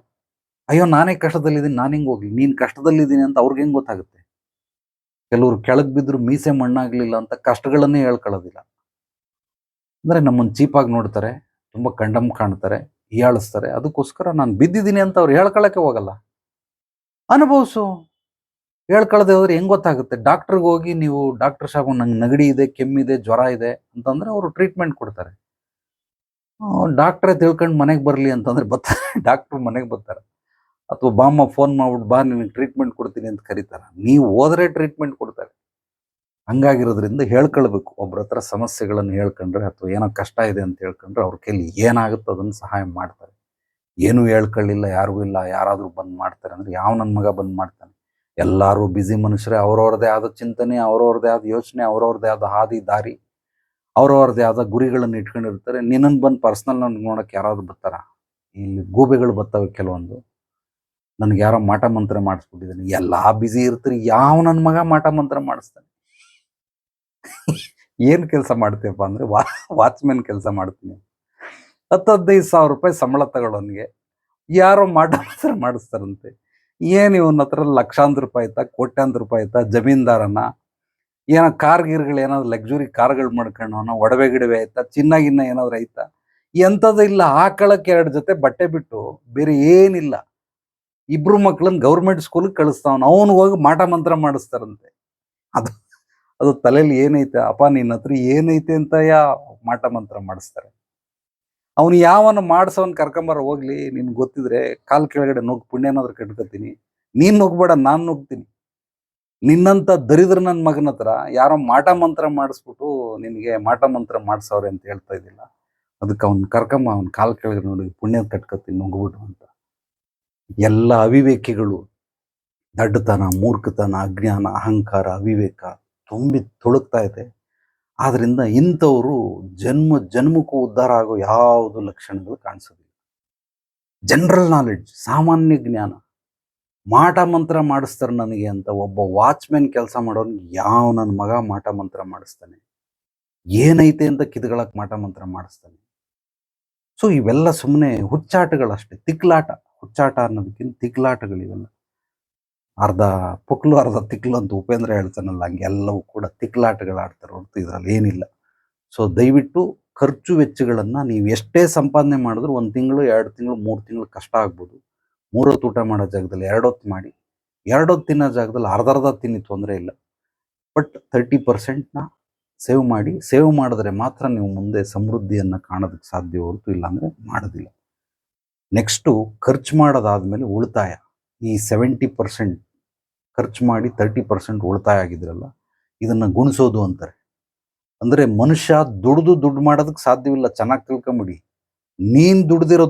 A: ಅಯ್ಯೋ ನಾನೇ ಕಷ್ಟದಲ್ಲಿದ್ದೀನಿ, ನಾನು ಹೆಂಗೆ ಹೋಗ್ಲಿ? ನೀನ್ ಕಷ್ಟದಲ್ಲಿದ್ದೀನಿ ಅಂತ ಅವ್ರಿಗೆ ಹೆಂಗ್ ಗೊತ್ತಾಗುತ್ತೆ? ಕೆಲವ್ರು ಕೆಳಗ್ ಬಿದ್ರು ಮೀಸೆ ಮಣ್ಣಾಗ್ಲಿಲ್ಲ ಅಂತ ಕಷ್ಟಗಳನ್ನೇ ಹೇಳ್ಕೊಳ್ಳೋದಿಲ್ಲ. ಅಂದ್ರೆ ನಮ್ಮನ್ನು ಚೀಪಾಗಿ ನೋಡ್ತಾರೆ, ತುಂಬಾ ಕಂಡಮ್ ಕಾಣ್ತಾರೆ, ಹೀಯಾಳಿಸ್ತಾರೆ. ಅದಕ್ಕೋಸ್ಕರ ನಾನು ಬಿದ್ದಿದ್ದೀನಿ ಅಂತ ಅವ್ರು ಹೇಳ್ಕೊಳಕ್ಕೆ ಹೋಗಲ್ಲ. ಅನುಭವಿಸು. ಹೇಳ್ಕೊಳ್ದೆ ಹೋದ್ರೆ ಹೆಂಗ್ ಗೊತ್ತಾಗುತ್ತೆ? ಡಾಕ್ಟರ್ಗೆ ಹೋಗಿ ನೀವು ಡಾಕ್ಟರ್ ಸಾಬ್ ನಂಗೆ ನೆಗಡಿ ಇದೆ, ಕೆಮ್ಮಿದೆ, ಜ್ವರ ಇದೆ ಅಂತಂದ್ರೆ ಅವರು ಟ್ರೀಟ್ಮೆಂಟ್ ಕೊಡ್ತಾರೆ. ಡಾಕ್ಟ್ರೇ ತಿಳ್ಕೊಂಡು ಮನೆಗೆ ಬರಲಿ ಅಂತಂದ್ರೆ ಬರ್ತಾರೆ. ಡಾಕ್ಟ್ರು ಮನೆಗೆ ಬರ್ತಾರೆ. ಅಥವಾ ಬಾಮ್ಮ ಫೋನ್ ಮಾಡ್ಬಿಟ್ಟು ಬಾ ನಿನಗೆ ಟ್ರೀಟ್ಮೆಂಟ್ ಕೊಡ್ತೀನಿ ಅಂತ ಕರೀತಾರೆ. ನೀವು ಹೋದ್ರೆ ಟ್ರೀಟ್ಮೆಂಟ್ ಕೊಡ್ತಾರೆ. ಹಂಗಾಗಿರೋದ್ರಿಂದ ಹೇಳ್ಕೊಳ್ಬೇಕು. ಒಬ್ರ ಹತ್ರ ಸಮಸ್ಯೆಗಳನ್ನು ಹೇಳ್ಕೊಂಡ್ರೆ ಅಥವಾ ಏನೋ ಕಷ್ಟ ಇದೆ ಅಂತ ಹೇಳ್ಕೊಂಡ್ರೆ ಅವ್ರ ಕೈಲಿ ಏನಾಗುತ್ತೋ ಅದನ್ನು ಸಹಾಯ ಮಾಡ್ತಾರೆ. ಏನೂ ಹೇಳ್ಕೊಳ್ಳಿಲ್ಲ, ಯಾರಿಗೂ ಇಲ್ಲ, ಯಾರಾದರೂ ಬಂದು ಮಾಡ್ತಾರೆ ಅಂದ್ರೆ ಯಾವ ನನ್ನ ಮಗ ಬಂದು ಮಾಡ್ತಾನೆ? ಎಲ್ಲರೂ ಬ್ಯುಸಿ ಮನುಷ್ಯರೇ. ಅವ್ರವ್ರದ್ದೇ ಆದ ಚಿಂತನೆ, ಅವ್ರವ್ರದ್ದೇ ಆದ ಯೋಚನೆ, ಅವ್ರವ್ರದ್ದೇ ಆದ ಹಾದಿ ದಾರಿ, ಅವ್ರವ್ರದ್ದೇ ಆದ ಗುರಿಗಳನ್ನು ಇಟ್ಕೊಂಡಿರ್ತಾರೆ. ನಿನ್ನನ್ನು ಬಂದು ಪರ್ಸ್ನಲ್ ನೋಡೋಕೆ ಯಾರಾದ್ರು ಬರ್ತಾರ? ಇಲ್ಲಿ ಗೂಬೆಗಳು ಬರ್ತವೆ ಕೆಲವೊಂದು. ನನಗೆ ಯಾರೋ ಮಾಟ ಮಂತ್ರ ಮಾಡಿಸ್ಬಿಟ್ಟಿದ್ದಾನೆ. ಎಲ್ಲಾ ಬ್ಯುಸಿ ಇರ್ತೀರಿ, ಯಾವ ನನ್ನ ಮಗ ಮಾಟ ಮಂತ್ರ ಮಾಡಿಸ್ತಾನೆ? ಏನ್ ಕೆಲಸ ಮಾಡ್ತೀಯಪ್ಪ ಅಂದ್ರೆ ವಾಚ್ಮೆನ್ ಕೆಲಸ ಮಾಡ್ತೀನಿ. 10-15 ಸಾವಿರ ರೂಪಾಯಿ ಸಂಬಳ ತಗೊಳ್ಳೋನ್ಗೆ ಯಾರೋ ಮಾಟ ಮಂತ್ರ ಮಾಡಿಸ್ತಾರಂತೆ. ಏನ್ ಇವನ ಹತ್ರ ಲಕ್ಷಾಂತರ ರೂಪಾಯಿ ಐತಾ, ಕೋಟ್ಯಾಂತರ ರೂಪಾಯಿ ಐತಾ? ಜಮೀನ್ದಾರನ? ಏನೋ ಕಾರ್ ಗೀರ್ಗಳು, ಏನಾದ್ರು ಲಕ್ಸುರಿ ಕಾರ್ಗಳು ಮಾಡ್ಕೊಂಡವನ? ಒಡವೆ ಗಿಡವೆ ಆಯ್ತಾ? ಚಿನ್ನ ಗಿನ್ನ ಏನಾದ್ರು ಐತಾ? ಎಂಥದ್ದು ಇಲ್ಲ. ಹಾಕೊಳ್ಳಕ್ಕೆ 2 ಜೊತೆ ಬಟ್ಟೆ ಬಿಟ್ಟು ಬೇರೆ ಏನಿಲ್ಲ. 2 ಮಕ್ಳನ್ನ ಗೌರ್ಮೆಂಟ್ ಸ್ಕೂಲ್ಗೆ ಕಳಿಸ್ತಾವನ. ಅವನು ಹೋಗಿ ಮಾಟ ಮಂತ್ರ ಮಾಡಿಸ್ತಾರಂತೆ. ಅದು ಅದು ತಲೆಯಲ್ಲಿ ಏನೈತೆ ಅಪ್ಪ ನಿನ್ನ ಹತ್ರ ಏನೈತೆ ಅಂತ ಮಾಟ ಮಂತ್ರ ಮಾಡಿಸ್ತಾರೆ. ಅವನು ಯಾವನ ಮಾಡ್ಸೋನ್ ಕರ್ಕೊಂಬರ ಹೋಗ್ಲಿ. ನಿನ್ಗೆ ಗೊತ್ತಿದ್ರೆ ಕಾಲ್ ಕೆಳಗಡೆ ನುಗ್ಗಿ ಪುಣ್ಯನಾದ್ರೂ ಕಟ್ಕೋತೀನಿ. ನೀನ್ ನುಗ್ಬೇಡ, ನಾನ್ ನುಗ್ತೀನಿ. ನಿನ್ನಂತ ದರಿದ್ರ ನನ್ನ ಮಗನ ಹತ್ರ ಯಾರೋ ಮಾಟ ಮಂತ್ರ ಮಾಡಿಸ್ಬಿಟ್ಟು ನಿನಗೆ ಮಾಟ ಮಂತ್ರ ಮಾಡ್ಸವ್ರೆ ಅಂತ ಹೇಳ್ತಾ ಇದ್ದಿಲ್ಲ. ಅದಕ್ಕೆ ಅವ್ನು ಕರ್ಕೊಂಬ, ಅವ್ನ ಕಾಲ್ ಕೆಳಗಡೆ ನೋಡಿ ಪುಣ್ಯ ಕಟ್ಕೋತೀನಿ ನುಗ್ಬಿಟ್ಟು ಅಂತ. ಎಲ್ಲ ಅವಿವೇಕಿಗಳು, ದಡ್ಡತನ, ಮೂರ್ಖತನ, ಅಜ್ಞಾನ, ಅಹಂಕಾರ, ಅವಿವೇಕ ತುಂಬಿ ತುಳುಕ್ತಾ ಇದೆ. ಆದ್ರಿಂದ ಇಂಥವರು ಜನ್ಮಕ್ಕೂ ಉದ್ಧಾರ ಆಗೋ ಯಾವುದು ಲಕ್ಷಣಗಳು ಕಾಣಿಸೋದಿಲ್ಲ. ಜನರಲ್ ನಾಲೆಡ್ಜ್, ಸಾಮಾನ್ಯ ಜ್ಞಾನ, ಮಾಟ ಮಂತ್ರ ಮಾಡಿಸ್ತಾರೆ ನನಗೆ ಅಂತ ಒಬ್ಬ ವಾಚ್ಮೆನ್ ಕೆಲಸ ಮಾಡೋನ್ಗೆ ಯಾವ ನನ್ನ ಮಗ ಮಾಟ ಮಂತ್ರ ಮಾಡಿಸ್ತಾನೆ? ಏನೈತೆ ಅಂತ ಕಿದ್ಗಳಕ್ಕೆ ಮಾಟ ಮಂತ್ರ ಮಾಡಿಸ್ತಾನೆ? ಸೊ ಇವೆಲ್ಲ ಸುಮ್ಮನೆ ಹುಚ್ಚಾಟಗಳಷ್ಟೇ, ತಿಕ್ಲಾಟ. ಹುಚ್ಚಾಟ ಅನ್ನೋದಕ್ಕಿಂತ ತಿಕ್ಲಾಟಗಳಿವೆಲ್ಲ. ಅರ್ಧ ಪುಕ್ಲು ಅರ್ಧ ತಿಕ್ಲು ಅಂತ ಉಪೇಂದ್ರ ಹೇಳ್ತಾನಲ್ಲ, ಹಂಗೆಲ್ಲವೂ ಕೂಡ ತಿಕ್ಲಾಟಗಳಾಡ್ತಾರೆ ಹೊರತು ಇದರಲ್ಲಿ ಏನಿಲ್ಲ. ಸೊ ದಯವಿಟ್ಟು ಖರ್ಚು ವೆಚ್ಚಗಳನ್ನು ನೀವು ಎಷ್ಟೇ ಸಂಪಾದನೆ ಮಾಡಿದ್ರು 1 ತಿಂಗಳು, 2 ತಿಂಗಳು, 3 ತಿಂಗಳು ಕಷ್ಟ ಆಗ್ಬೋದು. 3 ಹೊತ್ತು ಊಟ ಮಾಡೋ ಜಾಗದಲ್ಲಿ 2 ಹೊತ್ತು ಮಾಡಿ, 2 ಹೊತ್ತು ತಿನ್ನೋ ಜಾಗದಲ್ಲಿ ಅರ್ಧ ತಿನ್ನಿ, ತೊಂದರೆ ಇಲ್ಲ. ಬಟ್ 30%ನ ಸೇವ್ ಮಾಡಿ. ಸೇವ್ ಮಾಡಿದ್ರೆ ಮಾತ್ರ ನೀವು ಮುಂದೆ ಸಮೃದ್ಧಿಯನ್ನು ಕಾಣೋದಕ್ಕೆ ಸಾಧ್ಯ ಹೊರತು ಇಲ್ಲಾಂದರೆ ಮಾಡೋದಿಲ್ಲ. ನೆಕ್ಸ್ಟು ಖರ್ಚು ಮಾಡೋದಾದ್ಮೇಲೆ ಉಳಿತಾಯ. ಈ 70% ಖರ್ಚು ಮಾಡಿ 30% ಉಳಿತಾಯ ಆಗಿದ್ರಲ್ಲ, ಇದನ್ನು ಗುಣಿಸೋದು ಅಂತಾರೆ. ಅಂದರೆ ಮನುಷ್ಯ ದುಡ್ಡು ಮಾಡೋದಕ್ಕೆ ಸಾಧ್ಯವಿಲ್ಲ. ಚೆನ್ನಾಗಿ ತಿಳ್ಕೊಂಬಿಡಿ. ನೀನು ದುಡ್ದಿರೋ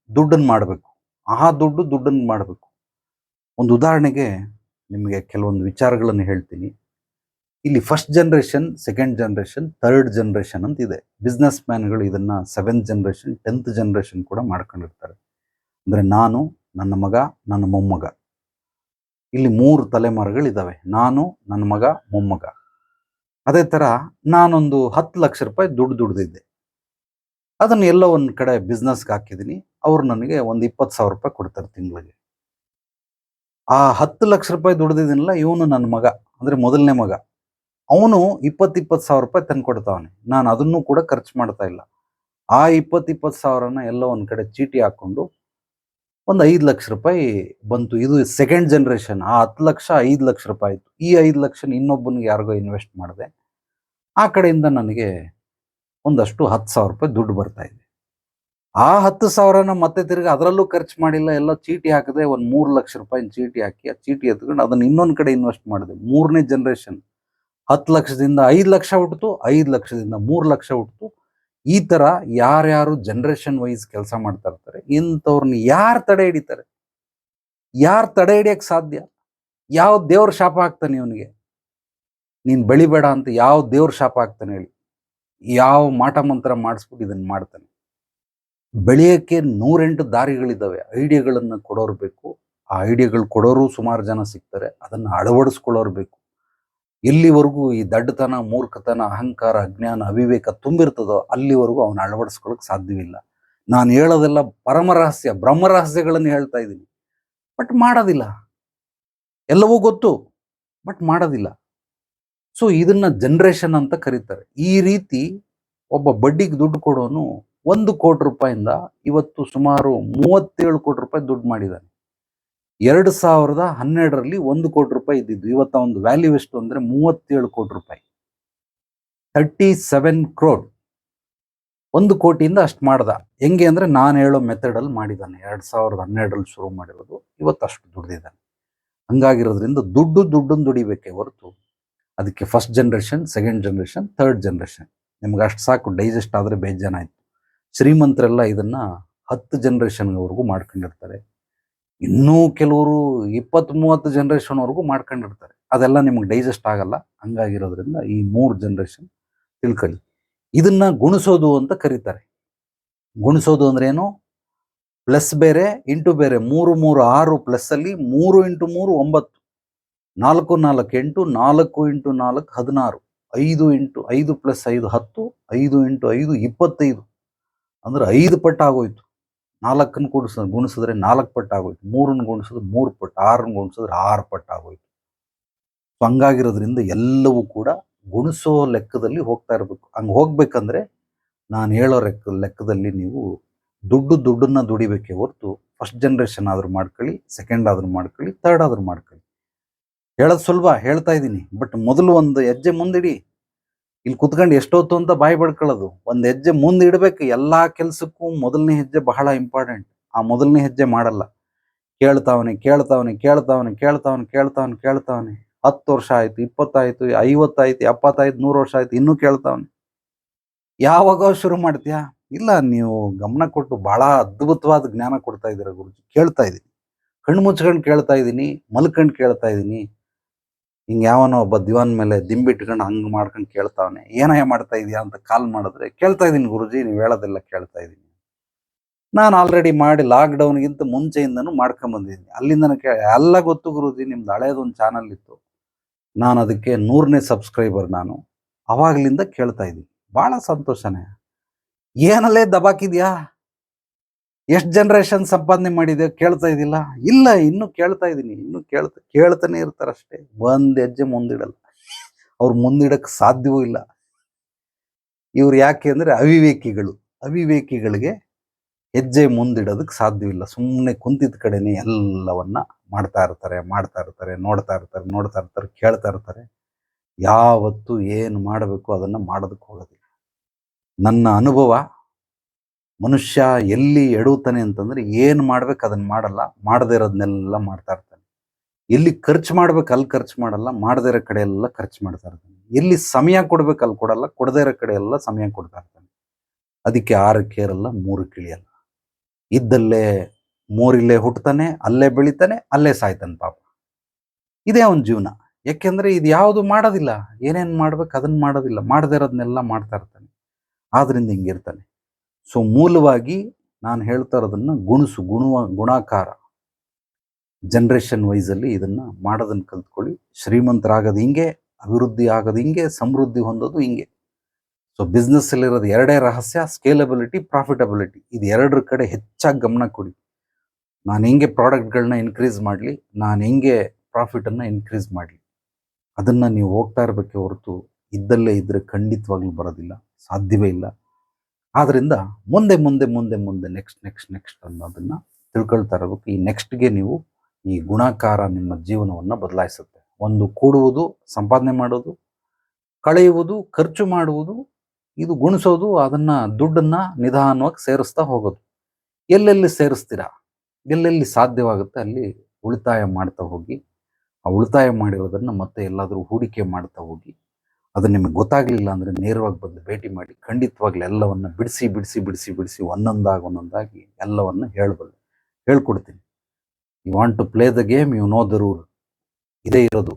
A: ದುಡ್ಡನ್ನು ಮಾಡಬೇಕು. ಆ ದುಡ್ಡನ್ನು ಮಾಡಬೇಕು. ಒಂದು ಉದಾಹರಣೆಗೆ ನಿಮಗೆ ಕೆಲವೊಂದು ವಿಚಾರಗಳನ್ನು ಹೇಳ್ತೀನಿ. ಇಲ್ಲಿ first generation, second generation, third generation ಅಂತ ಇದೆ. ಬಿಸ್ನೆಸ್ ಮ್ಯಾನ್ಗಳು ಇದನ್ನು 7th ಜನರೇಷನ್, 10th ಜನರೇಷನ್ ಕೂಡ ಮಾಡ್ಕೊಂಡಿರ್ತಾರೆ. ಅಂದರೆ ನಾನು, ನನ್ನ ಮಗ, ನನ್ನ ಮೊಮ್ಮಗ, ಇಲ್ಲಿ 3 ತಲೆಮಾರುಗಳಿದ್ದಾವೆ. ನಾನು, ನನ್ನ ಮಗ, ಮೊಮ್ಮಗ. ಅದೇ ಥರ ನಾನೊಂದು 10 ಲಕ್ಷ ರೂಪಾಯಿ ದುಡ್ದಿದ್ದೆ. ಅದನ್ನು ಎಲ್ಲೋ ಒಂದು ಕಡೆ ಬಿಸ್ನೆಸ್ಗೆ ಹಾಕಿದ್ದೀನಿ. ಅವರು ನನಗೆ ಒಂದು 20,000 ರೂಪಾಯಿ ಕೊಡ್ತಾರೆ ತಿಂಗಳಿಗೆ. ಆ 10 ಲಕ್ಷ ರೂಪಾಯಿ ದುಡ್ದಿದ್ದೀನಲ್ಲ, ಇವನು ನನ್ನ ಮಗ, ಅಂದರೆ ಮೊದಲನೇ ಮಗ. ಅವನು 20,000 ರೂಪಾಯಿ ತಂದು ಕೊಡ್ತಾವನೆ. ನಾನು ಅದನ್ನು ಕೂಡ ಖರ್ಚು ಮಾಡ್ತಾ ಇಲ್ಲ. ಆ 20,000ನ ಎಲ್ಲೋ ಒಂದು ಕಡೆ ಚೀಟಿ ಹಾಕ್ಕೊಂಡು ಒಂದು 5 ಲಕ್ಷ ರೂಪಾಯಿ ಬಂತು. ಇದು ಸೆಕೆಂಡ್ ಜನರೇಷನ್. ಆ 10 ಲಕ್ಷ 5 ಲಕ್ಷ ರೂಪಾಯಿ ಆಯಿತು. ಈ 5 ಲಕ್ಷನ ಇನ್ನೊಬ್ಬನಿಗೆ ಯಾರಿಗೋ ಇನ್ವೆಸ್ಟ್ ಮಾಡಿದೆ. ಆ ಕಡೆಯಿಂದ ನನಗೆ ಒಂದಷ್ಟು 10,000 ರೂಪಾಯಿ ದುಡ್ಡು ಬರ್ತಾ ಇದೆ. ಆ 10,000ನ ಮತ್ತೆ ತಿರ್ಗಿ ಅದರಲ್ಲೂ ಖರ್ಚು ಮಾಡಿಲ್ಲ. ಎಲ್ಲ ಚೀಟಿ ಹಾಕಿದೆ. ಒಂದು 3 ಲಕ್ಷ ರೂಪಾಯಿನ ಚೀಟಿ ಹಾಕಿ ಆ ಚೀಟಿ ಎತ್ಕೊಂಡು ಅದನ್ನು ಇನ್ನೊಂದು ಕಡೆ ಇನ್ವೆಸ್ಟ್ ಮಾಡಿದೆ. 3ನೇ ಜನರೇಷನ್. 10 ಲಕ್ಷದಿಂದ 5 ಲಕ್ಷ ಹುಟ್ಟಿತು, 5 ಲಕ್ಷದಿಂದ 3 ಲಕ್ಷ ಹುಟ್ಟಿತು. ಈ ಥರ ಯಾರ್ಯಾರು ಜನರೇಷನ್ ವೈಸ್ ಕೆಲಸ ಮಾಡ್ತಾ ಇರ್ತಾರೆ, ಇಂಥವ್ರನ್ನ ಯಾರು ತಡೆ ಹಿಡಿತಾರೆ? ಯಾರು ತಡೆ ಹಿಡಿಯಕ್ಕೆ ಸಾಧ್ಯ? ಯಾವ ದೇವ್ರ ಶಾಪ ಹಾಕ್ತಾನೆ ಇವನಿಗೆ? ನೀನು ಬೆಳಿಬೇಡ ಅಂತ ಯಾವ ದೇವ್ರ ಶಾಪ ಹಾಕ್ತಾನೆ ಹೇಳಿ? ಯಾವ ಮಾಟ ಮಂತ್ರ ಮಾಡಿಸ್ಬಿಟ್ಟು ಇದನ್ನು ಮಾಡ್ತಾನೆ? ಬೆಳೆಯೋಕ್ಕೆ 108 ದಾರಿಗಳಿದ್ದಾವೆ. ಐಡಿಯಾಗಳನ್ನು ಕೊಡೋರು ಬೇಕು. ಆ ಐಡಿಯಾಗಳು ಕೊಡೋರು ಸುಮಾರು ಜನ ಸಿಗ್ತಾರೆ. ಅದನ್ನು ಅಳವಡಿಸ್ಕೊಳ್ಳೋರು ಬೇಕು. ಎಲ್ಲಿವರೆಗೂ ಈ ದಡ್ಡತನ, ಮೂರ್ಖತನ, ಅಹಂಕಾರ, ಅಜ್ಞಾನ, ಅವಿವೇಕ ತುಂಬಿರ್ತದೋ ಅಲ್ಲಿವರೆಗೂ ಅವನು ಅಳವಡಿಸ್ಕೊಳ್ಳೋಕೆ ಸಾಧ್ಯವಿಲ್ಲ. ನಾನು ಹೇಳೋದೆಲ್ಲ ಪರಮ ರಹಸ್ಯ, ಬ್ರಹ್ಮ ರಹಸ್ಯಗಳನ್ನು ಹೇಳ್ತಾ ಇದ್ದೀನಿ. ಬಟ್ ಮಾಡೋದಿಲ್ಲ. ಎಲ್ಲವೂ ಗೊತ್ತು, ಬಟ್ ಮಾಡೋದಿಲ್ಲ. ಸೊ ಇದನ್ನ ಜನರೇಷನ್ ಅಂತ ಕರೀತಾರೆ. ಈ ರೀತಿ ಒಬ್ಬ ಬಡ್ಡಿಗೆ ದುಡ್ಡು ಕೊಡೋನು 1 ಕೋಟಿ ರೂಪಾಯಿಂದ ಇವತ್ತು ಸುಮಾರು 37 ಕೋಟಿ ರೂಪಾಯಿ ದುಡ್ಡು ಮಾಡಿದ್ದಾನೆ. 2012ರಲ್ಲಿ 1 ಕೋಟಿ ರೂಪಾಯಿ ಇದ್ದಿದ್ದು. ಇವತ್ತು ಒಂದು ವ್ಯಾಲ್ಯೂ ಎಷ್ಟು ಅಂದರೆ 37 ಕೋಟಿ ರೂಪಾಯಿ. 37 crore. 1 ಕೋಟಿಯಿಂದ ಅಷ್ಟು ಮಾಡ್ದ. ಹೆಂಗೆ ಅಂದರೆ ನಾನು ಹೇಳೋ ಮೆಥಡಲ್ಲಿ ಮಾಡಿದ್ದಾನೆ. 2012ರಲ್ಲಿ ಶುರು ಮಾಡಿರೋದು, ಇವತ್ತು ಅಷ್ಟು ದುಡ್ದಿದ್ದಾನೆ. ಹಂಗಾಗಿರೋದ್ರಿಂದ ದುಡ್ಡನ್ನು ದುಡಿಬೇಕೇ ಹೊರತು ಅದಕ್ಕೆ first generation, second generation, third generation ನಿಮ್ಗೆ ಅಷ್ಟು ಸಾಕು. ಡೈಜೆಸ್ಟ್ ಆದರೆ ಬೇಜಾನಾಯ್ತು. ಶ್ರೀಮಂತರೆಲ್ಲ ಇದನ್ನು 10 ಜನರೇಷನ್ವರೆಗೂ ಮಾಡ್ಕೊಂಡಿರ್ತಾರೆ. ಇನ್ನೂ ಕೆಲವರು 20-30 ಜನರೇಷನ್ವರೆಗೂ ಮಾಡ್ಕೊಂಡಿರ್ತಾರೆ. ಅದೆಲ್ಲ ನಿಮ್ಗೆ ಡೈಜೆಸ್ಟ್ ಆಗಲ್ಲ. ಹಂಗಾಗಿರೋದ್ರಿಂದ ಈ 3 ಜನರೇಷನ್ ತಿಳ್ಕೊಳ್ಳಿ. ಇದನ್ನ ಗುಣಿಸೋದು ಅಂತ ಕರೀತಾರೆ. ಗುಣಿಸೋದು ಅಂದ್ರೆ ಏನು? ಪ್ಲಸ್ ಬೇರೆ, ಇಂಟು ಬೇರೆ. 3 3 6 ಪ್ಲಸ್ಸಲ್ಲಿ 3 × 3 9, 4 4 8, 4 × 4 16, 5 × 5 + 5 10, 5 × 5 25. ಅಂದ್ರೆ 5 ಪಟ್ಟು ಆಗೋಯ್ತು. 4ನ್ನು ಗುಣಿಸಿದ್ರೆ 4 ಪಟ್ಟು ಆಗೋಯ್ತು. 3ನ್ನು ಗುಣಿಸಿದ್ರೆ 3 ಪಟ್ಟು, 6ನ್ನು ಗುಣಿಸಿದ್ರೆ 6 ಪಟ್ಟು ಆಗೋಯ್ತು. ಸೊ ಹಂಗಾಗಿರೋದ್ರಿಂದ ಎಲ್ಲವೂ ಕೂಡ ಗುಣಿಸೋ ಲೆಕ್ಕದಲ್ಲಿ ಹೋಗ್ತಾ ಇರಬೇಕು. ಹಂಗೆ ಹೋಗ್ಬೇಕಂದ್ರೆ ನಾನು ಹೇಳೋ ಲೆಕ್ಕದಲ್ಲಿ ನೀವು ದುಡ್ಡನ್ನ ದುಡಿಬೇಕೇ ಹೊರತು ಫಸ್ಟ್ ಜನರೇಷನ್ ಆದರೂ ಮಾಡ್ಕೊಳ್ಳಿ, ಸೆಕೆಂಡ್ ಆದರೂ ಮಾಡ್ಕೊಳ್ಳಿ, ಥರ್ಡ್ ಆದರೂ ಮಾಡ್ಕೊಳ್ಳಿ. ಹೇಳೋದು ಸುಲಭ, ಹೇಳ್ತಾ ಇದ್ದೀನಿ. ಬಟ್ ಮೊದಲು ಒಂದು ಹೆಜ್ಜೆ ಮುಂದಿಡಿ. ಇಲ್ಲಿ ಕುತ್ಕೊಂಡು ಎಷ್ಟೊತ್ತು ಅಂತ ಬಾಯಿ ಬಡ್ಕೊಳ್ಳೋದು. ಒಂದು ಹೆಜ್ಜೆ ಮುಂದೆ ಇಡಬೇಕು. ಎಲ್ಲ ಕೆಲಸಕ್ಕೂ ಮೊದಲನೇ ಹೆಜ್ಜೆ ಬಹಳ ಇಂಪಾರ್ಟೆಂಟ್. ಆ ಮೊದಲನೇ ಹೆಜ್ಜೆ ಮಾಡಲ್ಲ. ಕೇಳ್ತಾವನೆ 10 ವರ್ಷ ಆಯ್ತು, 20 ಆಯ್ತು, 50 ಆಯ್ತು, 70 ಆಯ್ತು, 100 ವರ್ಷ ಆಯ್ತು, ಇನ್ನೂ ಕೇಳ್ತಾವನೆ. ಯಾವಾಗ ಶುರು ಮಾಡ್ತೀಯಾ? ಇಲ್ಲ, ನೀವು ಗಮನ ಕೊಟ್ಟು ಬಹಳ ಅದ್ಭುತವಾದ ಜ್ಞಾನ ಕೊಡ್ತಾ ಇದ್ದೀರಾ ಗುರುಜಿ. ಕೇಳ್ತಾ ಇದ್ದೀನಿ, ಕಣ್ಣು ಮುಚ್ಕೊಂಡು ಕೇಳ್ತಾ ಇದ್ದೀನಿ, ಮಲ್ಕೊಂಡು ಕೇಳ್ತಾ ಇದ್ದೀನಿ. ಹಿಂಗೆ ಯಾವನೋ ಒಬ್ಬ ದಿವಾನ್ ಮೇಲೆ ದಿಂಬಿಟ್ಕೊಂಡು ಹಂಗೆ ಮಾಡ್ಕೊಂಡು ಕೇಳ್ತಾವನೆ. ಏನಯ್ಯ ಮಾಡ್ತಾ ಇದೀಯಾ ಅಂತ ಕಾಲ್ ಮಾಡಿದ್ರೆ, ಕೇಳ್ತಾ ಇದ್ದೀನಿ ಗುರುಜಿ, ನೀವು ಹೇಳೋದೆಲ್ಲ ಕೇಳ್ತಾ ಇದ್ದೀನಿ. ನಾನು ಆಲ್ರೆಡಿ ಮಾಡಿ ಲಾಕ್ಡೌನ್ಗಿಂತ ಮುಂಚೆಯಿಂದನೂ ಮಾಡ್ಕೊಂಬಂದಿದ್ದೀನಿ. ಅಲ್ಲಿಂದನೂ ಎಲ್ಲ ಗೊತ್ತು ಗುರುಜಿ. ನಿಮ್ದು ಹಳೇದೊಂದು ಚಾನಲ್ ಇತ್ತು, ನಾನು ಅದಕ್ಕೆ 100ನೇ ಸಬ್ಸ್ಕ್ರೈಬರ್. ನಾನು ಅವಾಗಲಿಂದ ಕೇಳ್ತಾ ಇದ್ದೀನಿ. ಭಾಳ ಸಂತೋಷನೇ. ಏನಲ್ಲೇ ದಬಾಕಿದ್ಯಾ? ಎಷ್ಟು ಜನರೇಷನ್ ಸಂಪಾದನೆ ಮಾಡಿದೆ? ಕೇಳ್ತಾ ಇದ್ದಿಲ್ಲ? ಇಲ್ಲ, ಇನ್ನೂ ಕೇಳ್ತಾ ಇದ್ದೀನಿ. ಇನ್ನೂ ಕೇಳ್ತಾನೆ ಇರ್ತಾರಷ್ಟೇ. ಒಂದು ಹೆಜ್ಜೆ ಮುಂದಿಡಲ್ಲ. ಅವ್ರು ಮುಂದಿಡಕ್ಕೆ ಸಾಧ್ಯವೂ ಇಲ್ಲ. ಇವ್ರು ಯಾಕೆ ಅಂದರೆ ಅವಿವೇಕಿಗಳಿಗೆ ಹೆಜ್ಜೆ ಮುಂದಿಡೋದಕ್ಕೆ ಸಾಧ್ಯವಿಲ್ಲ. ಸುಮ್ಮನೆ ಕುಂತಿದ್ದ ಕಡೆನೇ ಎಲ್ಲವನ್ನ ಮಾಡ್ತಾ ಇರ್ತಾರೆ, ನೋಡ್ತಾ ಇರ್ತಾರೆ, ಕೇಳ್ತಾ ಇರ್ತಾರೆ. ಯಾವತ್ತೂ ಏನು ಮಾಡಬೇಕು ಅದನ್ನು ಮಾಡೋದಕ್ಕೆ ಹೋಗೋದಿಲ್ಲ. ನನ್ನ ಅನುಭವ ಮನುಷ್ಯ ಎಲ್ಲಿ ಎಡುತ್ತಾನೆ ಅಂತಂದ್ರೆ ಏನು ಮಾಡ್ಬೇಕು ಅದನ್ನ ಮಾಡಲ್ಲ, ಮಾಡದೇ ಇರೋದನ್ನೆಲ್ಲ ಮಾಡ್ತಾ ಇರ್ತಾನೆ. ಎಲ್ಲಿ ಖರ್ಚು ಮಾಡ್ಬೇಕು ಅಲ್ಲಿ ಖರ್ಚು ಮಾಡಲ್ಲ, ಮಾಡದೇ ಇರೋ ಕಡೆ ಎಲ್ಲ ಖರ್ಚು ಮಾಡ್ತಾ ಇರ್ತಾನೆ. ಎಲ್ಲಿ ಸಮಯ ಕೊಡ್ಬೇಕು ಅಲ್ಲಿ ಕೊಡಲ್ಲ, ಕೊಡದೇ ಇರೋ ಕಡೆ ಎಲ್ಲ ಸಮಯ ಕೊಡ್ತಾ ಇರ್ತಾನೆ. ಅದಕ್ಕೆ 6 ಕೇರಲ್ಲ 3 ಕಿಳಿಯಲ್ಲ. ಇದ್ದಲ್ಲೇ ಮೋರಿಲ್ಲೇ ಹುಟ್ಟತಾನೆ, ಅಲ್ಲೇ ಬೆಳಿತಾನೆ, ಅಲ್ಲೇ ಸಾಯ್ತಾನೆ ಪಾಪ. ಇದೇ ಅವನ ಜೀವನ. ಯಾಕೆಂದ್ರೆ ಇದು ಯಾವುದು ಮಾಡೋದಿಲ್ಲ, ಏನೇನು ಮಾಡ್ಬೇಕು ಅದನ್ನ ಮಾಡೋದಿಲ್ಲ, ಮಾಡದೇ ಇರೋದನ್ನೆಲ್ಲ ಮಾಡ್ತಾ ಇರ್ತಾನೆ. ಆದ್ರಿಂದ ಹಿಂಗಿರ್ತಾನೆ. ಸೊ ಮೂಲವಾಗಿ ನಾನು ಹೇಳ್ತಾ ಇರೋದನ್ನ ಗುಣಾಕಾರ ಜನರೇಷನ್ ವೈಸಲ್ಲಿ ಇದನ್ನ ಮಾಡೋದನ್ನ ಕಲ್ತ್ಕೊಳ್ಳಿ. ಶ್ರೀಮಂತರಾಗೋದು ಹಿಂಗೆ, ಅಭಿವೃದ್ಧಿ ಆಗೋದು ಹಿಂಗೆ, ಸಮೃದ್ಧಿ ಹೊಂದೋದು ಹಿಂಗೆ. ಸೊ ಬಿಸ್ನೆಸ್ಸಲ್ಲಿರೋದು ಎರಡೇ ರಹಸ್ಯ: ಸ್ಕೇಲಬಿಲಿಟಿ, ಪ್ರಾಫಿಟಬಿಲಿಟಿ. ಇದು ಎರಡರ ಕಡೆ ಹೆಚ್ಚಾಗಿ ಗಮನ ಕೊಡಿ. ನಾನು ಹೆಂಗೆ ಪ್ರಾಡಕ್ಟ್ಗಳನ್ನ ಇನ್ಕ್ರೀಸ್ ಮಾಡಲಿ, ನಾನು ಹೆಂಗೆ ಪ್ರಾಫಿಟನ್ನು ಇನ್ಕ್ರೀಸ್ ಮಾಡಲಿ, ಅದನ್ನು ನೀವು ಹೋಗ್ತಾ ಇರಬೇಕೆ ಹೊರತು ಇದ್ದಲ್ಲೇ ಇದ್ದರೆ ಖಂಡಿತವಾಗ್ಲೂ ಬರೋದಿಲ್ಲ, ಸಾಧ್ಯವೇ ಇಲ್ಲ. ಆದ್ದರಿಂದ ಮುಂದೆ ಮುಂದೆ ಮುಂದೆ ಮುಂದೆ ನೆಕ್ಸ್ಟ್ ಅನ್ನೋದನ್ನು ತಿಳ್ಕೊಳ್ತಾ ಇರಬೇಕು. ಈ ನೆಕ್ಸ್ಟ್ಗೆ ನೀವು ಈ ಗುಣಾಕಾರ ನಿಮ್ಮ ಜೀವನವನ್ನು ಬದಲಾಯಿಸುತ್ತೆ. ಒಂದು ಕೂಡುವುದು, ಸಂಪಾದನೆ ಮಾಡೋದು, ಕಳೆಯುವುದು, ಖರ್ಚು ಮಾಡುವುದು, ಇದು ಗುಣಿಸೋದು, ಅದನ್ನು ದುಡ್ಡನ್ನು ನಿಧಾನವಾಗಿ ಸೇರಿಸ್ತಾ ಹೋಗೋದು. ಎಲ್ಲೆಲ್ಲಿ ಸೇರಿಸ್ತೀರಾ, ಎಲ್ಲೆಲ್ಲಿ ಸಾಧ್ಯವಾಗುತ್ತೆ ಅಲ್ಲಿ ಉಳಿತಾಯ ಮಾಡ್ತಾ ಹೋಗಿ. ಆ ಉಳಿತಾಯ ಮಾಡಿರೋದನ್ನು ಮತ್ತೆ ಎಲ್ಲಾದರೂ ಹೂಡಿಕೆ ಮಾಡ್ತಾ ಹೋಗಿ. ಅದು ನಿಮಗೆ ಗೊತ್ತಾಗಲಿಲ್ಲ ಅಂದರೆ ನೇರವಾಗಿ ಬಂದು ಭೇಟಿ ಮಾಡಿ. ಖಂಡಿತವಾಗ್ಲೂ ಎಲ್ಲವನ್ನು ಬಿಡಿಸಿ ಬಿಡಿಸಿ ಬಿಡಿಸಿ ಬಿಡಿಸಿ ಒಂದೊಂದಾಗಿ ಎಲ್ಲವನ್ನು ಹೇಳ್ಕೊಡ್ತೀನಿ. You want to play the game, you know the rule. ಇದೇ ಇರೋದು.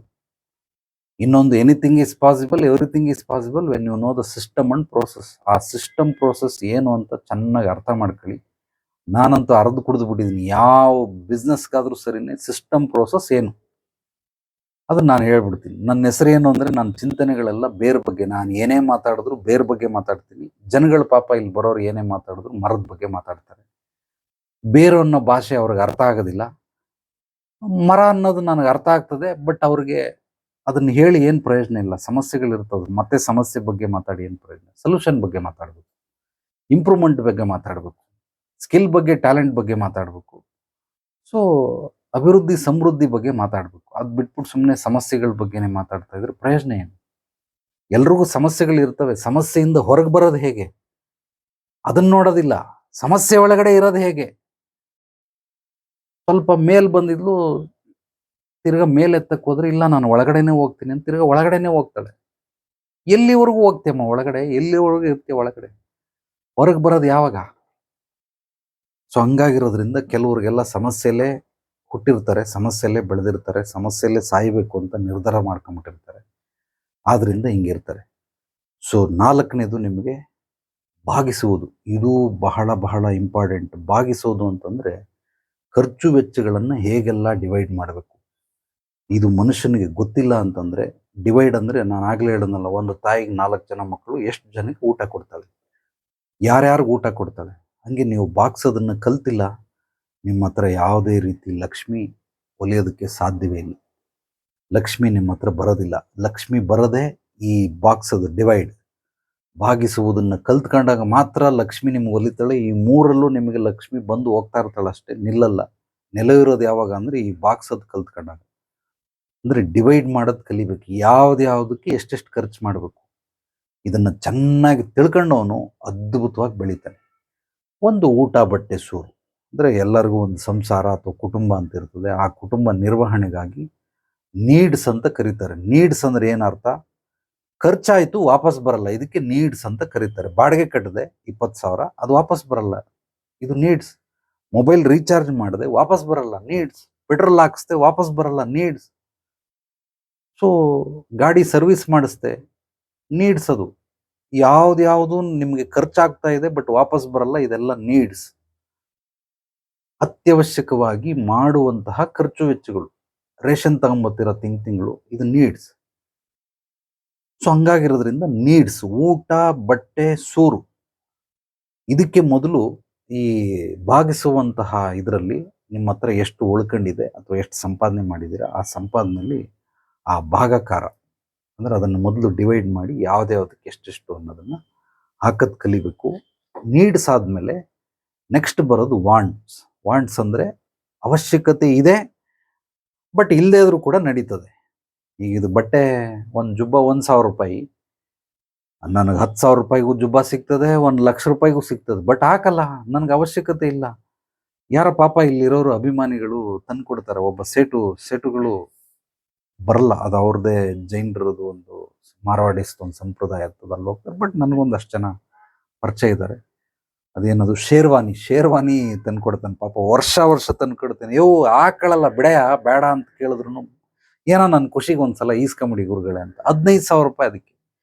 A: ಇನ್ನೊಂದು, anything is possible, everything is possible when you know the system and process. ಆ ಸಿಸ್ಟಮ್ ಪ್ರೋಸೆಸ್ ಏನು ಅಂತ ಚೆನ್ನಾಗಿ ಅರ್ಥ ಮಾಡ್ಕೊಳ್ಳಿ. ನಾನಂತೂ ಅರ್ದು ಕುಡಿದು ಬಿಟ್ಟಿದ್ದೀನಿ. ಯಾವ ಬಿಸ್ನೆಸ್ಗಾದರೂ ಸರಿನೇ ಸಿಸ್ಟಮ್ ಪ್ರೋಸೆಸ್ ಏನು ಅದನ್ನು ನಾನು ಹೇಳ್ಬಿಡ್ತೀನಿ. ನನ್ನ ಹೆಸರೇನು ಅಂದರೆ ನನ್ನ ಚಿಂತನೆಗಳೆಲ್ಲ ಬೇರೆ ಬಗ್ಗೆ. ನಾನು ಏನೇ ಮಾತಾಡಿದ್ರು ಬೇರೆ ಬಗ್ಗೆ ಮಾತಾಡ್ತೀನಿ. ಜನಗಳು ಪಾಪ ಇಲ್ಲಿ ಬರೋರು ಏನೇ ಮಾತಾಡಿದ್ರು ಮರದ ಬಗ್ಗೆ ಮಾತಾಡ್ತಾರೆ. ಬೇರೆ ಅನ್ನೋ ಭಾಷೆ ಅವ್ರಿಗೆ ಅರ್ಥ ಆಗೋದಿಲ್ಲ. ಮರ ಅನ್ನೋದು ನನಗೆ ಅರ್ಥ ಆಗ್ತದೆ, ಬಟ್ ಅವ್ರಿಗೆ ಅದನ್ನು ಹೇಳಿ ಏನು ಪ್ರಯೋಜನ ಇಲ್ಲ. ಸಮಸ್ಯೆಗಳಿರ್ತದೆ, ಮತ್ತೆ ಸಮಸ್ಯೆ ಬಗ್ಗೆ ಮಾತಾಡಿ ಏನು ಪ್ರಯೋಜನ? ಸೊಲ್ಯೂಷನ್ ಬಗ್ಗೆ ಮಾತಾಡಬೇಕು, ಇಂಪ್ರೂವ್ಮೆಂಟ್ ಬಗ್ಗೆ ಮಾತಾಡಬೇಕು, ಸ್ಕಿಲ್ ಬಗ್ಗೆ, ಟ್ಯಾಲೆಂಟ್ ಬಗ್ಗೆ ಮಾತಾಡಬೇಕು. ಸೊ ಅಭಿವೃದ್ಧಿ ಸಮೃದ್ಧಿ ಬಗ್ಗೆ ಮಾತಾಡಬೇಕು. ಅದು ಬಿಟ್ಬಿಟ್ಟು ಸುಮ್ಮನೆ ಸಮಸ್ಯೆಗಳ ಬಗ್ಗೆನೇ ಮಾತಾಡ್ತಾ ಇದ್ರೆ ಪ್ರಯೋಜನ ಏನು? ಎಲ್ರಿಗೂ ಸಮಸ್ಯೆಗಳು ಇರ್ತವೆ. ಸಮಸ್ಯೆಯಿಂದ ಹೊರಗೆ ಬರೋದು ಹೇಗೆ ಅದನ್ನ ನೋಡೋದಿಲ್ಲ, ಸಮಸ್ಯೆ ಒಳಗಡೆ ಇರೋದು ಹೇಗೆ. ಸ್ವಲ್ಪ ಮೇಲ್ ಬಂದಿದ್ಲು, ತಿರ್ಗಾ ಮೇಲ್ ಎತ್ತಕ್ಕೆ ಹೋದ್ರೆ ಇಲ್ಲ ನಾನು ಒಳಗಡೆನೆ ಹೋಗ್ತೀನಿ ಅಂತ ತಿರ್ಗಾ ಒಳಗಡೆನೆ ಹೋಗ್ತಾಳೆ. ಎಲ್ಲಿವರೆಗೂ ಹೋಗ್ತೇಮ್ಮ ಒಳಗಡೆ? ಎಲ್ಲಿವರೆಗೂ ಇರ್ತೀಯ ಒಳಗಡೆ? ಹೊರಗೆ ಬರೋದು ಯಾವಾಗ? ಸೊ ಹಂಗಾಗಿರೋದ್ರಿಂದ ಕೆಲವ್ರಿಗೆಲ್ಲ ಸಮಸ್ಯೆಲೇ ಹುಟ್ಟಿರ್ತಾರೆ, ಸಮಸ್ಯೆಲ್ಲೇ ಬೆಳೆದಿರ್ತಾರೆ, ಸಮಸ್ಯೆಲ್ಲೇ ಸಾಯಬೇಕು ಅಂತ ನಿರ್ಧಾರ ಮಾಡ್ಕೊಂಬಿಟ್ಟಿರ್ತಾರೆ. ಆದ್ರಿಂದ ಹಿಂಗಿರ್ತಾರೆ. ಸೊ 4ನೇದು ನಿಮಗೆ ಭಾಗಿಸುವುದು. ಇದು ಬಹಳ ಬಹಳ ಇಂಪಾರ್ಟೆಂಟ್. ಭಾಗಿಸೋದು ಅಂತಂದರೆ ಖರ್ಚು ವೆಚ್ಚಗಳನ್ನು ಹೇಗೆಲ್ಲ ಡಿವೈಡ್ ಮಾಡಬೇಕು. ಇದು ಮನುಷ್ಯನಿಗೆ ಗೊತ್ತಿಲ್ಲ ಅಂತಂದರೆ, ಡಿವೈಡ್ ಅಂದರೆ ನಾನು ಆಗಲೇ ಹೇಳಿದ್ನಲ್ಲ, ಒಂದು ತಾಯಿಗೆ 4 ಜನ ಮಕ್ಕಳು ಎಷ್ಟು ಜನಕ್ಕೆ ಊಟ ಕೊಡ್ತಾಳೆ, ಯಾರ್ಯಾರಿಗೆ ಊಟ ಕೊಡ್ತಾಳೆ. ಹಂಗೆ ನೀವು ಬಾಗ್ಸೋದನ್ನು ಕಲ್ತಿಲ್ಲ, ನಿಮ್ಮ ಹತ್ರ ಯಾವುದೇ ರೀತಿ ಲಕ್ಷ್ಮಿ ಒಲಿಯೋದಕ್ಕೆ ಸಾಧ್ಯವೇ ಇಲ್ಲ. ಲಕ್ಷ್ಮಿ ನಿಮ್ಮ ಹತ್ರ ಬರೋದಿಲ್ಲ. ಲಕ್ಷ್ಮಿ ಬರೋದೇ ಈ ಬಾಕ್ಸದ ಡಿವೈಡ್, ಭಾಗಿಸುವುದನ್ನು ಕಲ್ತ್ಕೊಂಡಾಗ ಮಾತ್ರ ಲಕ್ಷ್ಮಿ ನಿಮ್ಗೆ ಒಲಿತಾಳೆ. ಈ 3ರಲ್ಲೂ ನಿಮಗೆ ಲಕ್ಷ್ಮಿ ಬಂದು ಹೋಗ್ತಾ ಇರ್ತಾಳೆ ಅಷ್ಟೇ, ನಿಲ್ಲಲ್ಲ. ನೆಲವಿರೋದು ಯಾವಾಗ ಅಂದರೆ ಈ ಬಾಕ್ಸದು ಕಲ್ತ್ಕೊಂಡಾಗ. ಅಂದರೆ ಡಿವೈಡ್ ಮಾಡೋದು ಕಲಿಬೇಕು. ಯಾವುದಕ್ಕೆ ಎಷ್ಟೆಷ್ಟು ಖರ್ಚು ಮಾಡಬೇಕು ಇದನ್ನು ಚೆನ್ನಾಗಿ ತಿಳ್ಕೊಂಡವನು ಅದ್ಭುತವಾಗಿ ಬೆಳೀತಾನೆ. ಒಂದು ಊಟ ಬಟ್ಟೆ ಸೂರು ಅಂದರೆ ಎಲ್ಲರಿಗೂ ಒಂದು ಸಂಸಾರ ಅಥವಾ ಕುಟುಂಬ ಅಂತ ಇರ್ತದೆ. ಆ ಕುಟುಂಬ ನಿರ್ವಹಣೆಗಾಗಿ ನೀಡ್ಸ್ ಅಂತ ಕರೀತಾರೆ. ನೀಡ್ಸ್ ಅಂದರೆ ಏನರ್ಥ? ಖರ್ಚಾಯಿತು ವಾಪಸ್ ಬರಲ್ಲ, ಇದಕ್ಕೆ ನೀಡ್ಸ್ ಅಂತ ಕರೀತಾರೆ. ಬಾಡಿಗೆ ಕಟ್ಟದೆ 20,000, ಅದು ವಾಪಸ್ ಬರಲ್ಲ, ಇದು ನೀಡ್ಸ್. ಮೊಬೈಲ್ ರೀಚಾರ್ಜ್ ಮಾಡಿದೆ ವಾಪಸ್ ಬರಲ್ಲ, ನೀಡ್ಸ್. ಪೆಟ್ರೋಲ್ ಹಾಕಿಸ್ದೆ ವಾಪಸ್ ಬರಲ್ಲ, ನೀಡ್ಸ್. ಸೊ ಗಾಡಿ ಸರ್ವಿಸ್ ಮಾಡಿಸ್ದೆ, ನೀಡ್ಸ್. ಅದು ಯಾವ್ದು ನಿಮಗೆ ಖರ್ಚಾಗ್ತಾ ಇದೆ ಬಟ್ ವಾಪಸ್ ಬರಲ್ಲ, ಇದೆಲ್ಲ ನೀಡ್ಸ್. ಅತ್ಯವಶ್ಯಕವಾಗಿ ಮಾಡುವಂತಹ ಖರ್ಚು ವೆಚ್ಚಗಳು, ರೇಷನ್ ತಗೊಂಬತ್ತಿರೋ ತಿಂಗಳು, ಇದು ನೀಡ್ಸ್. ಸೊ ಹಂಗಾಗಿರೋದ್ರಿಂದ ನೀಡ್ಸ್, ಊಟ ಬಟ್ಟೆ ಸೂರು. ಇದಕ್ಕೆ ಮೊದಲು ಈ ಭಾಗಿಸುವಂತಹ ಇದರಲ್ಲಿ ನಿಮ್ಮ ಹತ್ರ ಎಷ್ಟು ಉಳ್ಕೊಂಡಿದೆ ಅಥವಾ ಎಷ್ಟು ಸಂಪಾದನೆ ಮಾಡಿದ್ದೀರಾ, ಆ ಸಂಪಾದನೆಯಲ್ಲಿ ಆ ಭಾಗಾಕಾರ ಅಂದರೆ ಅದನ್ನು ಮೊದಲು ಡಿವೈಡ್ ಮಾಡಿ ಯಾವುದಕ್ಕೆ ಎಷ್ಟೆಷ್ಟು ಅನ್ನೋದನ್ನು ಹಾಕೋದು ಕಲಿಬೇಕು. ನೀಡ್ಸ್ ಆದಮೇಲೆ ನೆಕ್ಸ್ಟ್ ಬರೋದು ವಾಂಟ್ಸ್. ವಾಂಟ್ಸ್ ಅಂದರೆ ಅವಶ್ಯಕತೆ ಇದೆ ಬಟ್ ಇಲ್ಲದೇ ಇದ್ರೂ ಕೂಡ ನಡೀತದೆ. ಈಗ ಇದು ಬಟ್ಟೆ, ಒಂದು ಜುಬ್ಬ 1,000 ರೂಪಾಯಿ, ನನಗೆ 10,000 ರೂಪಾಯಿಗೂ ಜುಬ್ಬ ಸಿಗ್ತದೆ, 1,00,000 ರೂಪಾಯಿಗೂ ಸಿಗ್ತದೆ. ಬಟ್ ಹಾಕಲ್ಲ, ನನಗೆ ಅವಶ್ಯಕತೆ ಇಲ್ಲ. ಯಾರ ಪಾಪ ಇಲ್ಲಿರೋರು ಅಭಿಮಾನಿಗಳು ತಂದ್ಕೊಡ್ತಾರೆ. ಒಬ್ಬ ಸೇಟುಗಳು ಬರಲ್ಲ, ಅದು ಅವ್ರದ್ದೇ ಜೈನರದು ಒಂದು ಮಾರವಾಡಿಸ್ದು ಒಂದು ಸಂಪ್ರದಾಯ ಇರ್ತದೆ, ಅಲ್ಲಿ ಹೋಗ್ತಾರೆ. ಬಟ್ ನನಗೊಂದಷ್ಟು ಜನ ಪರಿಚಯ ಇದ್ದಾರೆ. ಅದೇನದು ಶೇರ್ವಾನಿ ತಂದ್ಕೊಡ್ತಾನೆ ಪಾಪ, ವರ್ಷ ತಂದ್ಕೊಡ್ತೇನೆ. ಹಾಕಳಲ್ಲ ಬಿಡೆಯ ಬೇಡ ಅಂತ ಕೇಳಿದ್ರು ಏನೋ ನನ್ನ ಖುಷಿಗೆ ಒಂದ್ಸಲ ಈಸ್ಕೊಂಬಿಡಿ ಗುರುಗಳೇ ಅಂತ. 15,000 ರೂಪಾಯಿ ಅದಕ್ಕೆ.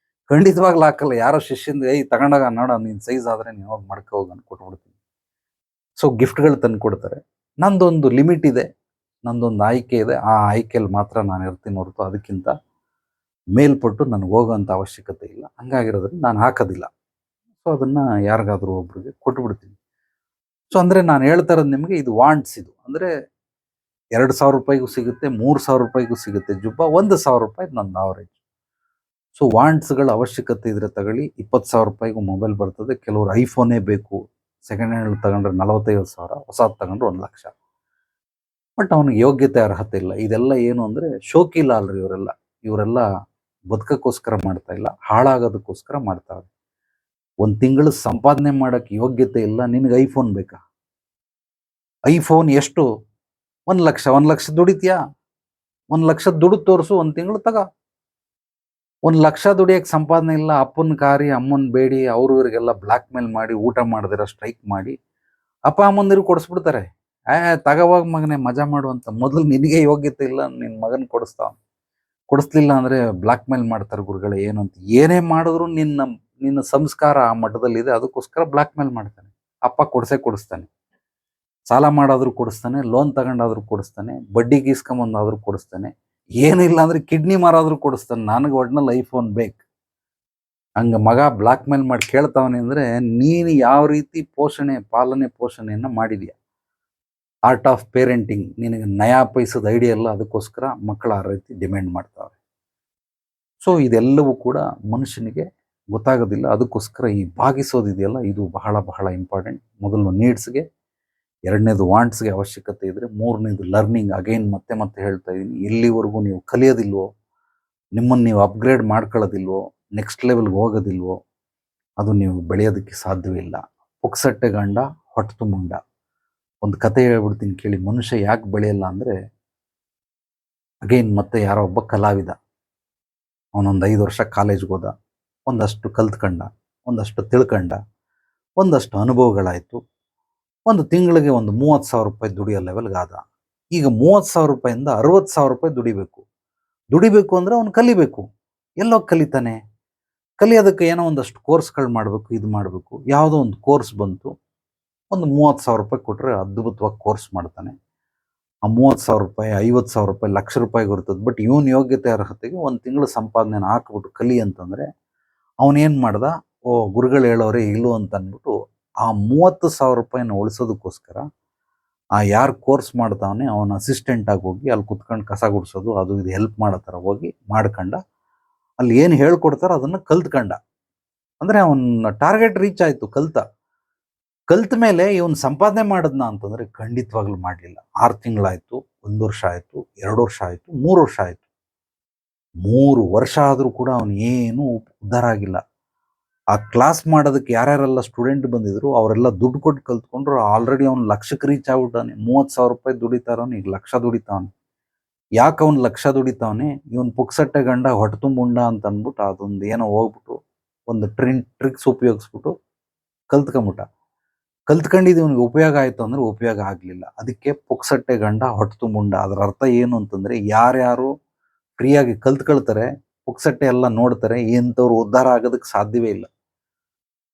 A: ಖಂಡಿತವಾಗ್ಲೂ ಹಾಕಲ್ಲ. ಯಾರೋ ಶಿಷ್ಯಂದು ತಗೊಂಡಾಗ ನೋಡ ನಿನ್ ಸೈಜ್ ಆದ್ರೆ ನೀವು ಹೋಗಿ ಮಾಡ್ಕೊ ಹೋಗಿ ಅಂತ ಕೊಟ್ಬಿಡ್ತೀನಿ. ಸೊ ಗಿಫ್ಟ್ಗಳು ತಂದ್ಕೊಡ್ತಾರೆ. ನಂದೊಂದು ಲಿಮಿಟ್ ಇದೆ, ನಂದೊಂದು ಆಯ್ಕೆ ಇದೆ. ಆ ಆಯ್ಕೆಯಲ್ಲಿ ಮಾತ್ರ ನಾನು ಇರ್ತೀನಿ ಹೊರತು ಅದಕ್ಕಿಂತ ಮೇಲ್ಪಟ್ಟು ನನಗೆ ಹೋಗೋಂಥ ಅವಶ್ಯಕತೆ ಇಲ್ಲ. ಹಂಗಾಗಿರೋದ್ರಿಂದ ನಾನು ಹಾಕೋದಿಲ್ಲ. ಸೊ ಅದನ್ನ ಯಾರಿಗಾದ್ರೂ ಒಬ್ರಿಗೆ ಕೊಟ್ಬಿಡ್ತೀನಿ. ಸೊ ಅಂದ್ರೆ ನಾನು ಹೇಳ್ತಾ ಇರೋದು ನಿಮಗೆ, ಇದು ವಾಂಟ್ಸ್. ಇದು ಅಂದ್ರೆ 2,000 ರೂಪಾಯಿಗೂ ಸಿಗುತ್ತೆ, 3,000 ರೂಪಾಯಿಗೂ ಸಿಗುತ್ತೆ ಜುಬ್ಬ. 1,000 ರೂಪಾಯಿ ನಂದು ಆವರೇಜ್. ಸೊ ವಾಂಟ್ಸ್ಗಳ ಅವಶ್ಯಕತೆ ಇದ್ರೆ ತಗೊಳ್ಳಿ. 20,000 ರೂಪಾಯಿಗೂ ಮೊಬೈಲ್ ಬರ್ತದೆ. ಕೆಲವರು ಐಫೋನೇ ಬೇಕು, ಸೆಕೆಂಡ್ ಹ್ಯಾಂಡ್ ತಗೊಂಡ್ರೆ 45,000, ಹೊಸದು ತಗೊಂಡ್ರೆ 1,00,000. ಬಟ್ ಅವನಿಗೆ ಯೋಗ್ಯತೆ ಅರ್ಹತೆ ಇಲ್ಲ. ಇದೆಲ್ಲ ಏನು ಅಂದ್ರೆ ಶೋಕಿಲ್ಲ ಅಲ್ರಿ ಇವರೆಲ್ಲ ಬದುಕಕ್ಕೋಸ್ಕರ ಮಾಡ್ತಾ ಇಲ್ಲ, ಹಾಳಾಗೋದಕ್ಕೋಸ್ಕರ ಮಾಡ್ತಾರೆ. ಒಂದು ತಿಂಗಳು ಸಂಪಾದನೆ ಮಾಡಕ್ಕೆ ಯೋಗ್ಯತೆ ಇಲ್ಲ, ನಿನಗೆ ಐಫೋನ್ ಬೇಕಾ? ಐಫೋನ್ ಎಷ್ಟು? 1,00,000 ದುಡಿತೀಯಾ? 1,00,000 ದುಡಿದು ತೋರಿಸು, ಒಂದು ತಿಂಗಳು ತಗ. 1,00,000 ದುಡಿಯಕ್ಕೆ ಸಂಪಾದನೆ ಇಲ್ಲ, ಅಪ್ಪನ ಕಾರಿ ಅಮ್ಮನ ಬೇಡಿ ಅವ್ರು ಇವ್ರಿಗೆಲ್ಲ ಬ್ಲ್ಯಾಕ್ ಮೇಲ್ ಮಾಡಿ, ಊಟ ಮಾಡದಿರ ಸ್ಟ್ರೈಕ್ ಮಾಡಿ ಅಪ್ಪ ಅಮ್ಮಂದಿರು ಕೊಡಿಸ್ಬಿಡ್ತಾರೆ. ತಗವಾಗ ಮಗನೇ ಮಜಾ ಮಾಡುವಂತ. ಮೊದಲು ನಿನಗೆ ಯೋಗ್ಯತೆ ಇಲ್ಲ, ನಿನ್ನ ಮಗನ ಕೊಡಿಸ್ಲಿಲ್ಲ ಅಂದ್ರೆ ಬ್ಲ್ಯಾಕ್ ಮೇಲ್ ಮಾಡ್ತಾರೆ ಗುರುಗಳೇ. ಏನು ಅಂತ ಏನೇ ಮಾಡಿದ್ರು ನಿನ್ನ ಸಂಸ್ಕಾರ ಆ ಮಟ್ಟದಲ್ಲಿದೆ, ಅದಕ್ಕೋಸ್ಕರ ಬ್ಲ್ಯಾಕ್ ಮೇಲ್ ಮಾಡ್ತಾನೆ. ಅಪ್ಪ ಕೊಡಿಸ್ತಾನೆ, ಸಾಲ ಮಾಡಾದ್ರೂ ಕೊಡಿಸ್ತಾನೆ, ಲೋನ್ ತಗೊಂಡಾದ್ರೂ ಕೊಡಿಸ್ತಾನೆ, ಬಡ್ಡಿ ಗೀಸ್ಕೊಂಬಂದಾದ್ರೂ ಕೊಡಿಸ್ತಾನೆ, ಏನಿಲ್ಲ ಅಂದ್ರೆ ಕಿಡ್ನಿ ಮಾರಾದ್ರೂ ಕೊಡಿಸ್ತಾನೆ. ನನಗೆ ಒಟ್ನಲ್ಲಿ ಐಫೋನ್ ಬೇಕು. ಹಂಗ ಮಗ ಬ್ಲ್ಯಾಕ್ ಮೇಲ್ ಮಾಡಿ ಕೇಳ್ತಾವನೆ ಅಂದ್ರೆ ನೀನು ಯಾವ ರೀತಿ ಪಾಲನೆ ಪೋಷಣೆಯನ್ನ ಮಾಡಿದ್ಯಾ? ಆರ್ಟ್ ಆಫ್ ಪೇರೆಂಟಿಂಗ್ ನಿನಗೆ ನಯಾ ಪೈಸದ ಐಡಿಯಾ ಇಲ್ಲ, ಅದಕ್ಕೋಸ್ಕರ ಮಕ್ಕಳು ಆ ರೀತಿ ಡಿಮ್ಯಾಂಡ್ ಮಾಡ್ತಾವೆ. ಸೊ ಇದೆಲ್ಲವೂ ಕೂಡ ಮನುಷ್ಯನಿಗೆ ಗೊತ್ತಾಗೋದಿಲ್ಲ. ಅದಕ್ಕೋಸ್ಕರ ಈ ಭಾಗಿಸೋದಿದೆಯಲ್ಲ, ಇದು ಬಹಳ ಬಹಳ ಇಂಪಾರ್ಟೆಂಟ್. ಮೊದಲು ನೀಡ್ಸ್ಗೆ, ಎರಡನೇದು ವಾಂಟ್ಸ್ಗೆ ಅವಶ್ಯಕತೆ ಇದ್ರೆ, ಮೂರನೇದು ಲರ್ನಿಂಗ್. ಅಗೈನ್ ಮತ್ತೆ ಹೇಳ್ತಾ ಇದ್ದೀನಿ, ಎಲ್ಲಿವರೆಗೂ ನೀವು ಕಲಿಯೋದಿಲ್ವೋ, ನಿಮ್ಮನ್ನು ನೀವು ಅಪ್ಗ್ರೇಡ್ ಮಾಡ್ಕೊಳ್ಳೋದಿಲ್ವೋ, ನೆಕ್ಸ್ಟ್ ಲೆವೆಲ್ಗೆ ಹೋಗೋದಿಲ್ವೋ, ಅದು ನೀವು ಬೆಳೆಯೋದಕ್ಕೆ ಸಾಧ್ಯವಿಲ್ಲ. ಪುಕ್ಸಟ್ಟೆ ಗಂಡ ಹೊಟ್ಟು ತುಂಬುಂಡ. ಒಂದು ಕತೆ ಹೇಳ್ಬಿಡ್ತೀನಿ ಕೇಳಿ. ಮನುಷ್ಯ ಯಾಕೆ ಬೆಳೆಯಲ್ಲ ಅಂದರೆ, ಅಗೈನ್ ಮತ್ತೆ ಯಾರೋ ಒಬ್ಬ ಕಲಾವಿದ, ಅವನೊಂದು 5 ವರ್ಷ ಕಾಲೇಜ್ಗೆ ಹೋದ, ಒಂದಷ್ಟು ಕಲ್ತ್ಕಂಡ, ಒಂದಷ್ಟು ತಿಳ್ಕಂಡ, ಒಂದಷ್ಟು ಅನುಭವಗಳಾಯಿತು. ಒಂದು ತಿಂಗಳಿಗೆ ಒಂದು 30,000 ರೂಪಾಯಿ ದುಡಿಯೋ ಲೆವೆಲ್ಗೆ ಆದ. ಈಗ 30,000 ರೂಪಾಯಿಂದ 60,000 ರೂಪಾಯಿ ದುಡಿಬೇಕು ಅಂದರೆ ಅವನು ಕಲಿಬೇಕು. ಎಲ್ಲೋಗಿ ಕಲಿತಾನೆ? ಕಲಿಯೋದಕ್ಕೆ ಏನೋ ಒಂದಷ್ಟು ಕೋರ್ಸ್ಗಳು ಮಾಡಬೇಕು, ಇದು ಮಾಡಬೇಕು. ಯಾವುದೋ ಒಂದು ಕೋರ್ಸ್ ಬಂತು, ಒಂದು 30,000 ರೂಪಾಯಿ ಕೊಟ್ಟರೆ ಅದ್ಭುತವಾಗಿ ಕೋರ್ಸ್ ಮಾಡ್ತಾನೆ. ಆ 30,000 ರೂಪಾಯಿ, 50,000 ರೂಪಾಯಿ, 1,00,000 ರೂಪಾಯಿಗೆ ಇರ್ತದೆ. ಬಟ್ ಇವನು ಯೋಗ್ಯತೆ ಅರ್ಹತೆಗೆ ಒಂದು ತಿಂಗಳು ಸಂಪಾದನೆನ ಹಾಕ್ಬಿಟ್ಟು ಕಲಿ ಅಂತಂದರೆ ಅವನೇನು ಮಾಡ್ದ? ಗುರುಗಳು ಹೇಳೋರೆ ಇಲ್ಲು ಅಂತ ಅಂದ್ಬಿಟ್ಟು ಆ 30,000 ರೂಪಾಯಿನ ಉಳಿಸೋದಕ್ಕೋಸ್ಕರ ಆ ಯಾರು ಕೋರ್ಸ್ ಮಾಡ್ತಾವನೆ ಅವನ ಅಸಿಸ್ಟೆಂಟ್ ಆಗಿ ಹೋಗಿ ಅಲ್ಲಿ ಕುತ್ಕೊಂಡು ಕಸ ಗುಡಿಸೋದು, ಅದು ಇದು ಹೆಲ್ಪ್ ಮಾಡೋ ಥರ ಹೋಗಿ ಮಾಡ್ಕಂಡ, ಅಲ್ಲಿ ಏನು ಹೇಳ್ಕೊಡ್ತಾರೋ ಅದನ್ನು ಕಲ್ತ್ಕಂಡ. ಅಂದರೆ ಅವನ ಟಾರ್ಗೆಟ್ ರೀಚ್ ಆಯಿತು. ಕಲ್ತ ಮೇಲೆ ಇವನು ಸಂಪಾದನೆ ಮಾಡಿದ್ನ ಅಂತಂದರೆ ಖಂಡಿತವಾಗ್ಲೂ ಮಾಡಲಿಲ್ಲ. 6 ತಿಂಗಳಾಯಿತು, 1 ವರ್ಷ ಆಯಿತು, 2 ವರ್ಷ ಆಯಿತು, 3 ವರ್ಷ ಆಯಿತು. 3 ವರ್ಷ ಆದರೂ ಕೂಡ ಅವನು ಏನೂ ಉದ್ಧಾರ ಆಗಿಲ್ಲ. ಆ ಕ್ಲಾಸ್ ಮಾಡೋದಕ್ಕೆ ಯಾರ್ಯಾರೆಲ್ಲ ಸ್ಟೂಡೆಂಟ್ ಬಂದಿದ್ರು ಅವರೆಲ್ಲ ದುಡ್ಡು ಕೊಟ್ಟು ಕಲ್ತ್ಕೊಂಡ್ರು. ಆಲ್ರೆಡಿ ಅವ್ನು 1,00,000ಕ್ಕೆ ರೀಚ್ ಆಗ್ಬಿಟ್ಟಾನೆ. 30,000 ರೂಪಾಯಿ ದುಡಿತಾರವನು ಈಗ 1,00,000 ದುಡಿತಾವನೆ. ಯಾಕೆ ಅವ್ನು 1,00,000 ದುಡಿತಾವನೆ? ಇವನು ಪುಕ್ಸಟ್ಟೆ ಗಂಡ ಹೊಟ್ಟೆ ತುಂಬುಂಡ ಅಂತ ಅಂದ್ಬಿಟ್ಟು ಅದೊಂದು ಏನೋ ಹೋಗ್ಬಿಟ್ಟು ಒಂದು ಟ್ರಿಕ್ಸ್ ಉಪಯೋಗಿಸ್ಬಿಟ್ಟು ಕಲ್ತ್ಕೊಂಡಿದ್ದು ಇವನಿಗೆ ಉಪಯೋಗ ಆಯಿತು ಅಂದರೆ ಉಪಯೋಗ ಆಗಲಿಲ್ಲ. ಅದಕ್ಕೆ ಪುಕ್ಸಟ್ಟೆ ಗಂಡ ಹೊಟ್ಟೆ ತುಂಬುಂಡ. ಅದರ ಅರ್ಥ ಏನು ಅಂತಂದರೆ, ಯಾರ್ಯಾರು ಫ್ರೀಯಾಗಿ ಕಲ್ತ್ಕೊಳ್ತಾರೆ, ಪುಕ್ಸಟ್ಟೆ ಎಲ್ಲ ನೋಡ್ತಾರೆ, ಇಂಥವ್ರು ಉದ್ಧಾರ ಆಗೋದಕ್ಕೆ ಸಾಧ್ಯವೇ ಇಲ್ಲ.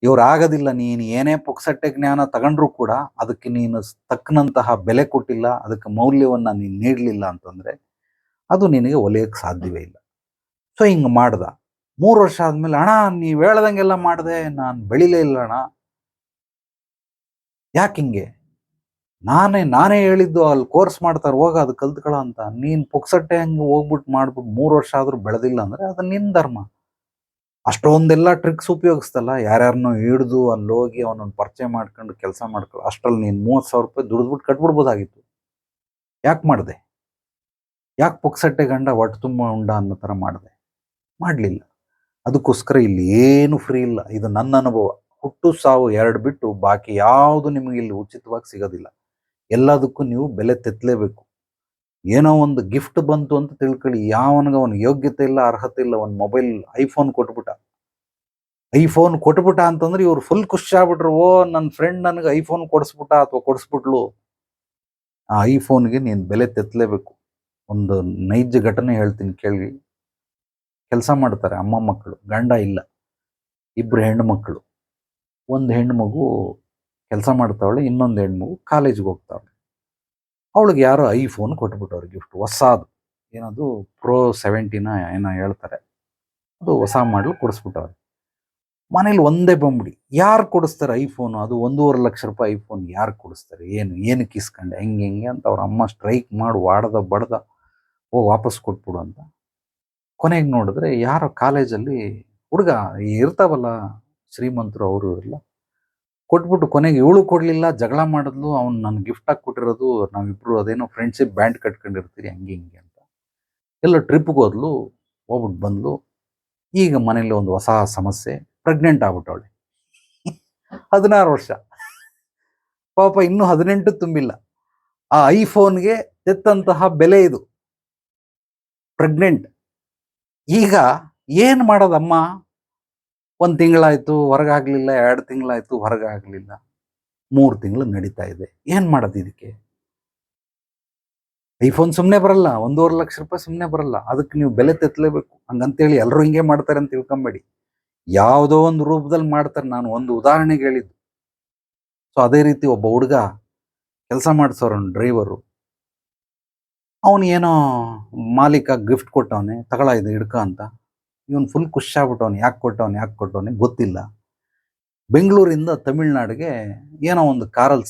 A: ಇವ್ರು ಆಗೋದಿಲ್ಲ. ನೀನು ಏನೇ ಪುಕ್ಸಟ್ಟೆ ಜ್ಞಾನ ತಗೊಂಡ್ರೂ ಕೂಡ ಅದಕ್ಕೆ ನೀನು ತಕ್ಕನಂತಹ ಬೆಲೆ ಕೊಟ್ಟಿಲ್ಲ, ಅದಕ್ಕೆ ಮೌಲ್ಯವನ್ನು ನೀನು ನೀಡಲಿಲ್ಲ ಅಂತಂದರೆ ಅದು ನಿನಗೆ ಒಲಿಯೋಕ್ಕೆ ಸಾಧ್ಯವೇ ಇಲ್ಲ. ಸೊ ಹಿಂಗೆ ಮಾಡ್ದ. 3 ವರ್ಷ ಆದಮೇಲೆ, ಅಣ್ಣ ನೀವು ಹೇಳ್ದಂಗೆಲ್ಲ ಮಾಡಿದೆ, ನಾನು ಬೆಳಿಲೇ ಇಲ್ಲ ಅಣ್ಣ. ಯಾಕೆ ಹಿಂಗೆ? ನಾನೇ ಹೇಳಿದ್ದು ಅಲ್ಲಿ ಕೋರ್ಸ್ ಮಾಡ್ತಾರೆ, ಹೋಗ ಅದು ಕಲ್ತ್ಕೊಳ ಅಂತ. ನೀನು ಪುಕ್ಸಟ್ಟೆ ಹಂಗೆ ಹೋಗ್ಬಿಟ್ಟು ಮಾಡ್ಬಿಟ್ಟು 3 ವರ್ಷ ಆದರೂ ಬೆಳೆದಿಲ್ಲ ಅಂದರೆ ಅದು ನಿನ್ನ ಧರ್ಮ. ಅಷ್ಟೊಂದೆಲ್ಲ ಟ್ರಿಕ್ಸ್ ಉಪಯೋಗಿಸ್ತಲ್ಲ, ಯಾರ್ಯಾರನ್ನೋ ಹಿಡಿದು ಅಲ್ಲಿ ಹೋಗಿ ಅವನನ್ನು ಪರಿಚಯ ಮಾಡ್ಕೊಂಡು ಕೆಲಸ ಮಾಡ್ಕೊಳ್ಳೋ ಅಷ್ಟರಲ್ಲಿ ನೀನು 30,000 ರೂಪಾಯಿ ದುಡಿದ್ಬಿಟ್ಟು ಕಟ್ಬಿಡ್ಬೋದಾಗಿತ್ತು. ಯಾಕೆ ಮಾಡಿದೆ? ಯಾಕೆ ಪುಕ್ಸಟ್ಟೆ ಗಂಡ ಹೊಟ್ಟೆ ತುಂಬ ಉಂಡ ಅನ್ನೋ ಥರ ಮಾಡಿದೆ? ಮಾಡಲಿಲ್ಲ. ಅದಕ್ಕೋಸ್ಕರ ಇಲ್ಲಿ ಏನು ಫ್ರೀ ಇಲ್ಲ. ಇದು ನನ್ನ ಅನುಭವ. ಹುಟ್ಟು ಸಾವು ಎರಡು ಬಿಟ್ಟು ಬಾಕಿ ಯಾವುದು ನಿಮಗೆ ಇಲ್ಲಿ ಉಚಿತವಾಗಿ ಸಿಗೋದಿಲ್ಲ. ಎಲ್ಲದಕ್ಕೂ ನೀವು ಬೆಲೆ ತೆತ್ತಲೇಬೇಕು. ಏನೋ ಒಂದು ಗಿಫ್ಟ್ ಬಂತು ಅಂತ ತಿಳ್ಕೊಳ್ಳಿ, ಅವನ ಯೋಗ್ಯತೆ ಇಲ್ಲ, ಅರ್ಹತೆ ಇಲ್ಲ, ಒಂದು ಮೊಬೈಲ್ ಐಫೋನ್ ಕೊಟ್ಬಿಟ್ಟ ಅಂತಂದ್ರೆ ಇವ್ರು ಫುಲ್ ಖುಷಿ ಆಗ್ಬಿಟ್ರು. ಓ, ನನ್ನ ಫ್ರೆಂಡ್ ನನಗೆ ಐಫೋನ್ ಕೊಡಿಸ್ಬಿಟ್ಟ ಅಥವಾ ಕೊಡಿಸ್ಬಿಟ್ಲು. ಆ ಐಫೋನ್ಗೆ ನೀನು ಬೆಲೆ ತೆತ್ತಲೇಬೇಕು. ಒಂದು ನೈಜ ಘಟನೆ ಹೇಳ್ತೀನಿ ಕೇಳಿ. ಕೆಲಸ ಮಾಡ್ತಾರೆ ಅಮ್ಮ ಮಕ್ಕಳು, ಗಂಡ ಇಲ್ಲ, ಇಬ್ರು ಹೆಣ್ಣು ಮಕ್ಕಳು. ಒಂದು ಹೆಣ್ಣು ಮಗು ಕೆಲಸ ಮಾಡ್ತಾವಳೆ, ಇನ್ನೊಂದು ಹೆಣ್ಣು ಮಗು ಕಾಲೇಜ್ಗೆ ಹೋಗ್ತಾವಳೆ. ಅವಳಿಗೆ ಯಾರೋ ಐಫೋನ್ ಕೊಟ್ಬಿಟ್ಟವ್ರು ಗಿಫ್ಟ್, ಹೊಸದು. ಏನದು Pro 17 ಏನೋ ಹೇಳ್ತಾರೆ, ಅದು ಹೊಸ ಮಾಡಲು ಕೊಡಿಸ್ಬಿಟ್ಟವ್ರೆ. ಮನೇಲಿ ಒಂದೇ ಬಂಬಿಡಿ, ಯಾರು ಕೊಡಿಸ್ತಾರೆ ಐಫೋನು? ಅದು 1.5 ಲಕ್ಷ ರೂಪಾಯಿ ಐಫೋನ್ ಯಾರು ಕೊಡಿಸ್ತಾರೆ? ಏನಕ್ಕೆ ಇಸ್ಕೊಂಡೆ ಹೆಂಗೆ ಅಂತ ಅವ್ರ ಅಮ್ಮ ಸ್ಟ್ರೈಕ್ ಮಾಡಿ ಬಡ್ದ ವಾಪಸ್ ಕೊಟ್ಬಿಡು ಅಂತ. ಕೊನೆಗೆ ನೋಡಿದ್ರೆ ಯಾರೋ ಕಾಲೇಜಲ್ಲಿ ಹುಡುಗ ಇರ್ತಾವಲ್ಲ ಶ್ರೀಮಂತರು, ಅವರು ಎಲ್ಲ ಕೊಟ್ಬಿಟ್ಟು ಕೊನೆಗೆ ಇವಳು ಕೊಡಲಿಲ್ಲ, ಜಗಳ ಮಾಡಿದ್ಲು. ಅವ್ನು ನನ್ನ ಗಿಫ್ಟ್ ಆಗಿ ಕೊಟ್ಟಿರೋದು, ನಾವಿಬ್ರು ಅದೇನೋ ಫ್ರೆಂಡ್ಶಿಪ್ ಬ್ಯಾಂಡ್ ಕಟ್ಕೊಂಡಿರ್ತೀರಿ ಹಂಗೆ ಹಿಂಗೆ ಅಂತ. ಎಲ್ಲ ಟ್ರಿಪ್ಗೆ ಹೋದ್ಲು, ಹೋಗ್ಬಿಟ್ಟು ಬಂದ್ಲು. ಈಗ ಮನೇಲಿ ಒಂದು ಹೊಸ ಸಮಸ್ಯೆ, ಪ್ರೆಗ್ನೆಂಟ್ ಆಗ್ಬಿಟ್ಟವಳೆ. 16 ವರ್ಷ ಪಾಪ, ಇನ್ನೂ 18 ತುಂಬಿಲ್ಲ. ಆ ಐಫೋನ್ಗೆ ತೆತ್ತಂತಹ ಬೆಲೆ ಇದು, ಪ್ರೆಗ್ನೆಂಟ್. ಈಗ ಏನು ಮಾಡೋದಮ್ಮ? 1 ತಿಂಗಳಾಯ್ತು ಹೊರಗಾಗ್ಲಿಲ್ಲ, 2 ತಿಂಗಳಾಯ್ತು ಹೊರಗಾಗ್ಲಿಲ್ಲ, 3 ತಿಂಗಳು ನಡೀತಾ ಇದೆ. ಏನ್ ಮಾಡೋದು ಇದಕ್ಕೆ? ಐಫೋನ್ ಸುಮ್ಮನೆ ಬರಲ್ಲ, 1.5 ಲಕ್ಷ ರೂಪಾಯಿ ಸುಮ್ಮನೆ ಬರಲ್ಲ. ಅದಕ್ಕೆ ನೀವು ಬೆಲೆ ತೆತ್ತಲೇಬೇಕು. ಹಂಗಂತೇಳಿ ಎಲ್ಲರೂ ಹಿಂಗೆ ಮಾಡ್ತಾರೆ ಅಂತ ತಿಳ್ಕೊಂಬೇಡಿ. ಯಾವುದೋ ಒಂದು ರೂಪದಲ್ಲಿ ಮಾಡ್ತಾರೆ. ನಾನು ಒಂದು ಉದಾಹರಣೆಗೆ ಹೇಳಿದ್ದು. ಸೊ ಅದೇ ರೀತಿ ಒಬ್ಬ ಹುಡುಗ ಕೆಲಸ ಮಾಡಿಸೋರು, ಡ್ರೈವರು, ಅವನು ಏನೋ ಮಾಲೀಕ ಗಿಫ್ಟ್ ಕೊಟ್ಟವನೆ, ತಗೊಳ ಇದು ಹಿಡ್ಕ ಅಂತ. ಇವನು ಫುಲ್ ಖುಷಿ ಆಗ್ಬಿಟ್ಟವನು. ಯಾಕೆ ಕೊಟ್ಟವನೆ ಗೊತ್ತಿಲ್ಲ. ಬೆಂಗಳೂರಿಂದ ತಮಿಳ್ನಾಡಿಗೆ ಏನೋ ಒಂದು ಕಾರಲ್ಲಿ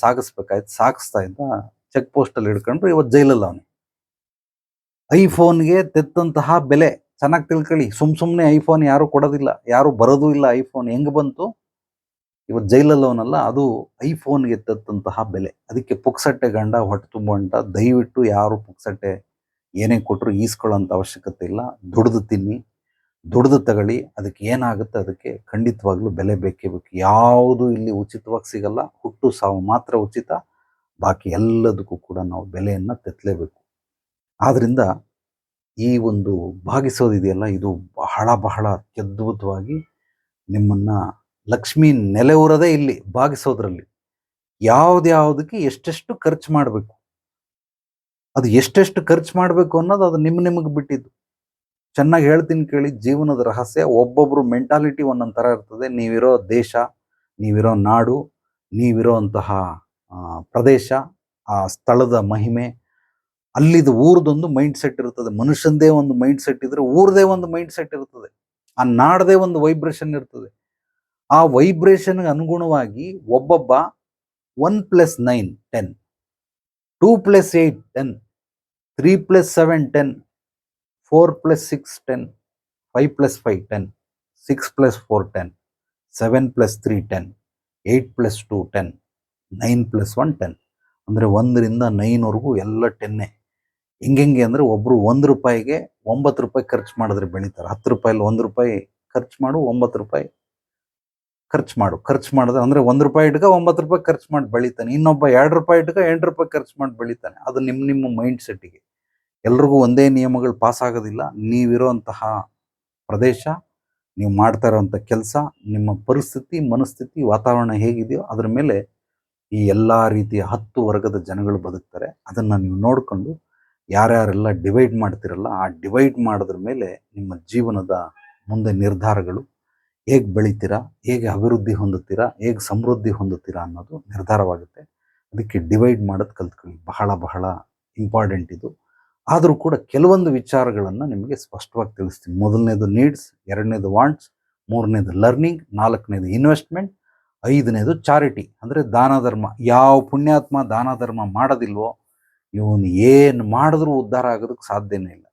A: ಸಾಗಿಸ್ತಾ ಇದ್ದ. ಚೆಕ್ ಪೋಸ್ಟಲ್ಲಿ ಹಿಡ್ಕೊಂಡ್ರು. ಇವತ್ತು ಜೈಲಲ್ಲಿ ಅವನು. ಐಫೋನ್ಗೆ ತೆತ್ತಂತಹ ಬೆಲೆ ಚೆನ್ನಾಗಿ ತಿಳ್ಕೊಳ್ಳಿ. ಸುಮ್ಮನೆ ಐಫೋನ್ ಯಾರು ಕೊಡೋದಿಲ್ಲ, ಯಾರು ಬರೋದು ಇಲ್ಲ. ಐಫೋನ್ ಹೆಂಗೆ ಬಂತು? ಇವತ್ತು ಜೈಲಲ್ಲಿ ಅವನಲ್ಲ, ಅದು ಐಫೋನ್ಗೆ ತೆತ್ತಂತಹ ಬೆಲೆ. ಅದಕ್ಕೆ ಪುಕ್ಸಟ್ಟೆ ಗಂಡ ಹೊಟ್ಟೆ ತುಂಬುವಂತ. ದಯವಿಟ್ಟು ಯಾರು ಪುಕ್ಸಟ್ಟೆ ಏನೇ ಕೊಟ್ಟರು ಈಸ್ಕೊಳ್ಳೋಂಥ ಅವಶ್ಯಕತೆ ಇಲ್ಲ. ದುಡ್ದು ತಿನ್ನಿ, ದುಡ್ದು ತಗೊಳ್ಳಿ. ಅದಕ್ಕೆ ಏನಾಗುತ್ತೆ, ಅದಕ್ಕೆ ಖಂಡಿತವಾಗ್ಲೂ ಬೆಲೆ ಬೇಕೇ ಬೇಕು. ಯಾವುದು ಇಲ್ಲಿ ಉಚಿತವಾಗಿ ಸಿಗಲ್ಲ. ಹುಟ್ಟು ಸಾವು ಮಾತ್ರ ಉಚಿತ. ಬಾಕಿ ಎಲ್ಲದಕ್ಕೂ ಕೂಡ ನಾವು ಬೆಲೆಯನ್ನು ತೆತ್ತಲೇಬೇಕು. ಆದ್ರಿಂದ ಈ ಒಂದು ಭಾಗಿಸೋದಿದೆಯಲ್ಲ, ಇದು ಬಹಳ ಬಹಳ ಅತ್ಯದ್ಭುತವಾಗಿ ನಿಮ್ಮನ್ನ ಲಕ್ಷ್ಮಿ ನೆಲೆಯೂರದೇ ಇಲ್ಲಿ ಭಾಗಿಸೋದ್ರಲ್ಲಿ. ಯಾವುದಕ್ಕೆ ಎಷ್ಟೆಷ್ಟು ಖರ್ಚು ಮಾಡಬೇಕು, ಅದು ಎಷ್ಟೆಷ್ಟು ಖರ್ಚು ಮಾಡಬೇಕು ಅನ್ನೋದು ಅದು ನಿಮಗೆ ಬಿಟ್ಟಿದ್ದು. ಚೆನ್ನಾಗಿ ಹೇಳ್ತೀನಿ ಕೇಳಿ. ಜೀವನದ ರಹಸ್ಯ, ಒಬ್ಬೊಬ್ರು ಮೆಂಟಾಲಿಟಿ ಒಂದೊಂದು ಥರ ಇರ್ತದೆ. ನೀವಿರೋ ದೇಶ, ನೀವಿರೋ ನಾಡು, ನೀವಿರೋಂತಹ ಪ್ರದೇಶ, ಆ ಸ್ಥಳದ ಮಹಿಮೆ, ಅಲ್ಲಿದು ಊರ್ದೊಂದು ಮೈಂಡ್ ಸೆಟ್ ಇರ್ತದೆ. ಮನುಷ್ಯಂದೇ ಒಂದು ಮೈಂಡ್ ಸೆಟ್ ಇದ್ರೆ ಊರದೇ ಒಂದು ಮೈಂಡ್ ಸೆಟ್ ಇರ್ತದೆ. ಆ ನಾಡದೇ ಒಂದು ವೈಬ್ರೇಷನ್ ಇರ್ತದೆ. ಆ ವೈಬ್ರೇಷನ್ಗೆ ಅನುಗುಣವಾಗಿ ಒಬ್ಬೊಬ್ಬ 1 + 9 10, 2 + 8 10, 3 + 7 10, 4 + 6 10, 5 + 5 10, 6 + 4 10, 7 + 3 10, 8 + 2 10, 9 + 1 10. ಅಂದರೆ 1ರಿಂದ 9ವರೆಗೂ ಎಲ್ಲ 10. ಹೆಂಗೆ ಅಂದರೆ ಒಬ್ಬರು 1 ರೂಪಾಯಿಗೆ 9 ರೂಪಾಯಿ ಖರ್ಚು ಮಾಡಿದ್ರೆ ಬೆಳೀತಾರೆ. 10 ರೂಪಾಯಲ್ಲಿ 1 ರೂಪಾಯಿ ಖರ್ಚು ಮಾಡು, 9 ರೂಪಾಯಿ ಖರ್ಚು ಮಾಡಿದ್ರೆ ಅಂದರೆ 1 ರೂಪಾಯಿ ಇಟ್ಕ 9 ರೂಪಾಯಿ ಖರ್ಚು ಮಾಡಿ ಬೆಳೀತಾನೆ. ಇನ್ನೊಬ್ಬ 2 ರೂಪಾಯಿ ಇಟ್ಕ 8 ರೂಪಾಯಿ ಖರ್ಚು ಮಾಡಿ ಬೆಳೀತಾನೆ. ಅದು ನಿಮ್ಮ ಮೈಂಡ್ ಸೆಟ್ಟಿಗೆ. ಎಲ್ರಿಗೂ ಒಂದೇ ನಿಯಮಗಳು ಪಾಸ್ ಆಗೋದಿಲ್ಲ. ನೀವಿರೋಂತಹ ಪ್ರದೇಶ, ನೀವು ಮಾಡ್ತಾ ಇರೋವಂಥ ಕೆಲಸ, ನಿಮ್ಮ ಪರಿಸ್ಥಿತಿ, ಮನಸ್ಥಿತಿ, ವಾತಾವರಣ ಹೇಗಿದೆಯೋ ಅದ್ರ ಮೇಲೆ ಈ ಎಲ್ಲ ರೀತಿಯ 10 ವರ್ಗದ ಜನಗಳು ಬದುಕ್ತಾರೆ. ಅದನ್ನು ನೀವು ನೋಡಿಕೊಂಡು ಯಾರ್ಯಾರೆಲ್ಲ ಡಿವೈಡ್ ಮಾಡ್ತಿರಲ್ಲ, ಆ ಡಿವೈಡ್ ಮಾಡೋದ್ರ ಮೇಲೆ ನಿಮ್ಮ ಜೀವನದ ಮುಂದೆ ನಿರ್ಧಾರಗಳು, ಹೇಗೆ ಬೆಳಿತೀರಾ, ಹೇಗೆ ಅಭಿವೃದ್ಧಿ ಹೊಂದುತ್ತೀರಾ, ಹೇಗೆ ಸಮೃದ್ಧಿ ಹೊಂದುತ್ತೀರಾ ಅನ್ನೋದು ನಿರ್ಧಾರವಾಗುತ್ತೆ. ಅದಕ್ಕೆ ಡಿವೈಡ್ ಮಾಡೋದು ಕಲ್ತ್ಕೊಳ್ಳಿ. ಬಹಳ ಬಹಳ ಇಂಪಾರ್ಟೆಂಟ್ ಇದು. ಆದರೂ ಕೂಡ ಕೆಲವೊಂದು ವಿಚಾರಗಳನ್ನು ನಿಮಗೆ ಸ್ಪಷ್ಟವಾಗಿ ತಿಳಿಸ್ತೀನಿ. ಮೊದಲನೇದು ನೀಡ್ಸ್, 2ನೇದು ವಾಂಟ್ಸ್, 3ನೇದು ಲರ್ನಿಂಗ್, 4ನೇದು ಇನ್ವೆಸ್ಟ್ಮೆಂಟ್, 5ನೇದು ಚಾರಿಟಿ ಅಂದರೆ ದಾನ ಧರ್ಮ. ಯಾವ ಪುಣ್ಯಾತ್ಮ ದಾನ ಧರ್ಮ ಮಾಡೋದಿಲ್ವೋ ಇವನು ಏನು ಮಾಡಿದ್ರೂ ಉದ್ಧಾರ ಆಗೋದಕ್ಕೆ ಸಾಧ್ಯನೇ ಇಲ್ಲ.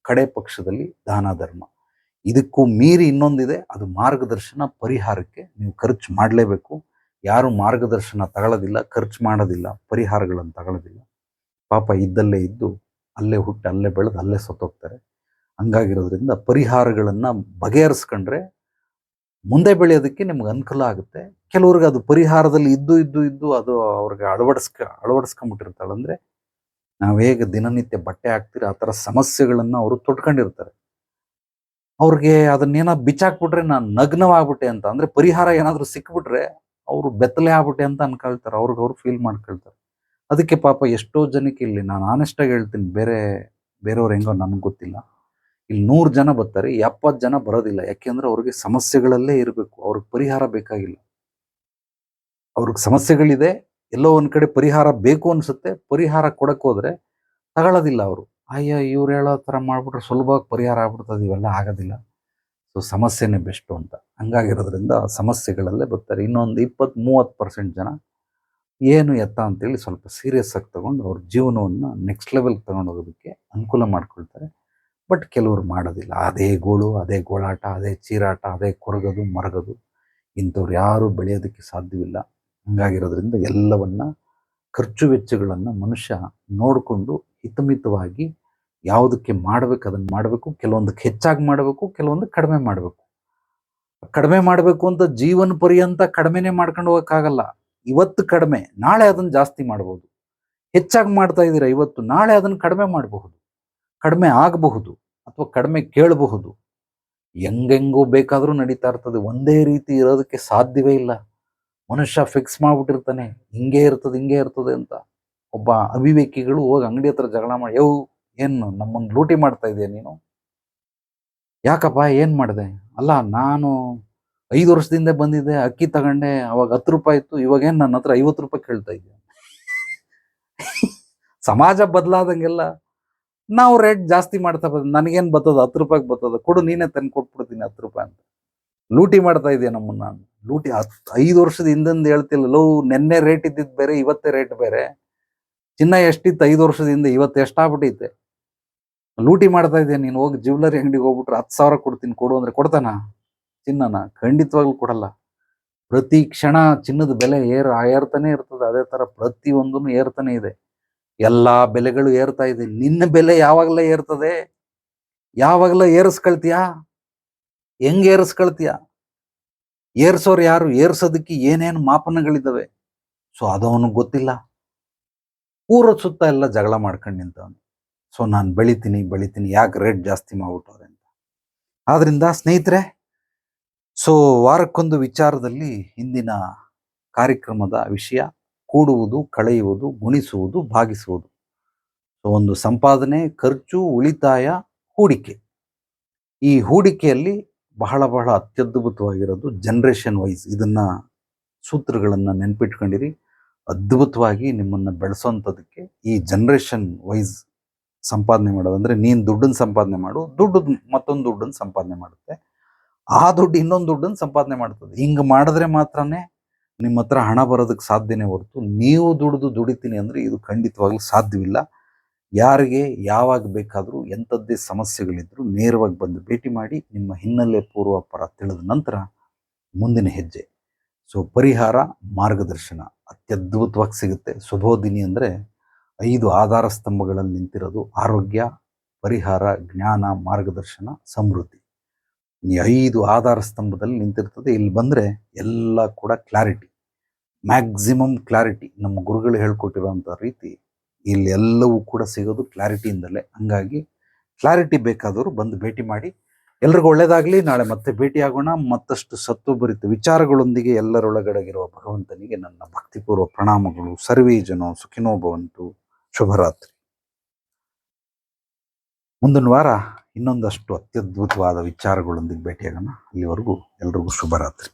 A: ಕಡೆ ಪಕ್ಷದಲ್ಲಿ ದಾನ ಧರ್ಮ. ಇದಕ್ಕೂ ಮೀರಿ ಇನ್ನೊಂದಿದೆ, ಅದು ಮಾರ್ಗದರ್ಶನ. ಪರಿಹಾರಕ್ಕೆ ನೀವು ಖರ್ಚು ಮಾಡಲೇಬೇಕು. ಯಾರು ಮಾರ್ಗದರ್ಶನ ತಗೊಳ್ಳೋದಿಲ್ಲ, ಖರ್ಚು ಮಾಡೋದಿಲ್ಲ, ಪರಿಹಾರಗಳನ್ನು ತಗೊಳ್ಳೋದಿಲ್ಲ, ಪಾಪ ಇದ್ದಲ್ಲೇ ಇದ್ದು ಅಲ್ಲೇ ಹುಟ್ಟಿ ಅಲ್ಲೇ ಬೆಳೆದು ಅಲ್ಲೇ ಸತ್ತೋಗ್ತಾರೆ. ಹಂಗಾಗಿರೋದ್ರಿಂದ ಪರಿಹಾರಗಳನ್ನು ಬಗೆಹರಿಸ್ಕೊಂಡ್ರೆ ಮುಂದೆ ಬೆಳೆಯೋದಕ್ಕೆ ನಿಮ್ಗೆ ಅನುಕೂಲ ಆಗುತ್ತೆ. ಕೆಲವ್ರಿಗೆ ಅದು ಪರಿಹಾರದಲ್ಲಿ ಇದ್ದು ಅದು ಅವ್ರಿಗೆ ಅಳವಡಿಸ್ಕೊಂಬಿಟ್ಟಿರ್ತಾಳೆ. ಅಂದರೆ ನಾವು ಹೇಗೆ ದಿನನಿತ್ಯ ಬಟ್ಟೆ ಹಾಕ್ತೀರಿ ಆ ಥರ ಸಮಸ್ಯೆಗಳನ್ನು ಅವರು ತೊಡ್ಕೊಂಡಿರ್ತಾರೆ. ಅವ್ರಿಗೆ ಅದನ್ನೇನೋ ಬಿಚ್ಚಾಕ್ಬಿಟ್ರೆ ನಾನು ನಗ್ನವಾಗ್ಬಿಟ್ಟೆ ಅಂತ, ಅಂದರೆ ಪರಿಹಾರ ಏನಾದರೂ ಸಿಕ್ಬಿಟ್ರೆ ಅವರು ಬೆತ್ತಲೆ ಆಗ್ಬಿಟ್ಟೆ ಅಂತ ಅನ್ಕೊಳ್ತಾರೆ. ಅವ್ರಿಗೆ ಫೀಲ್ ಮಾಡ್ಕೊಳ್ತಾರೆ. ಅದಕ್ಕೆ ಪಾಪ ಎಷ್ಟೋ ಜನಕ್ಕೆ ಇಲ್ಲಿ ನಾನು ಆನೆಸ್ಟಾಗಿ ಹೇಳ್ತೀನಿ, ಬೇರೆಯವ್ರು ಹೆಂಗೋ ನನಗೆ ಗೊತ್ತಿಲ್ಲ, ಇಲ್ಲಿ 100 ಜನ ಬರ್ತಾರೆ, 70 ಜನ ಬರೋದಿಲ್ಲ. ಯಾಕೆಂದ್ರೆ ಅವ್ರಿಗೆ ಸಮಸ್ಯೆಗಳಲ್ಲೇ ಇರಬೇಕು, ಅವ್ರಿಗೆ ಪರಿಹಾರ ಬೇಕಾಗಿಲ್ಲ. ಅವ್ರಿಗೆ ಸಮಸ್ಯೆಗಳಿದೆ, ಎಲ್ಲೋ ಒಂದ್ ಕಡೆ ಪರಿಹಾರ ಬೇಕು ಅನ್ಸುತ್ತೆ, ಪರಿಹಾರ ಕೊಡಕ್ ಹೋದ್ರೆ ತಗೊಳ್ಳೋದಿಲ್ಲ ಅವರು. ಅಯ್ಯ ಇವ್ರು ಹೇಳೋ ಥರ ಮಾಡ್ಬಿಟ್ರೆ ಸುಲಭವಾಗಿ ಪರಿಹಾರ ಆಗ್ಬಿಡ್ತದೆ, ಇವೆಲ್ಲ ಆಗೋದಿಲ್ಲ. ಸೊ ಸಮಸ್ಯೆನೇ ಬೆಸ್ಟು ಅಂತ ಹಂಗಾಗಿರೋದ್ರಿಂದ ಸಮಸ್ಯೆಗಳಲ್ಲೇ ಬರ್ತಾರೆ. ಇನ್ನೊಂದು 20-30% ಜನ ಏನು ಎತ್ತ ಅಂತೇಳಿ ಸ್ವಲ್ಪ ಸೀರಿಯಸ್ ಆಗಿ ತಗೊಂಡು ಅವ್ರ ಜೀವನವನ್ನು ನೆಕ್ಸ್ಟ್ ಲೆವೆಲ್ಗೆ ತಗೊಂಡು ಹೋಗೋದಕ್ಕೆ ಅನುಕೂಲ ಮಾಡ್ಕೊಳ್ತಾರೆ. ಬಟ್ ಕೆಲವರು ಮಾಡೋದಿಲ್ಲ. ಅದೇ ಗೋಳು, ಅದೇ ಗೋಳಾಟ, ಅದೇ ಚೀರಾಟ, ಅದೇ ಕೊರಗೋದು ಮರಗೋದು, ಇಂಥವ್ರು ಯಾರೂ ಬೆಳೆಯೋದಕ್ಕೆ ಸಾಧ್ಯವಿಲ್ಲ. ಹಂಗಾಗಿರೋದ್ರಿಂದ ಎಲ್ಲವನ್ನ ಖರ್ಚು ವೆಚ್ಚಗಳನ್ನು ಮನುಷ್ಯ ನೋಡಿಕೊಂಡು ಹಿತಮಿತವಾಗಿ ಯಾವುದಕ್ಕೆ ಮಾಡಬೇಕು ಅದನ್ನು ಮಾಡಬೇಕು. ಕೆಲವೊಂದಕ್ಕೆ ಹೆಚ್ಚಾಗಿ ಮಾಡಬೇಕು, ಕೆಲವೊಂದು ಕಡಿಮೆ ಮಾಡಬೇಕು. ಕಡಿಮೆ ಮಾಡಬೇಕು ಅಂತ ಜೀವನ ಪರ್ಯಂತ ಕಡಿಮೆನೇ ಮಾಡ್ಕೊಂಡು ಹೋಗೋಕ್ಕಾಗಲ್ಲ. ಇವತ್ತು ಕಡಿಮೆ, ನಾಳೆ ಅದನ್ನು ಜಾಸ್ತಿ ಮಾಡ್ಬೋದು. ಹೆಚ್ಚಾಗಿ ಮಾಡ್ತಾ ಇದ್ದೀರಾ ಇವತ್ತು, ನಾಳೆ ಅದನ್ನು ಕಡಿಮೆ ಮಾಡಬಹುದು, ಕಡಿಮೆ ಆಗಬಹುದು, ಅಥವಾ ಕಡಿಮೆ ಕೇಳಬಹುದು. ಹೆಂಗೆಂಗೋ ಬೇಕಾದರೂ ನಡೀತಾ ಇರ್ತದೆ. ಒಂದೇ ರೀತಿ ಇರೋದಕ್ಕೆ ಸಾಧ್ಯವೇ ಇಲ್ಲ. ಮನುಷ್ಯ ಫಿಕ್ಸ್ ಮಾಡ್ಬಿಟ್ಟಿರ್ತಾನೆ, ಹಿಂಗೆ ಇರ್ತದೆ ಅಂತ. ಒಬ್ಬ ಅವಿವೇಕಿಗಳು ಹೋಗಿ ಅಂಗಡಿ ಹತ್ರ ಜಗಳ ಮಾಡಿ, ಏನು ನಮ್ಮನ್ನು ಲೂಟಿ ಮಾಡ್ತಾ ಇದೆಯಾ ನೀನು? ಯಾಕಪ್ಪ ಏನು ಮಾಡಿದೆ? ಅಲ್ಲ, ನಾನು 5 ವರ್ಷದಿಂದ ಬಂದಿದ್ದೆ, ಅಕ್ಕಿ ತಗೊಂಡೆ, ಅವಾಗ 10 ರೂಪಾಯಿ ಇತ್ತು, ಇವಾಗೇನು ನನ್ನ ಹತ್ರ 50 ರೂಪಾಯಿ ಕೇಳ್ತಾ ಇದೆಯಾ? ಸಮಾಜ ಬದಲಾದಂಗೆಲ್ಲ ನಾವು ರೇಟ್ ಜಾಸ್ತಿ ಮಾಡ್ತಾ ಬಂದ, ನನಗೇನು ಬರ್ತದ, 10 ರೂಪಾಯಿಗೆ ಬರ್ತದ, ಕೊಡು, ನೀನೇ ತಂದು ಕೊಟ್ಬಿಡ್ತೀನಿ 10 ರೂಪಾಯಿ ಅಂತ. ಲೂಟಿ ಮಾಡ್ತಾ ಇದೆಯಾ ನಮ್ಮನ್ನ? ಲೂಟಿ 5 ವರ್ಷದ ಹಿಂದಿಂದ ಹೇಳ್ತಿಲ್ಲ. ನೆನ್ನೆ ರೇಟ್ ಇದ್ದಿದ್ದು ಬೇರೆ, ಇವತ್ತೇ ರೇಟ್ ಬೇರೆ. ಚಿನ್ನ ಎಷ್ಟಿತ್ತು 5 ವರ್ಷದಿಂದ, ಇವತ್ತು ಎಷ್ಟಾಗ್ಬಿಟ್ಟೈತೆ? ಲೂಟಿ ಮಾಡ್ತಾ ಇದೆಯಾ ನೀನು? ಹೋಗಿ ಜ್ಯುವೆಲ್ಲರಿ ಅಂಗಡಿಗೆ ಹೋಗ್ಬಿಟ್ರೆ 10,000 ಕೊಡ್ತೀನಿ ಕೊಡು ಅಂದ್ರೆ ಕೊಡ್ತಾನ? ಚಿನ್ನನ ಖಂಡಿತವಾಗ್ಲೂ ಕೊಡಲ್ಲ. ಪ್ರತಿ ಕ್ಷಣ ಚಿನ್ನದ ಬೆಲೆ ಏರ್ತಾನೆ ಇರ್ತದೆ. ಅದೇ ತರ ಪ್ರತಿಯೊಂದನ್ನು ಏರ್ತಾನೆ ಇದೆ. ಎಲ್ಲಾ ಬೆಲೆಗಳು ಏರ್ತಾ ಇದೆ. ನಿನ್ನ ಬೆಲೆ ಯಾವಾಗಲೇ ಏರ್ತದೆ? ಯಾವಾಗಲೇ ಏರಿಸ್ಕೊಳ್ತೀಯಾ? ಹೆಂಗ್ ಏರಿಸ್ಕೊಳ್ತೀಯ? ಏರ್ಸೋರು ಯಾರು? ಏರ್ಸೋದಕ್ಕೆ ಏನೇನು ಮಾಪನಗಳಿದ್ದಾವೆ. ಸೊ ಅದು ಅವನಿಗೆ ಗೊತ್ತಿಲ್ಲ. ಊರ ಸುತ್ತ ಎಲ್ಲ ಜಗಳ ಮಾಡ್ಕೊಂಡು ನಿಂತವನು. ಸೊ ನಾನು ಬೆಳಿತೀನಿ, ಯಾಕೆ ರೇಟ್ ಜಾಸ್ತಿ ಮಾಡ್ಬಿಟ್ಟವ್ರೆ ಅಂತ. ಆದ್ರಿಂದ ಸ್ನೇಹಿತರೆ, ಸೊ ವಾರಕ್ಕೊಂದು ವಿಚಾರದಲ್ಲಿ ಇಂದಿನ ಕಾರ್ಯಕ್ರಮದ ವಿಷಯ ಕೂಡುವುದು, ಕಳೆಯುವುದು, ಗುಣಿಸುವುದು, ಭಾಗಿಸುವುದು. ಸೊ ಒಂದು ಸಂಪಾದನೆ, ಖರ್ಚು, ಉಳಿತಾಯ, ಹೂಡಿಕೆ. ಈ ಹೂಡಿಕೆಯಲ್ಲಿ ಬಹಳ ಅತ್ಯದ್ಭುತವಾಗಿರೋದು ಜನರೇಷನ್ ವೈಸ್. ಇದನ್ನ ಸೂತ್ರಗಳನ್ನು ನೆನ್ಪಿಟ್ಕೊಂಡಿರಿ. ಅದ್ಭುತವಾಗಿ ನಿಮ್ಮನ್ನು ಬೆಳೆಸೋಂಥದಕ್ಕೆ ಈ ಜನರೇಷನ್ ವೈಸ್ ಸಂಪಾದನೆ ಮಾಡೋದು. ಅಂದರೆ ನೀನು ದುಡ್ಡನ್ನು ಸಂಪಾದನೆ ಮಾಡು, ದುಡ್ಡು ಮತ್ತೊಂದು ದುಡ್ಡನ್ನು ಸಂಪಾದನೆ ಮಾಡುತ್ತೆ, ಆ ದುಡ್ಡು ಇನ್ನೊಂದು ದುಡ್ಡನ್ನು ಸಂಪಾದನೆ ಮಾಡ್ತದೆ. ಹಿಂಗೆ ಮಾಡಿದ್ರೆ ಮಾತ್ರನೇ ನಿಮ್ಮ ಹತ್ರ ಹಣ ಬರೋದಕ್ಕೆ ಸಾಧ್ಯನೇ ಹೊರತು ನೀವು ದುಡಿತೀನಿ ಅಂದರೆ ಇದು ಖಂಡಿತವಾಗ್ಲೂ ಸಾಧ್ಯವಿಲ್ಲ. ಯಾರಿಗೆ ಯಾವಾಗ ಬೇಕಾದರೂ ಎಂಥದ್ದೇ ಸಮಸ್ಯೆಗಳಿದ್ರೂ ನೇರವಾಗಿ ಬಂದು ಭೇಟಿ ಮಾಡಿ. ನಿಮ್ಮ ಹಿನ್ನೆಲೆ ಪೂರ್ವಾಪರ ತಿಳಿದ ನಂತರ ಮುಂದಿನ ಹೆಜ್ಜೆ. ಸೊ ಪರಿಹಾರ, ಮಾರ್ಗದರ್ಶನ ಅತ್ಯದ್ಭುತವಾಗಿ ಸಿಗುತ್ತೆ. ಶುಭೋದಿನಿ ಅಂದರೆ 5 ಆಧಾರ ಸ್ತಂಭಗಳಲ್ಲಿ ನಿಂತಿರೋದು ಆರೋಗ್ಯ, ಪರಿಹಾರ, ಜ್ಞಾನ, ಮಾರ್ಗದರ್ಶನ, ಸಮೃದ್ಧಿ. ಈ 5 ಆಧಾರ ಸ್ತಂಭದಲ್ಲಿ ನಿಂತಿರ್ತದೆ. ಇಲ್ಲಿ ಬಂದರೆ ಎಲ್ಲ ಕೂಡ ಕ್ಲಾರಿಟಿ, ಮ್ಯಾಕ್ಸಿಮಮ್ ಕ್ಲಾರಿಟಿ. ನಮ್ಮ ಗುರುಗಳು ಹೇಳ್ಕೊಟ್ಟಿರೋಂಥ ರೀತಿ ಇಲ್ಲಿ ಎಲ್ಲವೂ ಕೂಡ ಸಿಗೋದು ಕ್ಲಾರಿಟಿಯಿಂದಲೇ. ಹಂಗಾಗಿ ಕ್ಲಾರಿಟಿ ಬೇಕಾದವರು ಬಂದು ಭೇಟಿ ಮಾಡಿ. ಎಲ್ರಿಗೂ ಒಳ್ಳೇದಾಗಲಿ. ನಾಳೆ ಮತ್ತೆ ಭೇಟಿಯಾಗೋಣ ಮತ್ತಷ್ಟು ಸತ್ವಭರಿತ ವಿಚಾರಗಳೊಂದಿಗೆ. ಎಲ್ಲರೊಳಗಡೆಗಿರುವ ಭಗವಂತನಿಗೆ ನನ್ನ ಭಕ್ತಿಪೂರ್ವ ಪ್ರಣಾಮಗಳು. ಸರ್ವೇ ಜನೋ ಸುಖಿನೋ ಭವಂತು. ಶುಭರಾತ್ರಿ. ಮುಂದಿನ ವಾರ ಇನ್ನೊಂದಷ್ಟು ಅತ್ಯದ್ಭುತವಾದ ವಿಚಾರಗಳೊಂದಿಗೆ ಭೇಟಿಯಾಗೋಣ. ಅಲ್ಲಿವರೆಗೂ ಎಲ್ರಿಗೂ ಶುಭರಾತ್ರಿ.